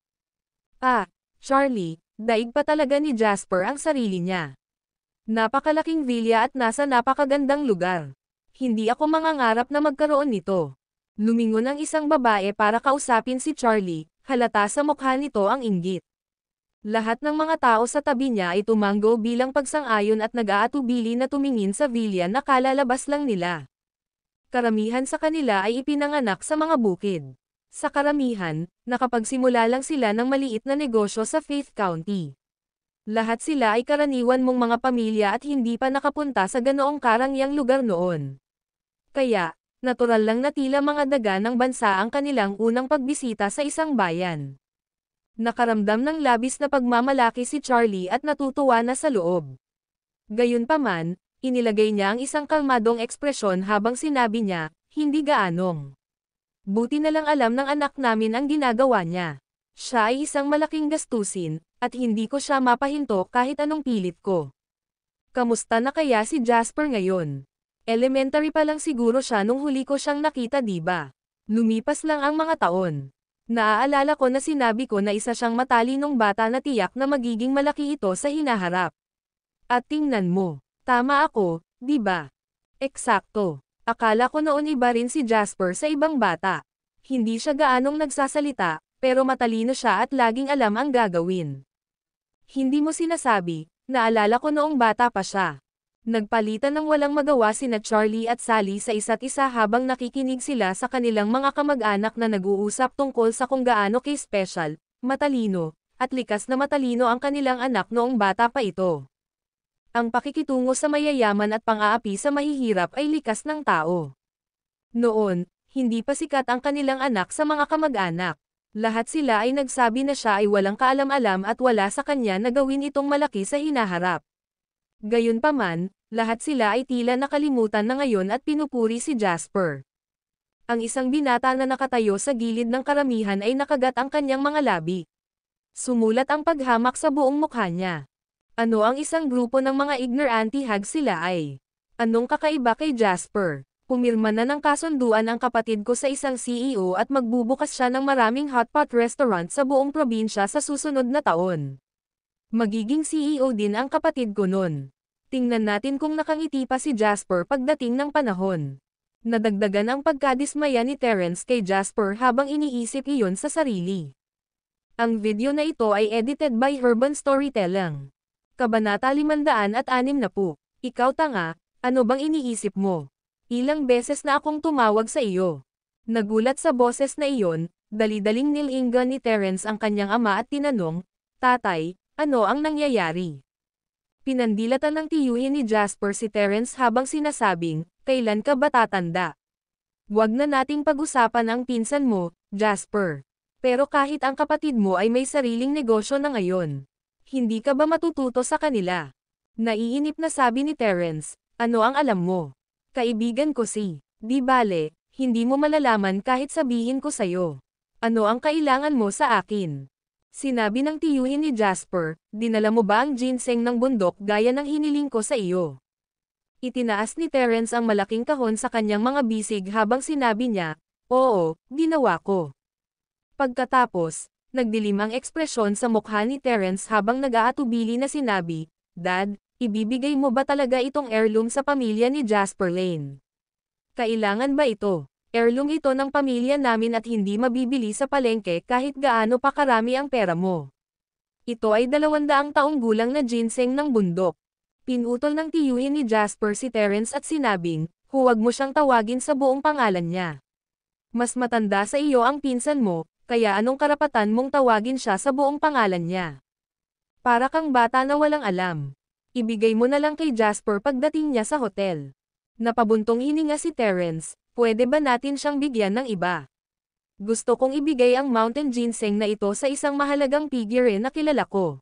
Charlie, daig pa talaga ni Jasper ang sarili niya. Napakalaking villa at nasa napakagandang lugar. Hindi ako mangangarap na magkaroon nito. Lumingon ang isang babae para kausapin si Charlie, halata sa mukha nito ang inggit. Lahat ng mga tao sa tabi niya ay tumanggo bilang pagsang-ayon at nag-aatubili na tumingin sa villa na kalalabas lang nila. Karamihan sa kanila ay ipinanganak sa mga bukid. Sa karamihan, nakapagsimula lang sila ng maliit na negosyo sa Faith County. Lahat sila ay karaniwan mong mga pamilya at hindi pa nakapunta sa ganoong karangyang lugar noon. Kaya, natural lang na tila mga daga ng bansa ang kanilang unang pagbisita sa isang bayan. Nakaramdam ng labis na pagmamalaki si Charlie at natutuwa na sa loob. Gayunpaman, inilagay niya ang isang kalmadong ekspresyon habang sinabi niya, hindi gaanong. Buti na lang alam ng anak namin ang ginagawa niya. Siya ay isang malaking gastusin, at hindi ko siya mapahinto kahit anong pilit ko. Kamusta na kaya si Jasper ngayon? Elementary pa lang siguro siya nung huli ko siyang nakita, diba? Lumipas lang ang mga taon. Naaalala ko na sinabi ko na isa siyang matalinong bata na tiyak na magiging malaki ito sa hinaharap. At tingnan mo, tama ako, di ba? Eksakto. Akala ko noon iba rin si Jasper sa ibang bata. Hindi siya gaanong nagsasalita, pero matalino siya at laging alam ang gagawin. Hindi mo sinasabi, naalala ko noong bata pa siya. Nagpalitan ng walang magawa sina Charlie at Sally sa isa't isa habang nakikinig sila sa kanilang mga kamag-anak na nag-uusap tungkol sa kung gaano ka-special, matalino, at likas na matalino ang kanilang anak noong bata pa ito. Ang pakikitungo sa mayayaman at pang-aapi sa mahihirap ay likas ng tao. Noon, hindi pa sikat ang kanilang anak sa mga kamag-anak. Lahat sila ay nagsabi na siya ay walang kaalam-alam at wala sa kanya na gawin itong malaki sa hinaharap. Gayunpaman, lahat sila ay tila nakalimutan na ngayon at pinupuri si Jasper. Ang isang binata na nakatayo sa gilid ng karamihan ay nakagat ang kanyang mga labi. Sumulat ang paghamak sa buong mukha niya. Ano ang isang grupo ng mga ignorante hags sila ay? Anong kakaiba kay Jasper? Pumirma na ng kasunduan ang kapatid ko sa isang CEO at magbubukas siya ng maraming hotpot restaurant sa buong probinsya sa susunod na taon. Magiging CEO din ang kapatid ko nun. Tingnan natin kung nakangiti pa si Jasper pagdating ng panahon. Nadagdagan ang pagkadismaya ni Terence kay Jasper habang iniisip iyon sa sarili. Ang video na ito ay edited by Urban Storytelling. Kabanata 560. Ikaw tanga, ano bang iniisip mo? Ilang beses na akong tumawag sa iyo. Nagulat sa boses na iyon, dali-daling nilinggan ni Terence ang kanyang ama at tinanong, Tatay, ano ang nangyayari? Pinandilatan ng tiyuhin ni Jasper si Terence habang sinasabing, kailan ka ba tatanda? Huwag na nating pag-usapan ang pinsan mo, Jasper. Pero kahit ang kapatid mo ay may sariling negosyo na ngayon. Hindi ka ba matututo sa kanila? Naiinip na sabi ni Terence, ano ang alam mo? Kaibigan ko si, di bale, hindi mo malalaman kahit sabihin ko sayo. Ano ang kailangan mo sa akin? Sinabi ng tiyuhin ni Jasper, dinala mo ba ang ginseng ng bundok gaya ng hiniling ko sa iyo? Itinaas ni Terence ang malaking kahon sa kanyang mga bisig habang sinabi niya, oo, ginawa ko. Pagkatapos, nagdilim ang ekspresyon sa mukha ni Terence habang nag-aatubili na sinabi, Dad, ibibigay mo ba talaga itong heirloom sa pamilya ni Jasper Lane? Kailangan ba ito? Heirloom ito ng pamilya namin at hindi mabibili sa palengke kahit gaano pa karami ang pera mo. Ito ay 200 taong gulang na ginseng ng bundok. Pinutol ng tiyuhin ni Jasper si Terence at sinabing, Huwag mo siyang tawagin sa buong pangalan niya. Mas matanda sa iyo ang pinsan mo, kaya anong karapatan mong tawagin siya sa buong pangalan niya? Para kang bata na walang alam. Ibigay mo na lang kay Jasper pagdating niya sa hotel. Napabuntong hininga si Terence, pwede ba natin siyang bigyan ng iba? Gusto kong ibigay ang mountain ginseng na ito sa isang mahalagang figure na kilala ko.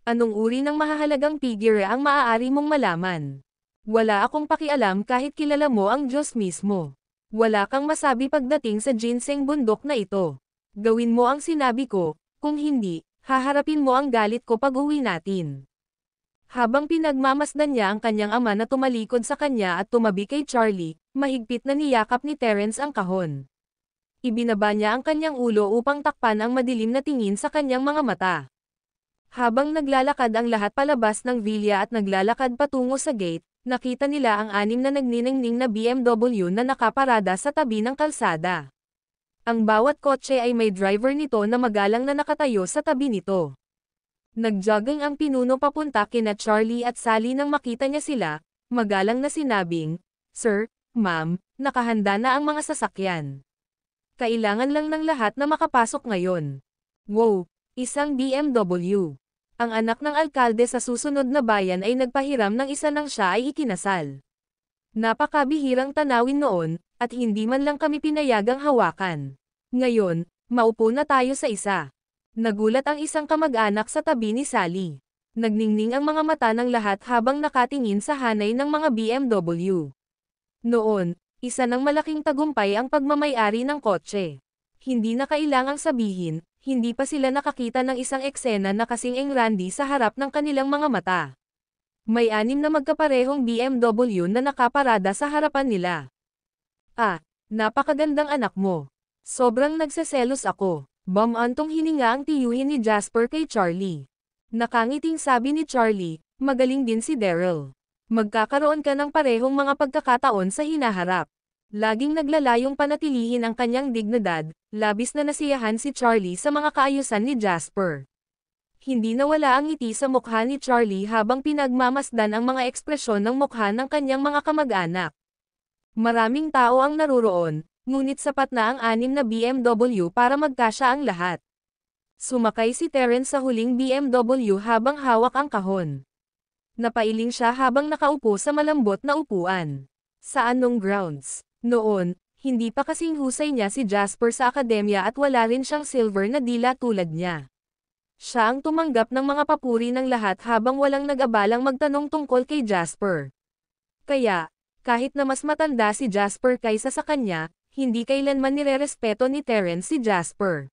Anong uri ng mahahalagang figure ang maaari mong malaman? Wala akong pakialam kahit kilala mo ang Diyos mismo. Wala kang masabi pagdating sa ginseng bundok na ito. Gawin mo ang sinabi ko, kung hindi, haharapin mo ang galit ko pag-uwi natin. Habang pinagmamasdan niya ang kanyang ama na tumalikod sa kanya at tumabi kay Charlie, mahigpit na niyakap ni Terence ang kahon. Ibinaba niya ang kanyang ulo upang takpan ang madilim na tingin sa kanyang mga mata. Habang naglalakad ang lahat palabas ng villa at naglalakad patungo sa gate, nakita nila ang 6 na nagniningning na BMW na nakaparada sa tabi ng kalsada. Ang bawat kotse ay may driver nito na magalang na nakatayo sa tabi nito. Nagjogging ang pinuno papunta kina Charlie at Sally nang makita niya sila, magalang na sinabing, "Sir, ma'am, nakahanda na ang mga sasakyan. Kailangan lang ng lahat na makapasok ngayon." Wow! Isang BMW. Ang anak ng alkalde sa susunod na bayan ay nagpahiram ng isa nang siya ay ikinasal. Napakabihirang tanawin noon, at hindi man lang kami pinayagang hawakan. Ngayon, maupo na tayo sa isa. Nagulat ang isang kamag-anak sa tabi ni Sally. Nagningning ang mga mata ng lahat habang nakatingin sa hanay ng mga BMW. Noon, isa ng malaking tagumpay ang pagmamayari ng kotse. Hindi na kailangang sabihin, hindi pa sila nakakita ng isang eksena na kasing engrandi sa harap ng kanilang mga mata. May 6 na magkaparehong BMW na nakaparada sa harapan nila. Ah, napakagandang anak mo. Sobrang nagseselos ako. Bamantong hininga ang tiyuhin ni Jasper kay Charlie. Nakangiting sabi ni Charlie, magaling din si Daryl. Magkakaroon ka ng parehong mga pagkakataon sa hinaharap. Laging naglalayong panatilihin ang kanyang dignidad, labis na nasiyahan si Charlie sa mga kaayusan ni Jasper. Hindi nawala ang ngiti sa mukha ni Charlie habang pinagmamasdan ang mga ekspresyon ng mukha ng kanyang mga kamag-anak. Maraming tao ang naruroon, ngunit sapat na ang 6 na BMW para magkasya ang lahat. Sumakay si Terence sa huling BMW habang hawak ang kahon. Napailing siya habang nakaupo sa malambot na upuan. Sa anong grounds? Noon, hindi pa kasing husay niya si Jasper sa akademya at wala rin siyang silver na dila tulad niya. Siya ang tumanggap ng mga papuri ng lahat habang walang nag-abalang magtanong tungkol kay Jasper. Kaya, kahit na mas matanda si Jasper kaysa sa kanya, hindi kailanman nirerespeto ni Terence si Jasper.